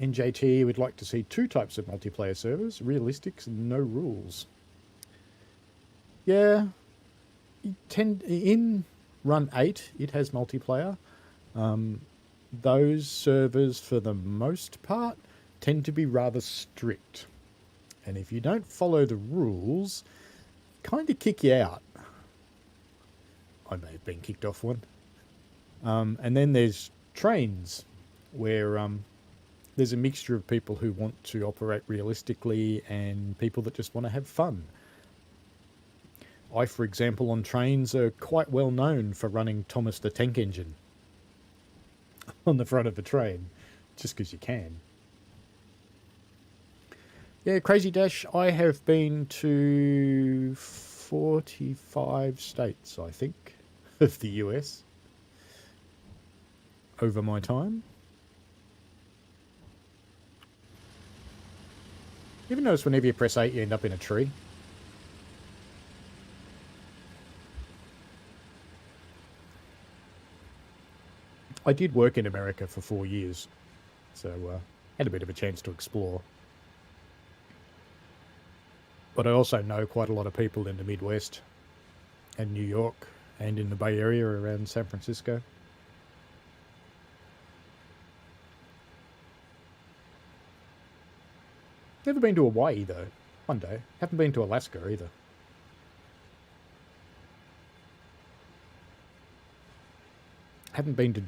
NJT would like to see 2 types of multiplayer servers, realistics and no rules. Yeah, in Run 8, it has multiplayer. Those servers, for the most part, tend to be rather strict. And if you don't follow the rules, kind of kick you out. I may have been kicked off one. And then there's trains, where there's a mixture of people who want to operate realistically and people that just want to have fun. I, for example, on trains are quite well known for running Thomas the Tank Engine on the front of the train, just because you can. Yeah, Crazy Dash, I have been to 45 states, I think, of the US over my time. You ever notice whenever you press 8 you end up in a tree? I did work in America for 4 years, so had a bit of a chance to explore. But I also know quite a lot of people in the Midwest and New York and in the Bay Area around San Francisco. Never been to Hawaii, though. One day. Haven't been to Alaska, either. Haven't been to...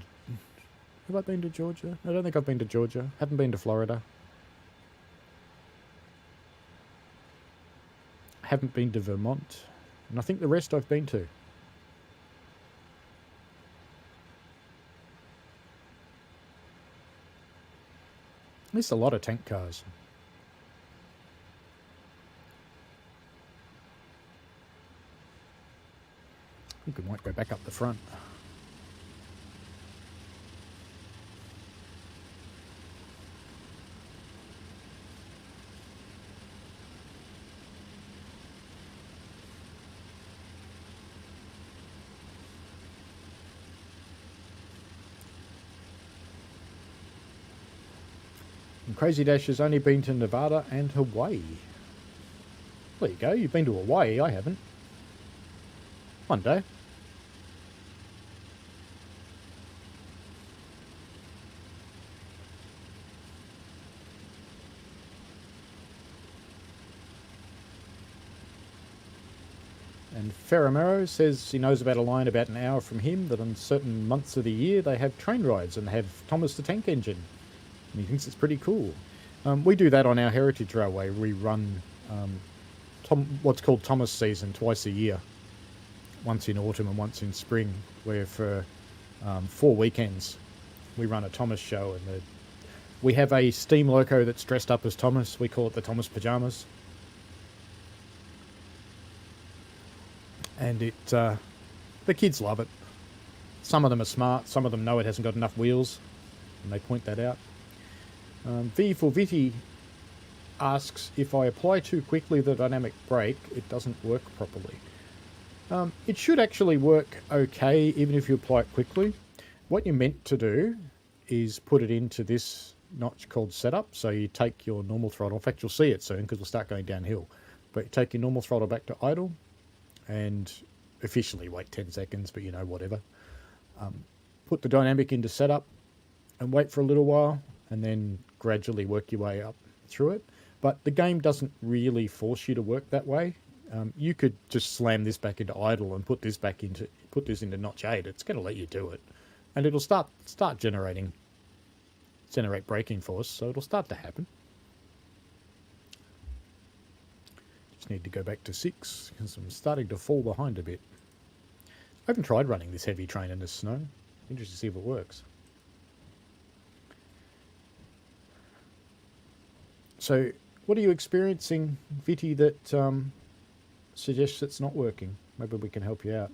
Have I been to Georgia? I don't think I've been to Georgia. Haven't been to Florida. Haven't been to Vermont. And I think the rest I've been to. There's a lot of tank cars. I think we might go back up the front. And Crazy Dash has only been to Nevada and Hawaii. There you go, you've been to Hawaii, I haven't. One day. And Ferramero says he knows about a line about an hour from him that on certain months of the year they have train rides and have Thomas the Tank Engine. And he thinks it's pretty cool. We do that on our Heritage Railway. We run what's called Thomas season twice a year. Once in autumn and once in spring, where for 4 weekends we run a Thomas show. And we have a steam loco that's dressed up as Thomas. We call it the Thomas Pyjamas. And the kids love it. Some of them are smart, some of them know it hasn't got enough wheels, and they point that out. V for Vitty asks, if I apply too quickly the dynamic brake, it doesn't work properly. It should actually work okay, even if you apply it quickly. What you're meant to do is put it into this notch called setup. So you take your normal throttle. In fact, you'll see it soon because we'll start going downhill. But you take your normal throttle back to idle and officially wait 10 seconds, but you know, whatever. Put the dynamic into setup and wait for a little while, and then gradually work your way up through it. But the game doesn't really force you to work that way. You could just slam this back into idle and put this into notch 8. It's going to let you do it, and it'll start generate braking force, so it'll start to happen. Just need to go back to 6 because I'm starting to fall behind a bit. I haven't tried running this heavy train in the snow. Interested to see if it works. So, what are you experiencing, Vitty, that suggests it's not working? Maybe we can help you out.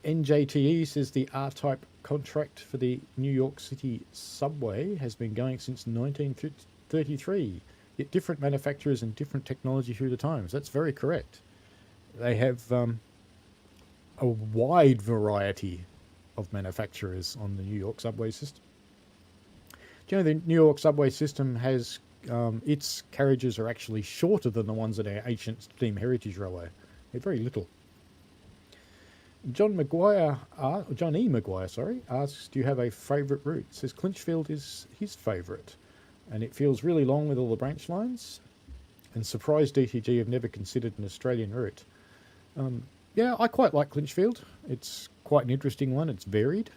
NJTE says the R-Type contract for the New York City subway has been going since 1933, yet different manufacturers and different technology through the times. That's very correct. They have a wide variety of manufacturers on the New York subway system. Do you know the New York subway system has its carriages are actually shorter than the ones at our ancient steam heritage railway. They're very little. John E. Maguire, asks, do you have a favourite route? Says Clinchfield is his favourite, and it feels really long with all the branch lines. and surprised DTG have never considered an Australian route. Yeah, I quite like Clinchfield. It's quite an interesting one. It's varied.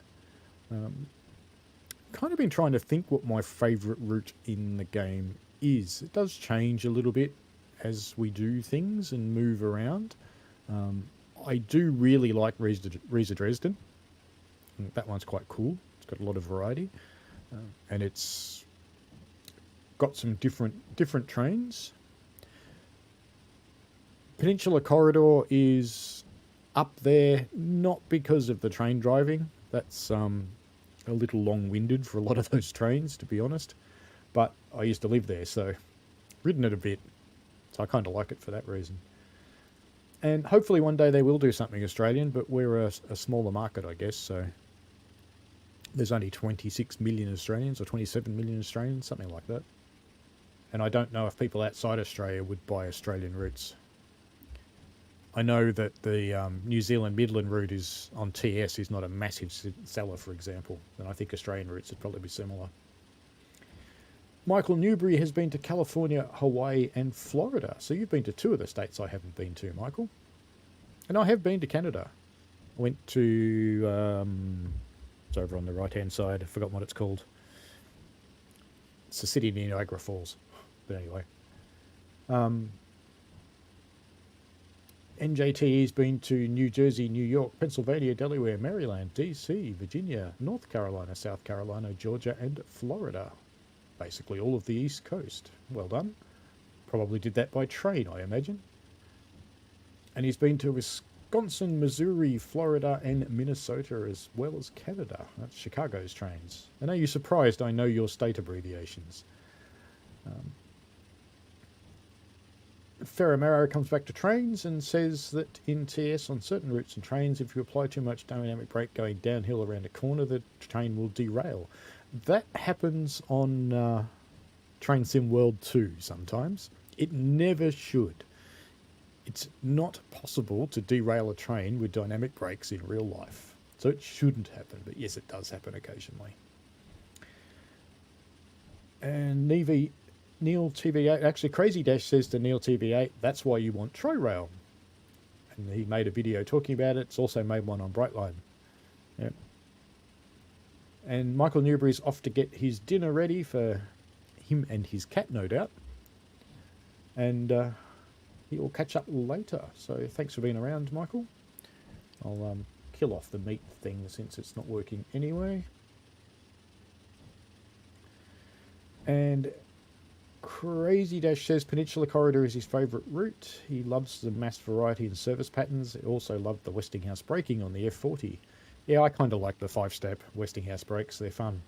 Kind of been trying to think what my favourite route in the game is. It does change a little bit as we do things and move around. I do really like Riesa Dresden. That one's quite cool. It's got a lot of variety, and it's got some different trains. Peninsula Corridor is up there, not because of the train driving. That's a little long-winded for a lot of those trains, to be honest. But I used to live there, so ridden it a bit. So I kind of like it for that reason. And hopefully one day they will do something Australian, but we're a smaller market, I guess, so there's only 26 million Australians or 27 million Australians, something like that. And I don't know if people outside Australia would buy Australian routes. I know that the New Zealand Midland route is on TS is not a massive seller, for example, and I think Australian routes would probably be similar. Michael Newbury has been to California, Hawaii, and Florida. So you've been to two of the states I haven't been to, Michael. And I have been to Canada. I went to, it's over on the right-hand side. I've forgotten what it's called. It's a city near Niagara Falls. But anyway. NJTE's been to New Jersey, New York, Pennsylvania, Delaware, Maryland, DC, Virginia, North Carolina, South Carolina, Georgia, and Florida. Basically all of the East Coast. Well done. Probably did that by train, I imagine. And he's been to Wisconsin, Missouri, Florida, and Minnesota, as well as Canada. That's Chicago's trains. And are you surprised I know your state abbreviations? Ferramaro comes back to trains and says that in TS on certain routes and trains, if you apply too much dynamic brake going downhill around a corner, the train will derail. That happens on Train Sim World 2 sometimes. It never should. It's not possible to derail a train with dynamic brakes in real life. So it shouldn't happen, but yes, it does happen occasionally. And Neil TV8, actually Crazy Dash says to Neil TV8, that's why you want Trorail. And he made a video talking about it. It's also made one on Brightline. Yeah. And Michael Newbury's off to get his dinner ready for him and his cat, no doubt. And he will catch up later. So thanks for being around, Michael. I'll kill off the meat thing since it's not working anyway. And Crazy Dash says Peninsula Corridor is his favourite route. He loves the mass variety and service patterns. He also loved the Westinghouse braking on the F40. Yeah, I kind of like the 5-step Westinghouse brakes. They're fun.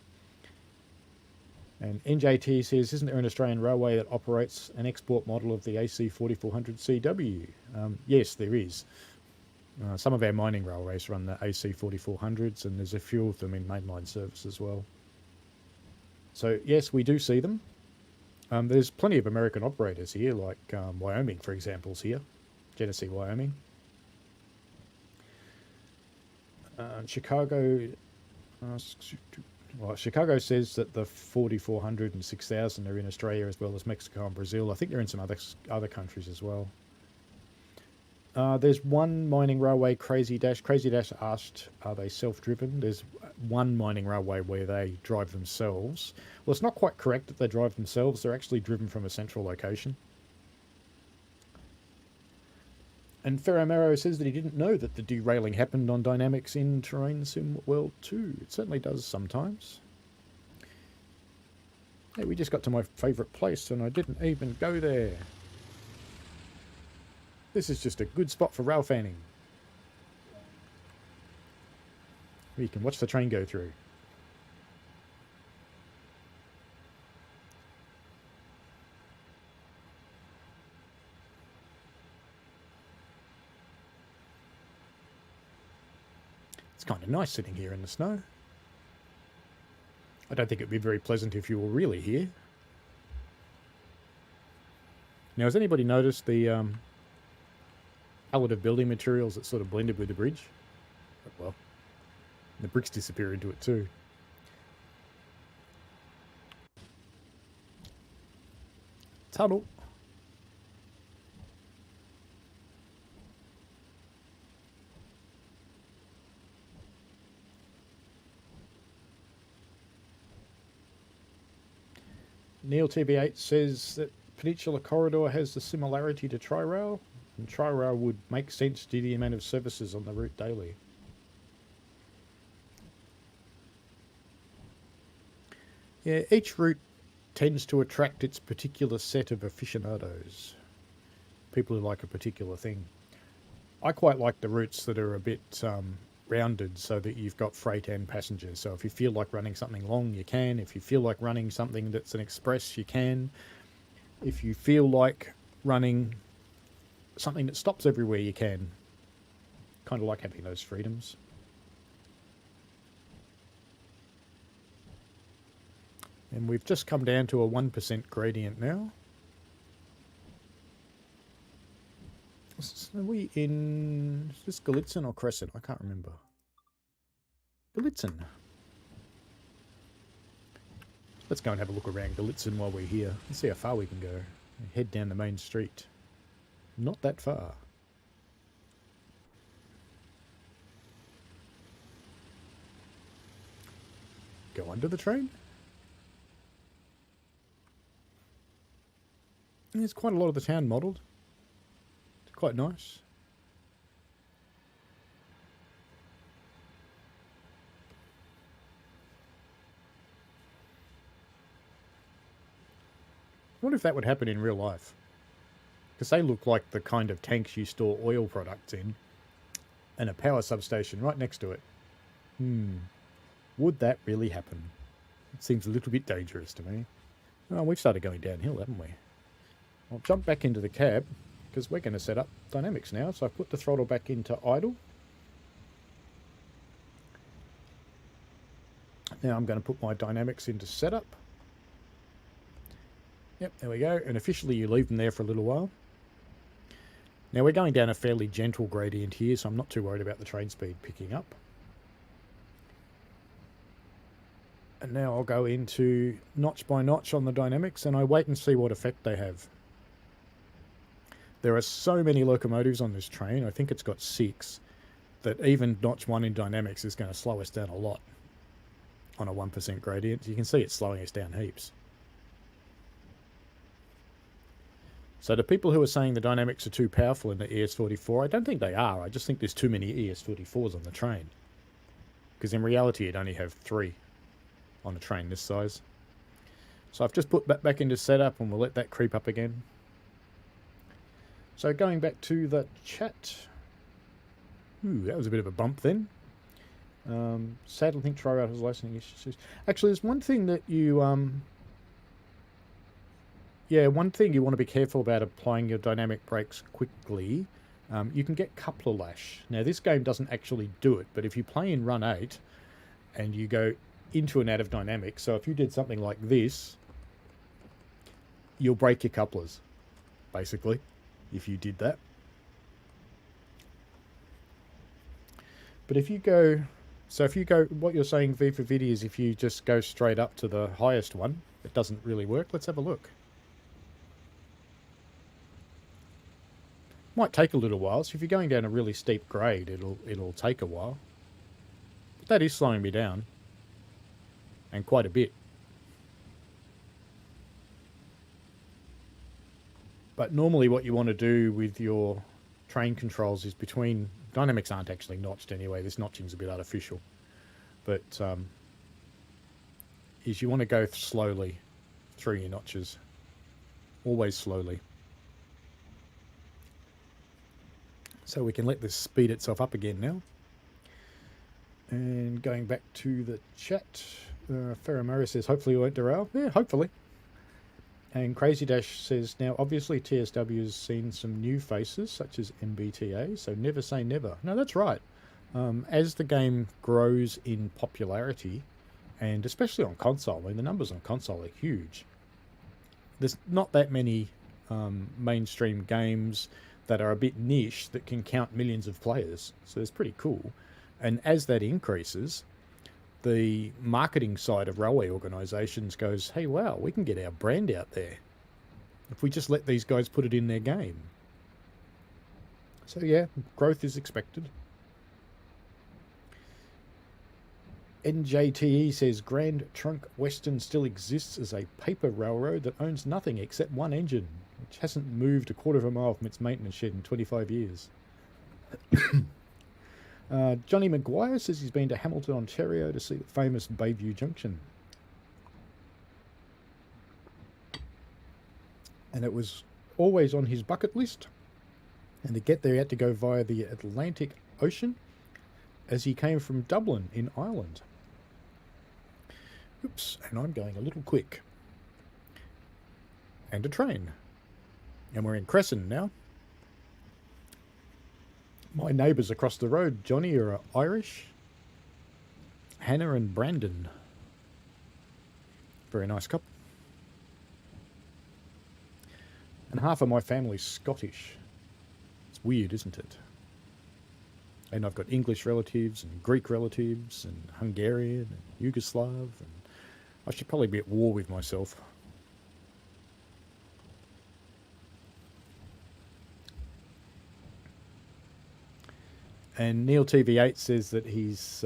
And NJT says, isn't there an Australian railway that operates an export model of the AC 4400 CW? Yes, there is. Some of our mining railways run the AC 4400s, and there's a few of them in mainline service as well. So, yes, we do see them. There's plenty of American operators here, like Wyoming, for example, is here. Genesee, Wyoming. Chicago... well, Chicago says that the 4400 and 6000 are in Australia as well as Mexico and Brazil. I think they're in some other countries as well. There's one mining railway, Crazy Dash. Crazy Dash asked, are they self-driven? There's one mining railway where they drive themselves. Well, it's not quite correct that they drive themselves. They're actually driven from a central location. And Ferramaro says that he didn't know that the derailing happened on Dynamics in Terrain Sim World 2. It certainly does sometimes. Hey, we just got to my favourite place and I didn't even go there. This is just a good spot for rail fanning. You can watch the train go through. It's kind of nice sitting here in the snow. I don't think it'd be very pleasant if you were really here. Now, has anybody noticed the palette of building materials that sort of blended with the bridge? Well, the bricks disappear into it too. Tunnel. Neil TB8 says that Peninsula Corridor has the similarity to Tri-Rail, and Tri-Rail would make sense due to the amount of services on the route daily. Yeah, each route tends to attract its particular set of aficionados, people who like a particular thing. I quite like the routes that are a bit rounded so that you've got freight and passengers. So if you feel like running something long, you can. If you feel like running something that's an express, you can. If you feel like running something that stops everywhere, you can. Kind of like having those freedoms. And we've just come down to a 1% gradient now. Are we in... Is this Gallitzin or Crescent? I can't remember. Gallitzin. Let's go and have a look around Gallitzin while we're here. Let's see how far we can go. Head down the main street. Not that far. Go under the train. There's quite a lot of the town modelled. It's quite nice. I wonder if that would happen in real life. Because they look like the kind of tanks you store oil products in, and a power substation right next to it. Would that really happen? It seems a little bit dangerous to me. Oh, we've started going downhill, haven't we? I'll jump back into the cab, because we're going to set up dynamics now. So I've put the throttle back into idle. Now I'm going to put my dynamics into setup. Yep, there we go. And officially you leave them there for a little while. Now we're going down a fairly gentle gradient here, so I'm not too worried about the train speed picking up. And now I'll go into notch by notch on the dynamics, and I wait and see what effect they have. There are so many locomotives on this train, I think it's got 6, that even notch 1 in dynamics is going to slow us down a lot on a 1% gradient. You can see it's slowing us down heaps. So the people who are saying the dynamics are too powerful in the ES44, I don't think they are. I just think there's too many ES44s on the train. Because in reality, you'd only have 3 on a train this size. So I've just put that back into setup, and we'll let that creep up again. So going back to the chat. Ooh, that was a bit of a bump then. Sadly, I think Tri-Rail has licensing issues. Actually, there's one thing that you... Yeah, one thing you want to be careful about applying your dynamic brakes quickly. You can get coupler lash. Now, this game doesn't actually do it, but if you play in Run 8 and you go into and out of dynamics, so if you did something like this, you'll break your couplers, basically, if you did that. But if you go... So if you go... What you're saying, V for Vidi, is if you just go straight up to the highest one, it doesn't really work. Let's have a look. Might take a little while, so if you're going down a really steep grade, it'll take a while. But that is slowing me down. And quite a bit. But normally what you want to do with your train controls is between... Dynamics aren't actually notched anyway, this notching's a bit artificial. But is you want to go slowly through your notches. Always slowly. So we can let this speed itself up again now. And going back to the chat, Ferramari says, hopefully we won't derail. Yeah, hopefully. And Crazy Dash says, now obviously TSW has seen some new faces, such as MBTA, so never say never. No, that's right. As the game grows in popularity, and especially on console, I mean, the numbers on console are huge. There's not that many mainstream games that are a bit niche that can count millions of players, so it's pretty cool. And as that increases, the marketing side of railway organisations goes, hey, wow, we can get our brand out there if we just let these guys put it in their game. So yeah, growth is expected. NJTE says Grand Trunk Western still exists as a paper railroad that owns nothing except one engine, which hasn't moved a quarter of a mile from its maintenance shed in 25 years. Johnny Maguire says he's been to Hamilton, Ontario to see the famous Bayview Junction. And it was always on his bucket list. And to get there, he had to go via the Atlantic Ocean as he came from Dublin in Ireland. Oops, and I'm going a little quick. And a train. And we're in Crescent now. My neighbours across the road, Johnny, are Irish. Hannah and Brandon. Very nice couple. And half of my family's Scottish. It's weird, isn't it? And I've got English relatives and Greek relatives and Hungarian and Yugoslav. And I should probably be at war with myself. And Neil TV8 says that he's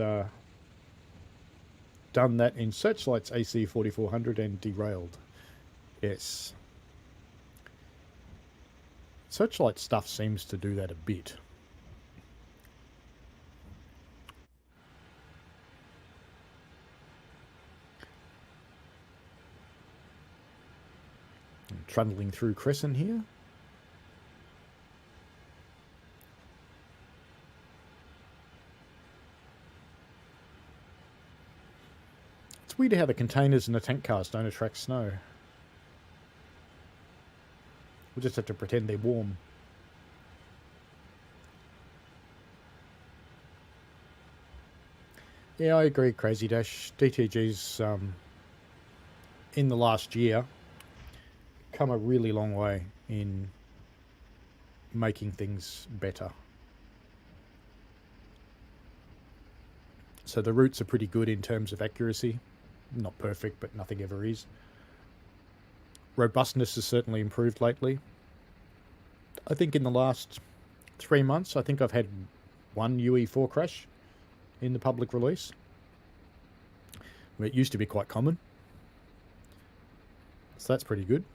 done that in Searchlight's AC 4400 and derailed. Yes. Searchlight stuff seems to do that a bit. I'm trundling through Crescent here. It's weird how the containers and the tank cars don't attract snow. We'll just have to pretend they're warm. Yeah, I agree, Crazy Dash. DTG's, in the last year, come a really long way in making things better. So the routes are pretty good in terms of accuracy. Not perfect, but nothing ever is. Robustness has certainly improved lately. I think in the last 3 months, I think I've had one UE4 crash in the public release. It used to be quite common. So that's pretty good.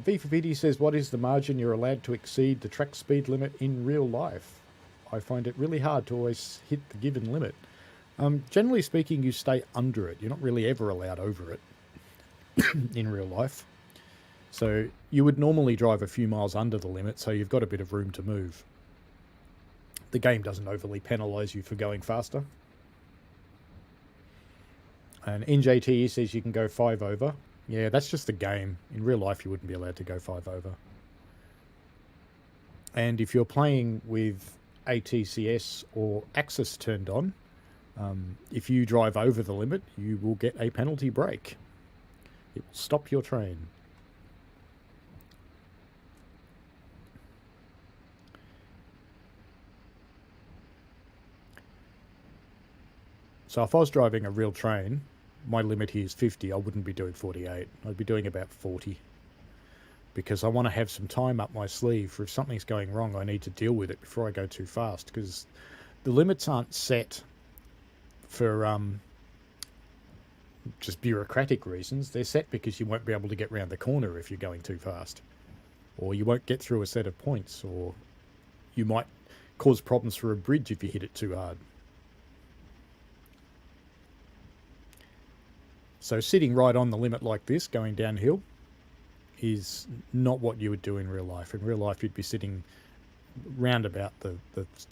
V for VD says, what is the margin you're allowed to exceed the track speed limit in real life? I find it really hard to always hit the given limit. Generally speaking, you stay under it. You're not really ever allowed over it in real life. So you would normally drive a few miles under the limit, so you've got a bit of room to move. The game doesn't overly penalise you for going faster. And NJTE says you can go 5 over. Yeah, that's just the game. In real life, you wouldn't be allowed to go 5 over. And if you're playing with ATCS or Axis turned on, if you drive over the limit, you will get a penalty break. It will stop your train. So if I was driving a real train, my limit here is 50, I wouldn't be doing 48. I'd be doing about 40. Because I want to have some time up my sleeve for if something's going wrong, I need to deal with it before I go too fast. Because the limits aren't set for just bureaucratic reasons. They're set because you won't be able to get round the corner if you're going too fast. Or you won't get through a set of points. Or you might cause problems for a bridge if you hit it too hard. So sitting right on the limit like this, going downhill, is not what you would do in real life. In real life, you'd be sitting round about the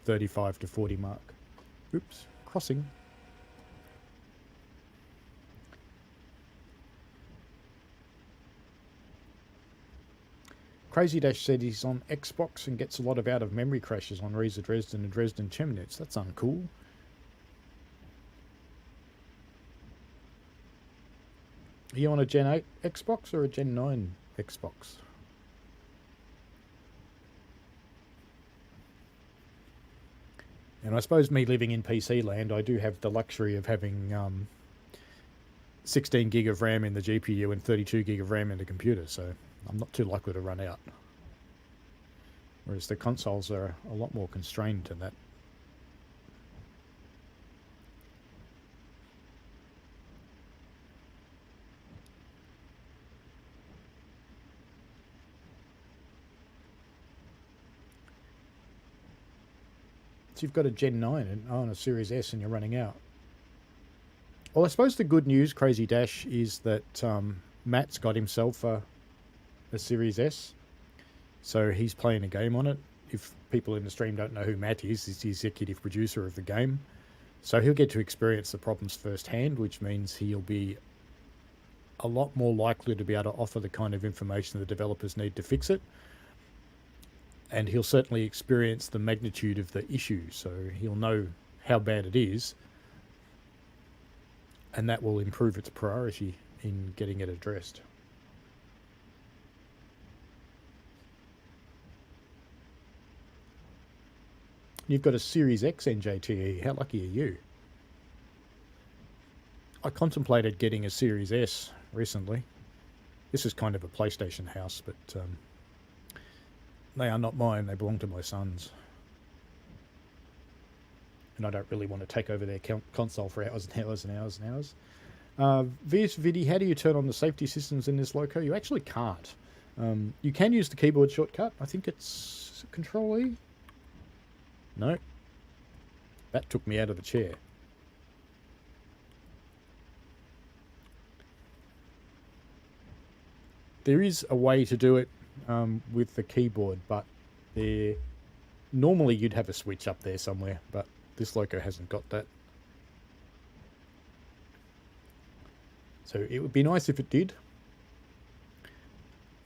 35 to 40 mark. Oops, crossing. Crazy Dash said he's on Xbox and gets a lot of out-of-memory crashes on Riesa Dresden and Dresden Chemnitz. That's uncool. Are you on a Gen 8 Xbox or a Gen 9 Xbox? And I suppose me living in PC land, I do have the luxury of having 16 gig of RAM in the GPU and 32 gig of RAM in the computer, so I'm not too likely to run out. Whereas the consoles are a lot more constrained to that. So you've got a Gen 9 and on a Series S and you're running out. Well, I suppose the good news, Crazy Dash, is that Matt's got himself a Series S. So he's playing a game on it. If people in the stream don't know who Matt is, he's the executive producer of the game. So he'll get to experience the problems firsthand, which means he'll be a lot more likely to be able to offer the kind of information the developers need to fix it. And he'll certainly experience the magnitude of the issue, so he'll know how bad it is, and that will improve its priority in getting it addressed. You've got a Series X NJTE. How lucky are you? I contemplated getting a Series S recently. This is kind of a PlayStation house, but they are not mine. They belong to my sons. And I don't really want to take over their console for hours and hours and hours and hours. VS Vidi, how do you turn on the safety systems in this loco? You actually can't. You can use the keyboard shortcut. I think it's Control E. No. That took me out of the chair. There is a way to do it with the keyboard, but normally you'd have a switch up there somewhere, but this loco hasn't got that. So it would be nice if it did.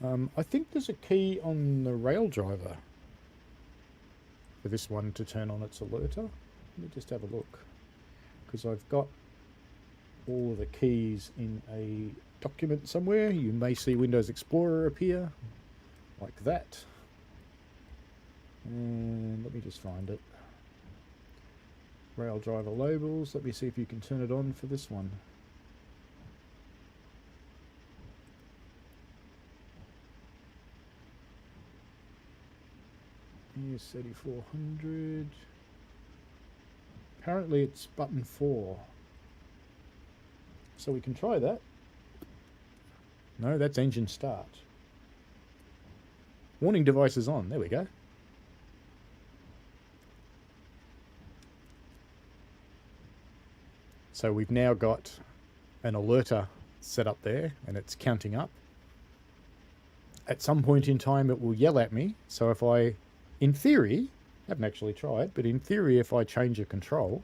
I think there's a key on the rail driver for this one to turn on its alerter. Let me just have a look, because I've got all of the keys in a document somewhere. You may see Windows Explorer appear like that. And let me just find it. Rail driver labels. Let me see if you can turn it on for this one. Here's 3400. Apparently it's button 4. So we can try that. No, that's engine start. Warning device is on. There we go. So we've now got an alerter set up there, and it's counting up. At some point in time it will yell at me. So if I, in theory, haven't actually tried, but in theory if I change a control...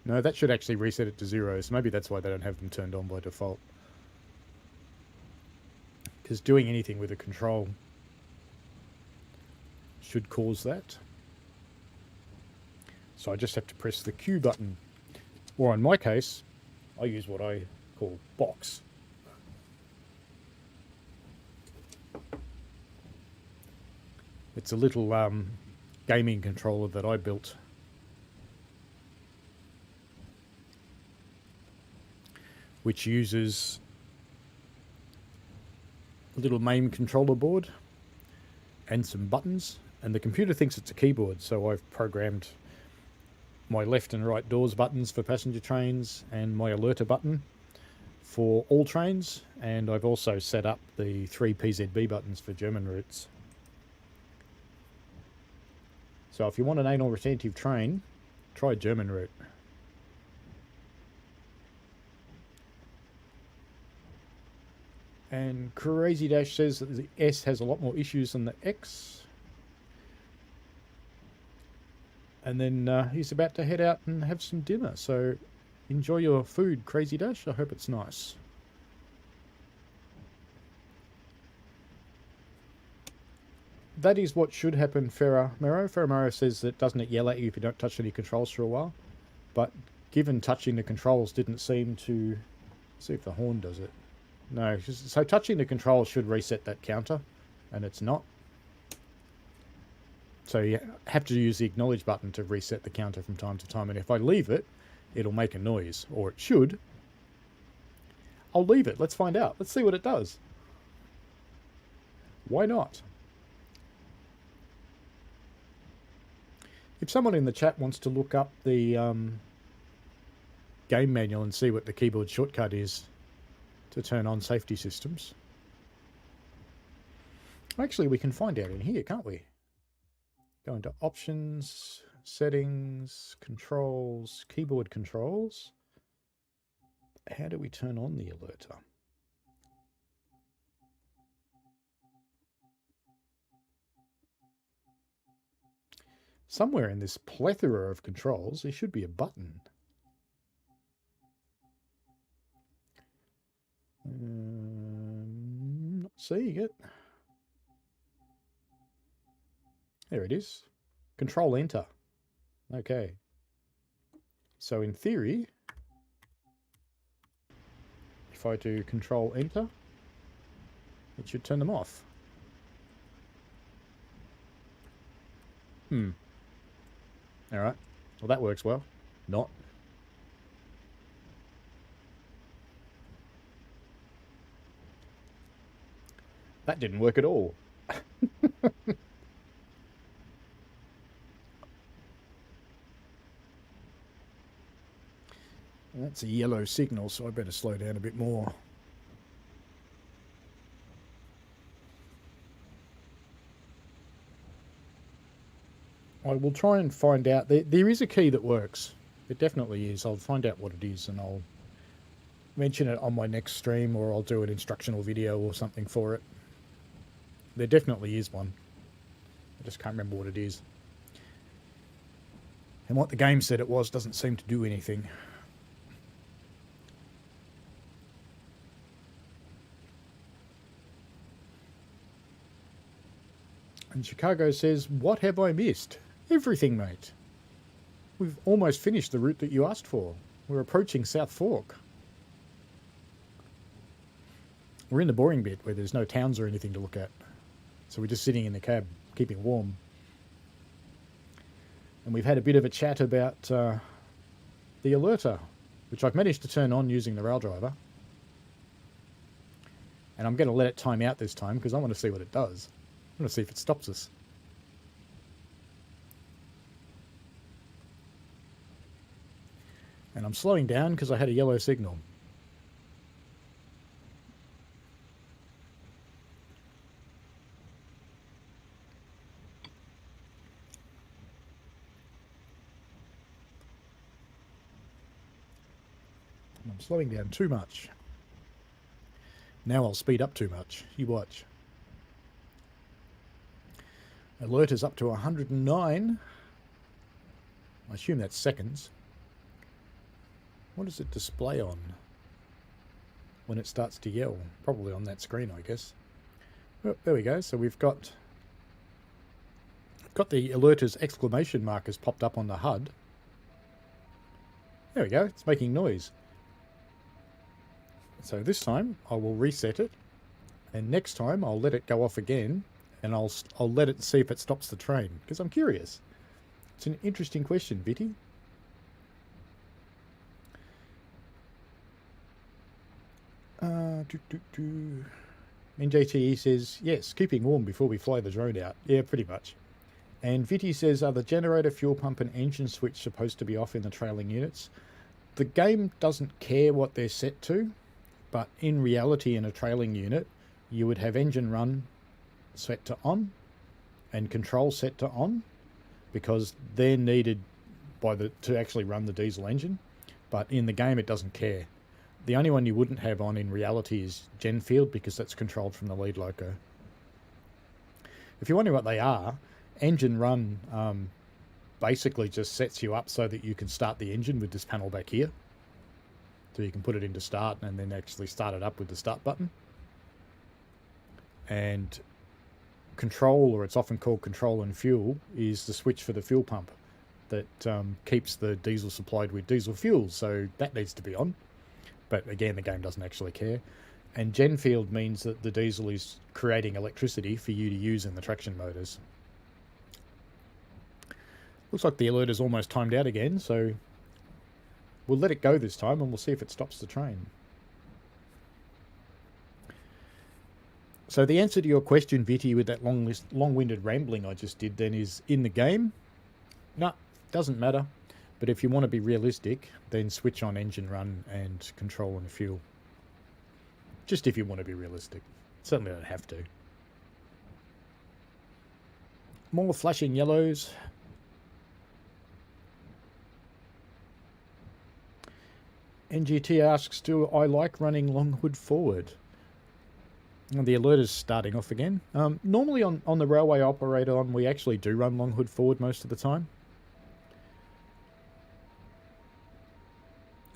No, that should actually reset it to 0, so maybe that's why they don't have them turned on by default. Because doing anything with a control should cause that. So I just have to press the Q button. Or in my case, I use what I call box. It's a little gaming controller that I built. Which uses a little MAME controller board and some buttons, and the computer thinks it's a keyboard, so I've programmed my left and right doors buttons for passenger trains and my alerter button for all trains, and I've also set up the 3 PZB buttons for German routes. So if you want an anal retentive train, try German route. And Crazy Dash says that the S has a lot more issues than the X. And then he's about to head out and have some dinner. So enjoy your food, Crazy Dash. I hope it's nice. That is what should happen, Ferramero. Ferramero says that doesn't it yell at you if you don't touch any controls for a while? But given touching the controls didn't seem to... see if the horn does it. No, so touching the controls should reset that counter, and it's not. So you have to use the acknowledge button to reset the counter from time to time. And if I leave it, it'll make a noise, or it should. I'll leave it. Let's find out. Let's see what it does. Why not? If someone in the chat wants to look up the game manual and see what the keyboard shortcut is to turn on safety systems. Actually, we can find out in here, can't we? Go into options, settings, controls, keyboard controls. How do we turn on the alerter? Somewhere in this plethora of controls, there should be a button. Not seeing it. There it is. Control Enter. Okay. So in theory, if I do Control Enter, it should turn them off. Alright. Well, that works well. Not. That didn't work at all. That's a yellow signal, so I better slow down a bit more. I will try and find out. There is a key that works. It definitely is. I'll find out what it is and I'll mention it on my next stream, or I'll do an instructional video or something for it. There definitely is one. I just can't remember what it is. And what the game said it was doesn't seem to do anything. And Chicago says, what have I missed? Everything, mate. We've almost finished the route that you asked for. We're approaching South Fork. We're in the boring bit where there's no towns or anything to look at. So we're just sitting in the cab, keeping warm. And we've had a bit of a chat about the alerter, which I've managed to turn on using the rail driver. And I'm going to let it time out this time because I want to see what it does. I want to see if it stops us. And I'm slowing down because I had a yellow signal. And I'm slowing down too much. Now I'll speed up too much. You watch. Alert is up to 109. I assume that's seconds. What does it display on when it starts to yell? Probably on that screen, I guess. Oh, there we go. So I've got the alerter's exclamation markers popped up on the HUD. There we go. It's making noise. So this time I will reset it, and next time I'll let it go off again. And I'll let it see if it stops the train, because I'm curious. It's an interesting question, Vitty. NJTE says, yes, keeping warm before we fly the drone out. Yeah, pretty much. And Vitty says, are the generator, fuel pump and engine switch supposed to be off in the trailing units? The game doesn't care what they're set to, but in reality in a trailing unit, you would have engine run set to on and control set to on, because they're needed to actually run the diesel engine. But in the game it doesn't care. The only one you wouldn't have on in reality is gen field, because that's controlled from the lead loco. If you're wondering what they are, engine run basically just sets you up so that you can start the engine with this panel back here. So you can put it into start and then actually start it up with the start button. And control, or it's often called control and fuel, is the switch for the fuel pump that keeps the diesel supplied with diesel fuel, so that needs to be on. But again, the game doesn't actually care. And gen field means that the diesel is creating electricity for you to use in the traction motors. Looks like the alert is almost timed out again, so we'll let it go this time and we'll see if it stops the train. So the answer to your question, Vitty, with that long-winded rambling I just did then is in the game. No, doesn't matter. But if you want to be realistic, then switch on engine run and control and fuel. Just if you want to be realistic. Certainly don't have to. More flashing yellows. NGT asks, do I like running long hood forward? And the alert is starting off again. Normally on the railway operator we actually do run long hood forward most of the time.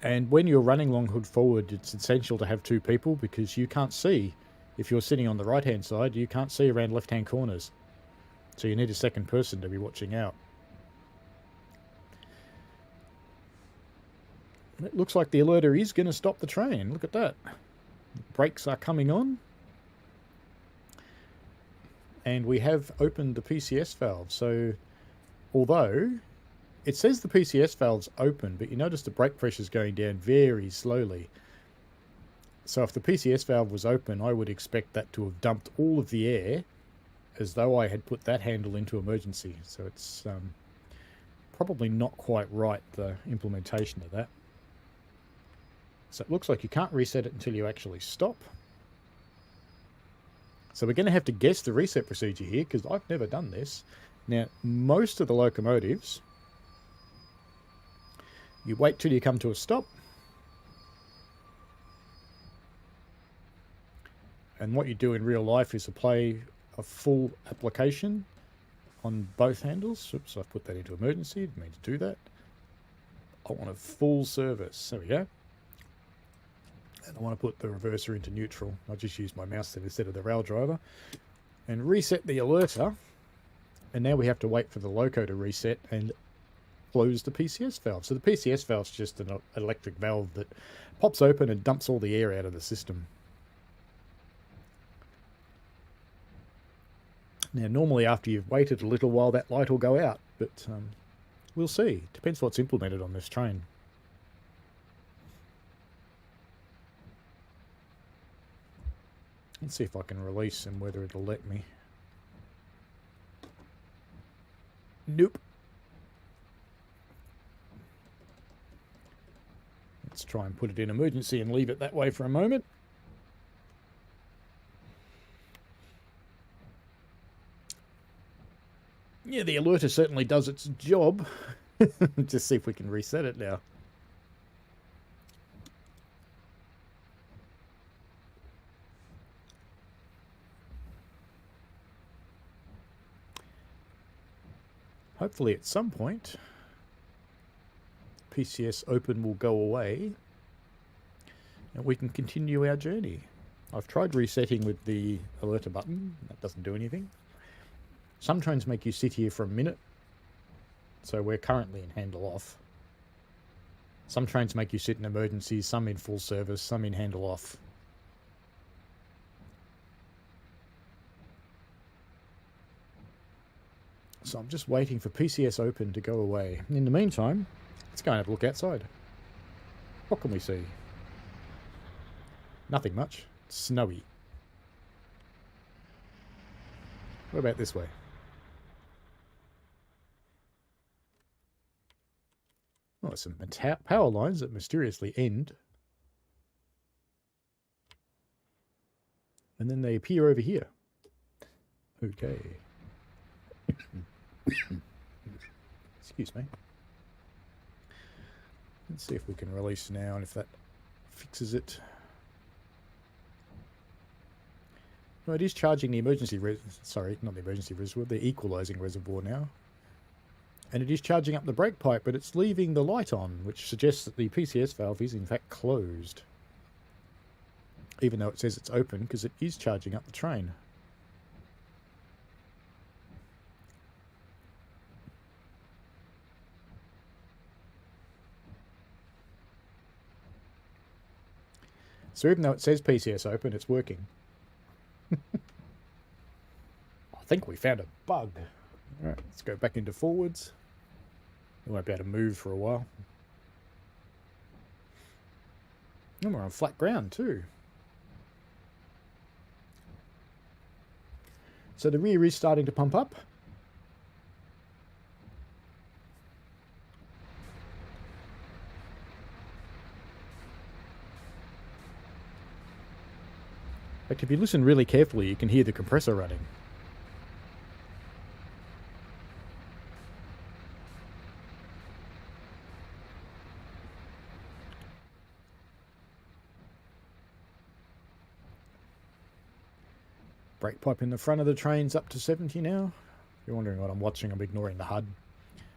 And when you're running long hood forward, it's essential to have two people because you can't see. If you're sitting on the right-hand side, you can't see around left-hand corners. So you need a second person to be watching out. It looks like the alerter is going to stop the train. Look at that. Brakes are coming on. And we have opened the PCS valve. So although it says the PCS valve's open, but you notice the brake pressure is going down very slowly. So if the PCS valve was open, I would expect that to have dumped all of the air as though I had put that handle into emergency. So it's probably not quite right, the implementation of that. So it looks like you can't reset it until you actually stop. So we're going to have to guess the reset procedure here because I've never done this. Now, most of the locomotives, you wait till you come to a stop. And what you do in real life is apply a full application on both handles. Oops, I've put that into emergency. Didn't mean to do that. I want a full service. There we go. And I want to put the reverser into neutral. I'll just use my mouse instead of the rail driver. And reset the alerter. And now we have to wait for the loco to reset and close the PCS valve. So the PCS valve is just an electric valve that pops open and dumps all the air out of the system. Now, normally after you've waited a little while, that light will go out, but we'll see. Depends what's implemented on this train. Let's see if I can release and whether it'll let me. Nope. Let's try and put it in emergency and leave it that way for a moment. Yeah, the alerter certainly does its job. Just see if we can reset it now. Hopefully at some point, PCS open will go away and we can continue our journey. I've tried resetting with the alerter button. That doesn't do anything. Some trains make you sit here for a minute, so we're currently in handle off. Some trains make you sit in emergency, some in full service, some in handle off. So I'm just waiting for PCS open to go away. In the meantime, let's go and have a look outside. What can we see? Nothing much. It's snowy. What about this way? Oh, some power lines that mysteriously end. And then they appear over here. Okay. Excuse me. Let's see if we can release now and if that fixes it. No, it is charging the emergency sorry, not the emergency reservoir, the equalizing reservoir now. And it is charging up the brake pipe, but it's leaving the light on, which suggests that the PCS valve is in fact closed. Even though it says it's open, because it is charging up the train. So even though it says PCS open, it's working. I think we found a bug. Alright, let's go back into forwards. We won't be able to move for a while. And we're on flat ground too. So the rear is starting to pump up. In fact, if you listen really carefully, you can hear the compressor running. Brake pipe in the front of the train's up to 70 now. If you're wondering what I'm watching, I'm ignoring the HUD.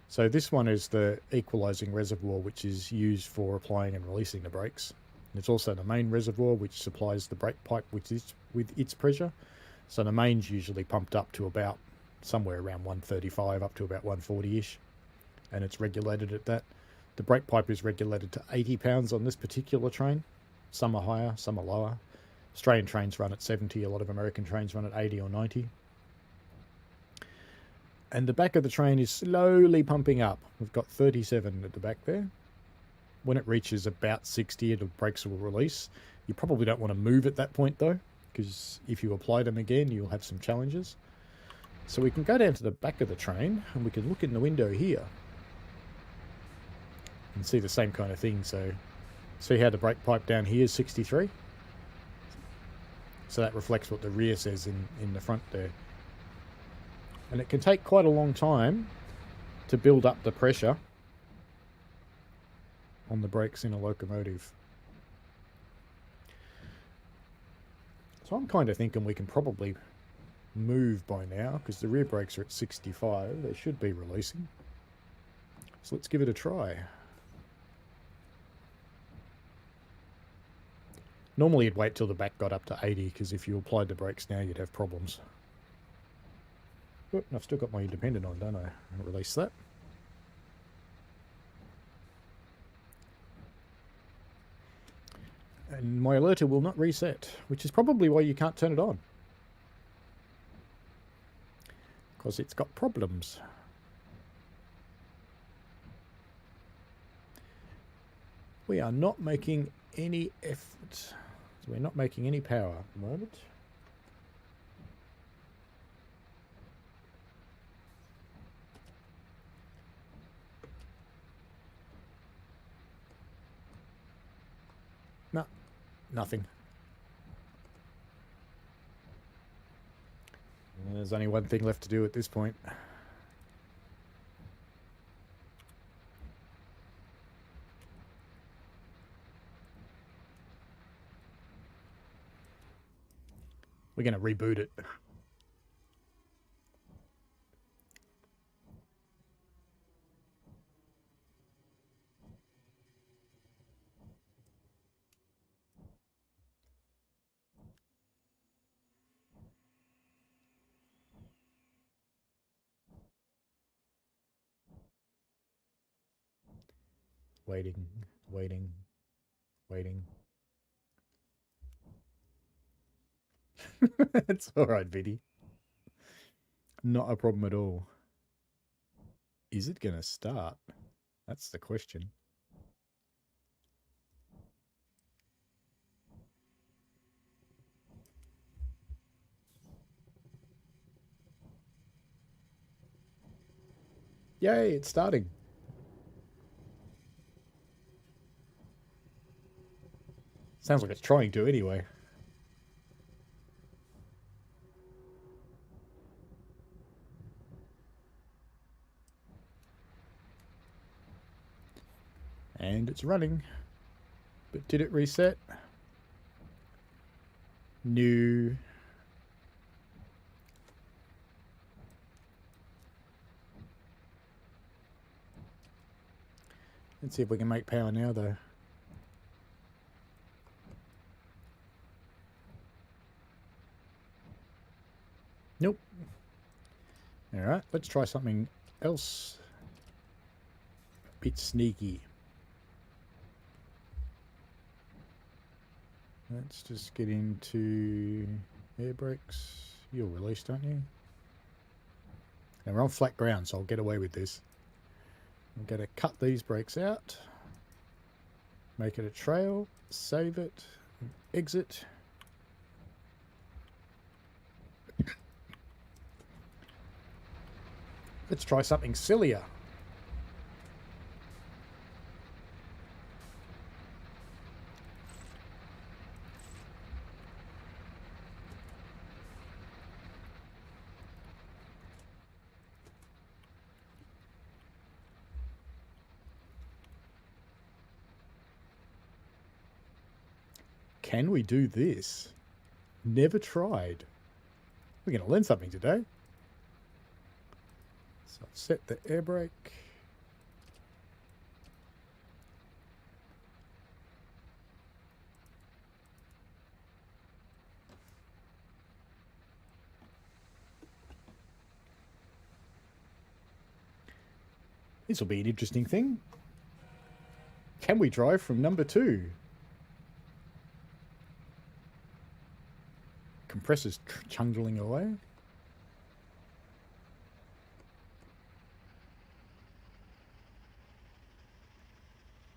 So this one is the equalizing reservoir, which is used for applying and releasing the brakes. It's also the main reservoir, which supplies the brake pipe with its pressure. So the main's usually pumped up to about somewhere around 135 up to about 140-ish, and it's regulated at that. The brake pipe is regulated to 80 pounds on this particular train. Some are higher, some are lower. Australian trains run at 70, a lot of American trains run at 80 or 90. And the back of the train is slowly pumping up. We've got 37 at the back there. When it reaches about 60, the brakes will release. You probably don't want to move at that point though, because if you apply them again, you'll have some challenges. So we can go down to the back of the train and we can look in the window here and see the same kind of thing. So see how the brake pipe down here is 63? So that reflects what the rear says in the front there. And it can take quite a long time to build up the pressure on the brakes in a locomotive. So I'm kind of thinking we can probably move by now, because the rear brakes are at 65. They should be releasing. So let's give it a try. Normally you'd wait till the back got up to 80, because if you applied the brakes now, you'd have problems. Oop, I've still got my independent on, don't I? I'll release that. And my alerter will not reset, which is probably why you can't turn it on. Because it's got problems. We are not making any effort. So we're not making any power at the moment. No, nothing. There's only one thing left to do at this point. We're going to reboot it. Waiting, waiting, waiting. It's alright, Viddy. Not a problem at all. Is it going to start? That's the question. Yay, it's starting. Sounds like it's trying to anyway. And it's running. But did it reset? No. Let's see if we can make power now though. Nope. Alright, let's try something else. A bit sneaky. Let's just get into air brakes. You're released, aren't you? Now we're on flat ground, so I'll get away with this. I'm going to cut these brakes out, make it a trail, save it, exit. Let's try something sillier. Can we do this? Never tried. We're going to learn something today. So I've set the air brake. This will be an interesting thing. Can we drive from number 2? Compressor's chungling away.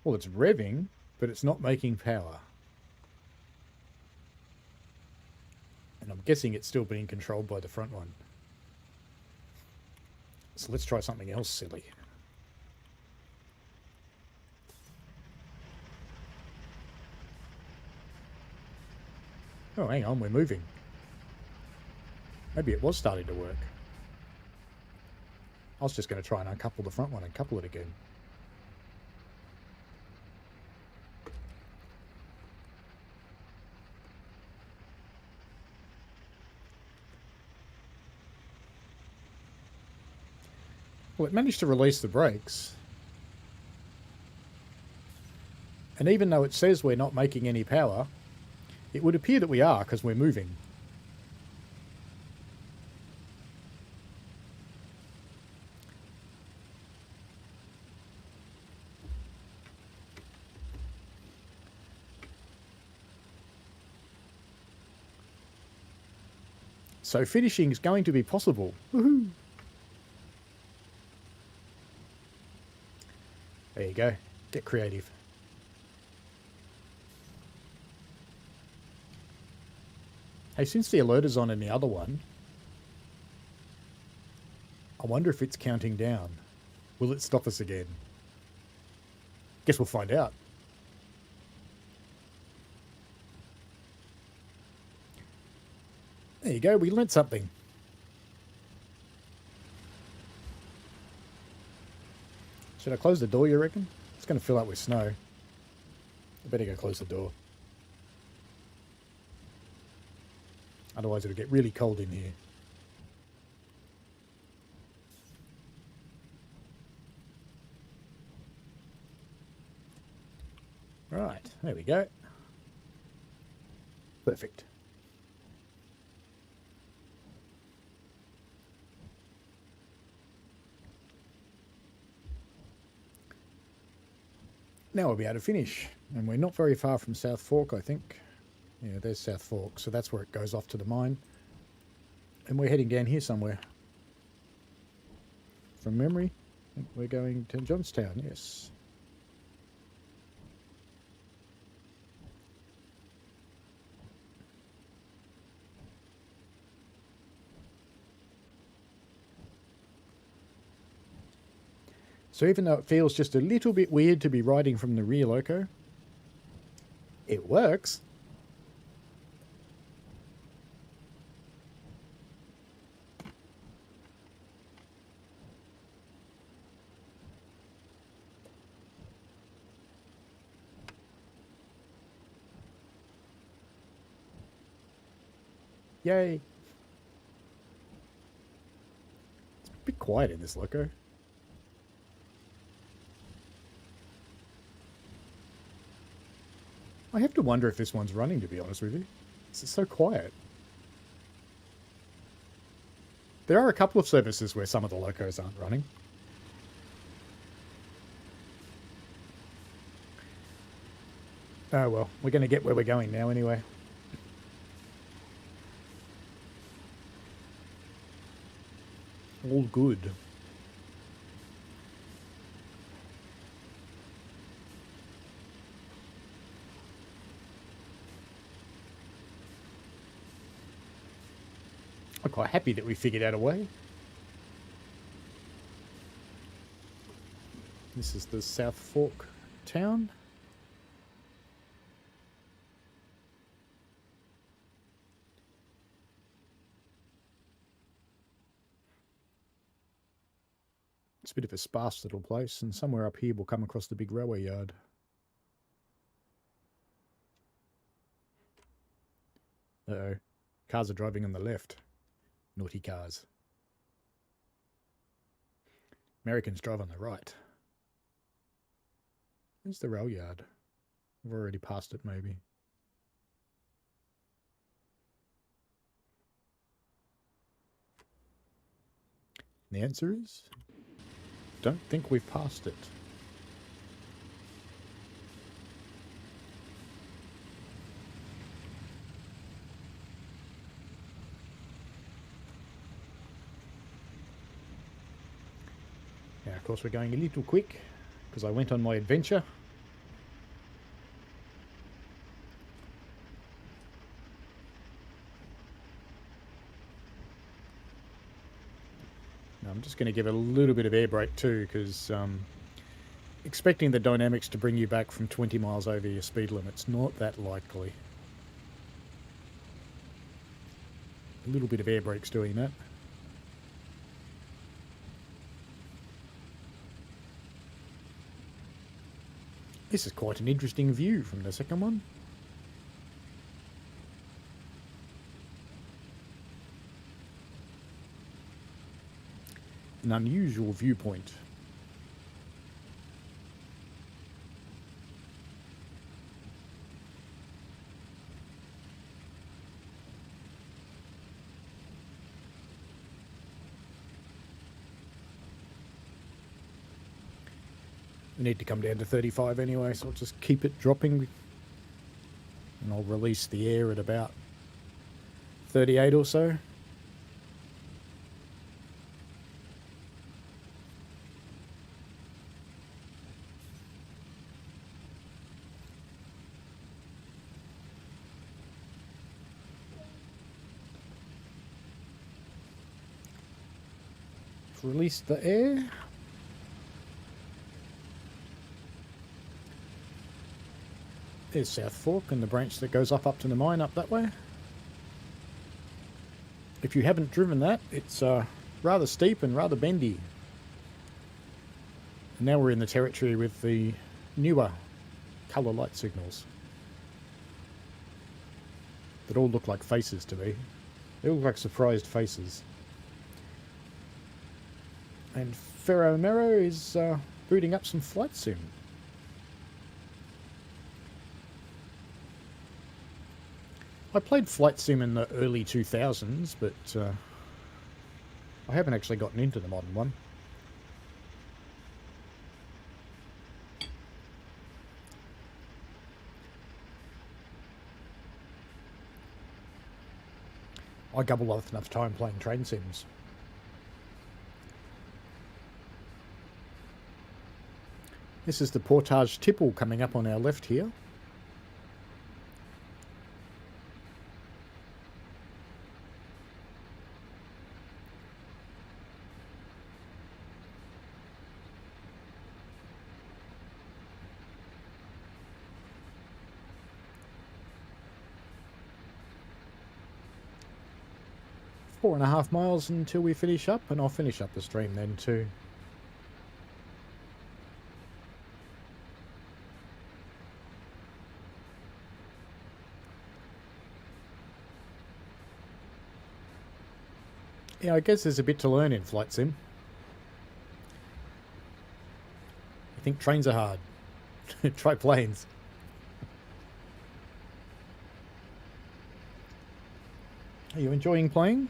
Well, it's revving, but it's not making power. And I'm guessing it's still being controlled by the front one. So let's try something else silly. Oh, hang on, we're moving. Maybe it was starting to work. I was just going to try and uncouple the front one and couple it again. Well, it managed to release the brakes. And even though it says we're not making any power, it would appear that we are because we're moving. So finishing is going to be possible. Woohoo! There you go. Get creative. Hey, since the alert is on in the other one, I wonder if it's counting down. Will it stop us again? Guess we'll find out. There you go, we learnt something. Should I close the door, you reckon? It's going to fill up with snow. I better go close the door. Otherwise it'll get really cold in here. Right, there we go. Perfect. Now we'll be able to finish. And we're not very far from South Fork, I think. Yeah, there's South Fork, so that's where it goes off to the mine. And we're heading down here somewhere. From memory, I think we're going to Johnstown, yes. So even though it feels just a little bit weird to be riding from the rear loco, it works. Yay. It's a bit quiet in this loco. I have to wonder if this one's running, to be honest with you. It's so quiet. There are a couple of services where some of the locos aren't running. Oh well, we're going to get where we're going now anyway. All good. I'm quite happy that we figured out a way. This is the South Fork town. It's a bit of a sparse little place, and somewhere up here we'll come across the big railway yard. Uh-oh. Cars are driving on the left. Naughty cars. Americans drive on the right. Where's the rail yard? I've already passed it, maybe. The answer is... don't think we've passed it. Now, of course, we're going a little quick because I went on my adventure. Now, I'm just going to give it a little bit of air brake too, because expecting the dynamics to bring you back from 20 miles over your speed limit's not that likely. A little bit of air brake's doing that. This is quite an interesting view from the second one. An unusual viewpoint. We need to come down to 35 anyway, so I'll just keep it dropping. And I'll release the air at about 38 or so. Release the air. There's South Fork and the branch that goes up to the mine up that way. If you haven't driven that, it's rather steep and rather bendy. And now we're in the territory with the newer colour light signals that all look like faces to me. They look like surprised faces. And Ferro Mero is booting up some flight sim. I played flight sim in the early 2000s, but I haven't actually gotten into the modern one. I gobble off enough time playing train sims. This is the Portage Tipple coming up on our left here. Four and a half miles until we finish up, and I'll finish up the stream then too. Yeah, I guess there's a bit to learn in flight sim. I think trains are hard. Try planes. Are you enjoying playing?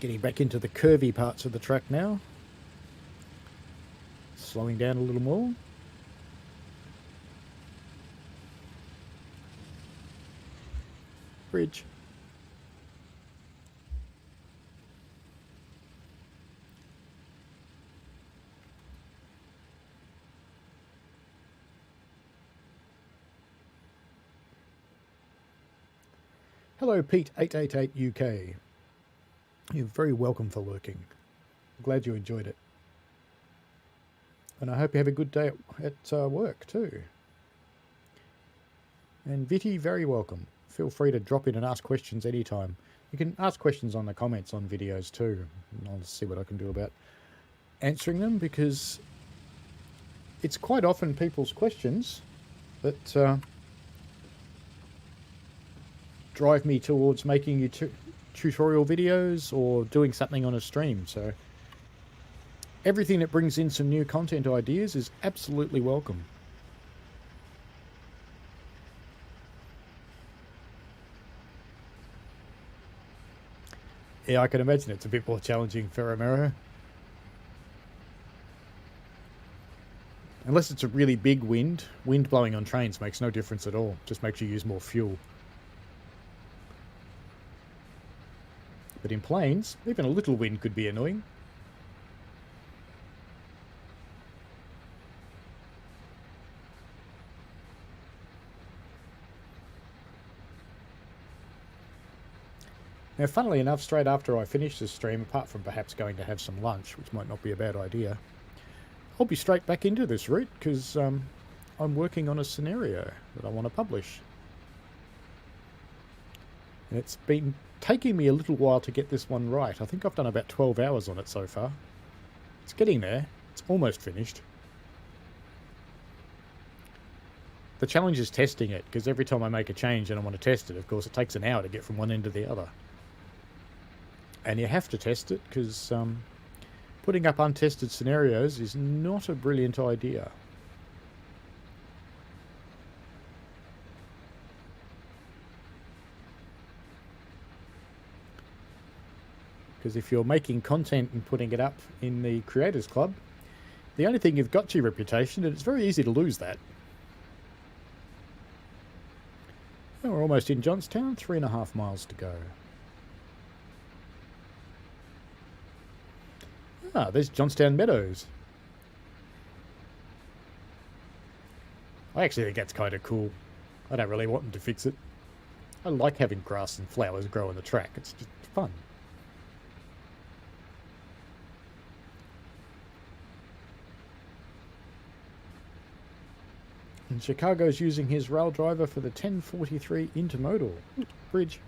Getting back into the curvy parts of the track now. Slowing down a little more. Bridge. Hello, Pete888 UK. You're very welcome for lurking. Glad you enjoyed it. And I hope you have a good day at work too. And Vitty, very welcome. Feel free to drop in and ask questions anytime. You can ask questions on the comments on videos too. And I'll see what I can do about answering them, because it's quite often people's questions that drive me towards making you tutorial videos or doing something on a stream. So everything that brings in some new content ideas is absolutely welcome. Yeah, I can imagine it's a bit more challenging for Romero. Unless it's a really big wind blowing on trains makes no difference at all. Just makes you use more fuel. But in planes, even a little wind could be annoying. Now, funnily enough, straight after I finish this stream, apart from perhaps going to have some lunch, which might not be a bad idea, I'll be straight back into this route, because I'm working on a scenario that I want to publish. And it's been taking me a little while to get this one right. I think I've done about 12 hours on it so far. It's getting there. It's almost finished. The challenge is testing it, because every time I make a change and I want to test it, of course, it takes an hour to get from one end to the other. And you have to test it, because putting up untested scenarios is not a brilliant idea. Because if you're making content and putting it up in the Creators Club, the only thing you've got to your reputation, and it's very easy to lose that. Oh, we're almost in Johnstown, 3.5 miles to go. Ah, there's Johnstown Meadows. I actually think that's kind of cool. I don't really want them to fix it. I like having grass and flowers grow on the track. It's just fun. And Chicago's using his rail driver for the 1043 intermodal bridge.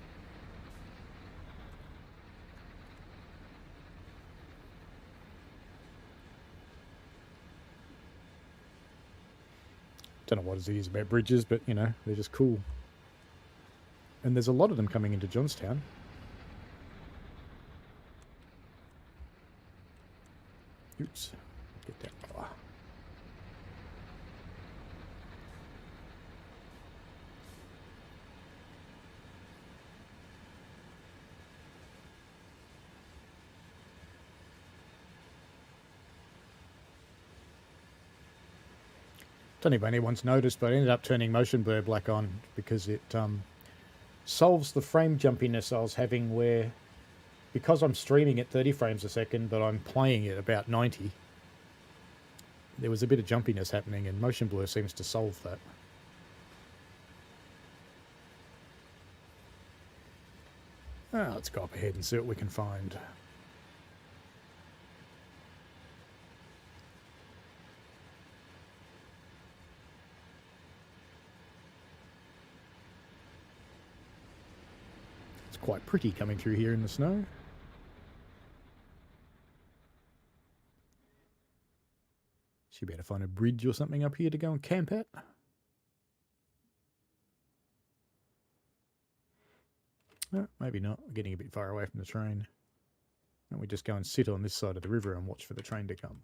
Don't know what it is about bridges, but you know, they're just cool. And there's a lot of them coming into Johnstown. Oops, get that power. Don't know if anyone's noticed, but I ended up turning motion blur black on because it solves the frame jumpiness I was having, where because I'm streaming at 30 frames a second but I'm playing at about 90, there was a bit of jumpiness happening, and motion blur seems to solve that. Let's go up ahead and see what we can find. Quite pretty coming through here in the snow. Should be able to find a bridge or something up here to go and camp at. No, maybe not. We're getting a bit far away from the train. And we just go and sit on this side of the river and watch for the train to come.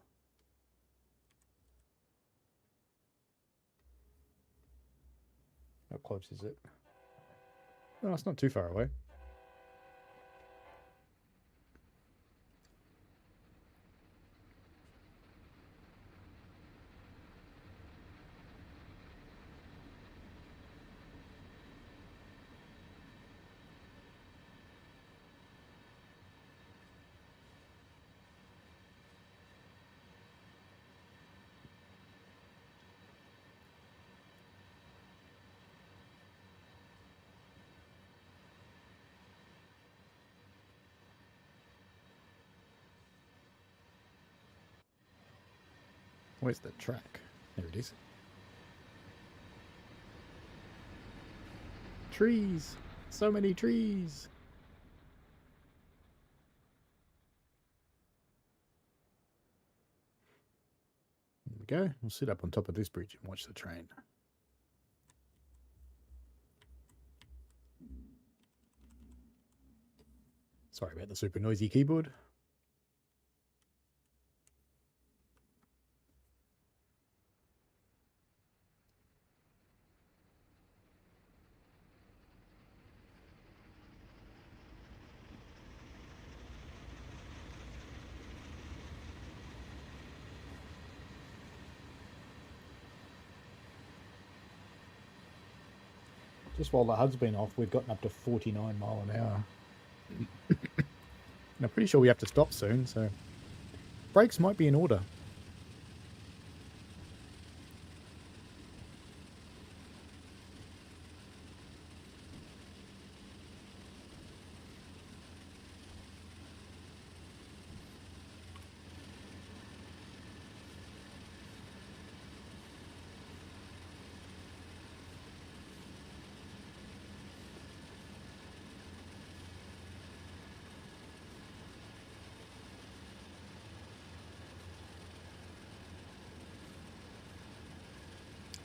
How close is it? Oh, it's not too far away. Where's the track? There it is. Trees! So many trees! There we go. We'll sit up on top of this bridge and watch the train. Sorry about the super noisy keyboard. Just while the HUD's been off, we've gotten up to 49 mile an hour. And I'm pretty sure we have to stop soon, so brakes might be in order.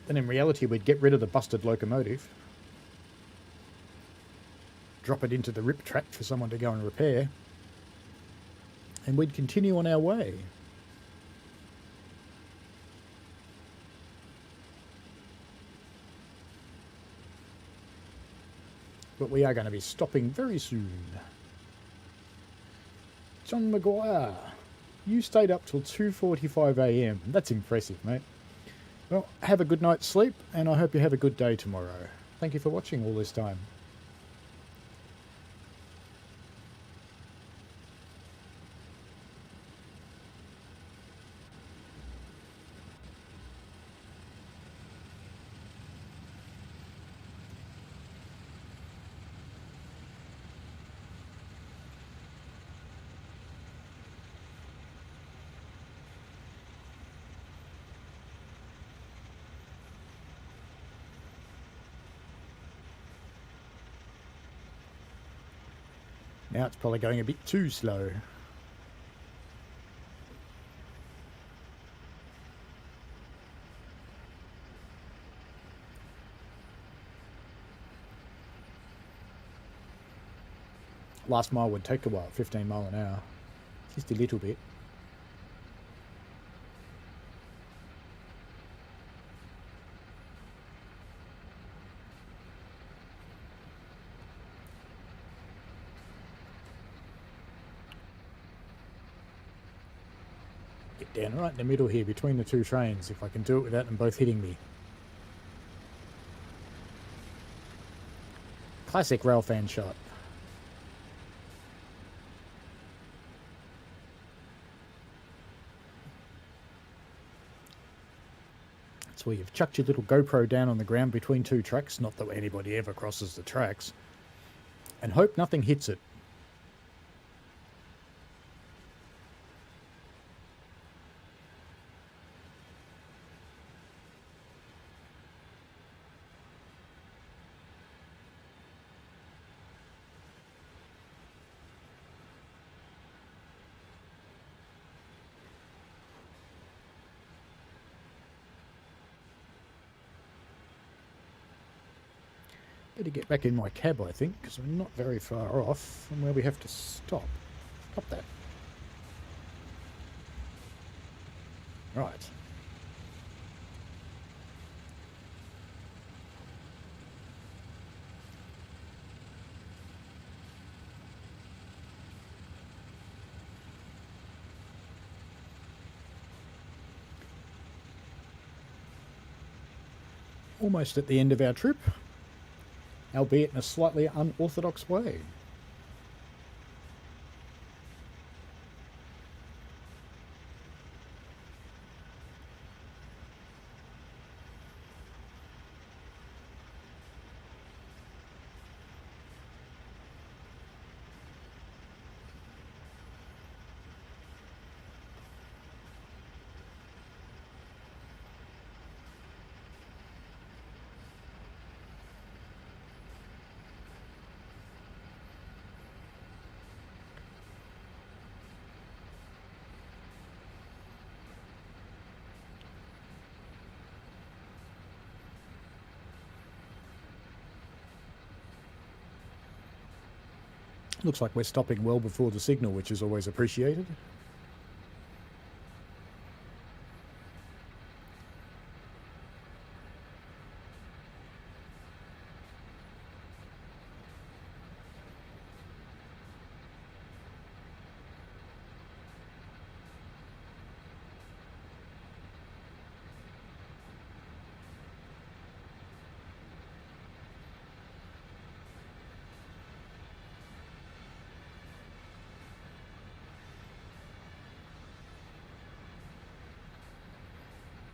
Then in reality, we'd get rid of the busted locomotive, drop it into the rip track for someone to go and repair, and we'd continue on our way. But we are going to be stopping very soon. John Maguire, you stayed up till 2:45 a.m. That's impressive, mate. Well, have a good night's sleep, and I hope you have a good day tomorrow. Thank you for watching all this time. Now it's probably going a bit too slow. Last mile would take a while, 15 mile an hour. Just a little bit. Get down right in the middle here between the two trains, if I can do it without them both hitting me. Classic railfan shot. That's where you've chucked your little GoPro down on the ground between two tracks, not that anybody ever crosses the tracks, and hope nothing hits it. Better get back in my cab, I think, because we're not very far off from where we have to stop. Stop that. Right. Almost at the end of our trip, albeit in a slightly unorthodox way. Looks like we're stopping well before the signal, which is always appreciated.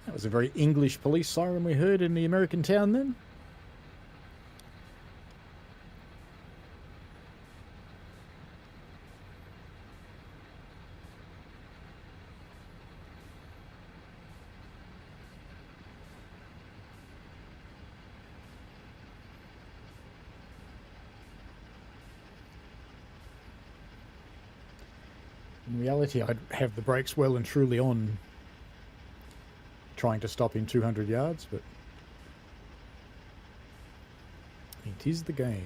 That was a very English police siren we heard in the American town then. In reality, I'd have the brakes well and truly on, trying to stop in 200 yards, but it is the game.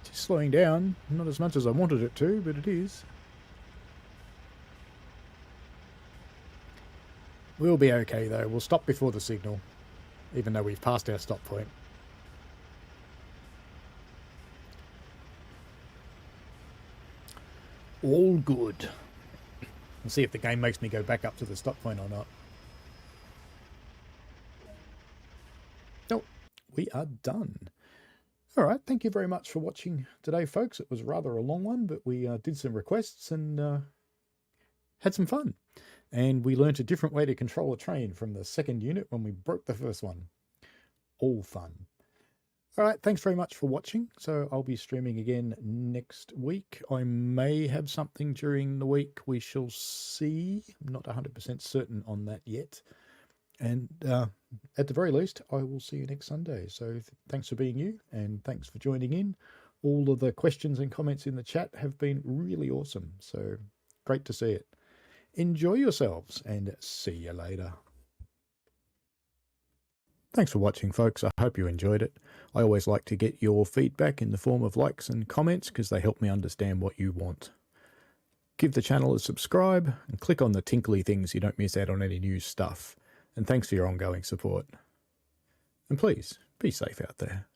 It's slowing down, not as much as I wanted it to, but it is. We'll be okay though, we'll stop before the signal, even though we've passed our stop point. All good. We'll see if the game makes me go back up to the stop point or not. Oh, we are done. All right, thank you very much for watching today, folks. It was rather a long one, but we did some requests and had some fun. And we learnt a different way to control a train from the second unit when we broke the first one. All fun. All right, thanks very much for watching. So I'll be streaming again next week. I may have something during the week. We shall see. I'm not 100% certain on that yet. And at the very least, I will see you next Sunday. So thanks for being you, and thanks for joining in. All of the questions and comments in the chat have been really awesome. So great to see it. Enjoy yourselves, and see you later. Thanks for watching, folks. I hope you enjoyed it. I always like to get your feedback in the form of likes and comments because they help me understand what you want. Give the channel a subscribe and click on the tinkly things so you don't miss out on any new stuff. And thanks for your ongoing support. And please, be safe out there.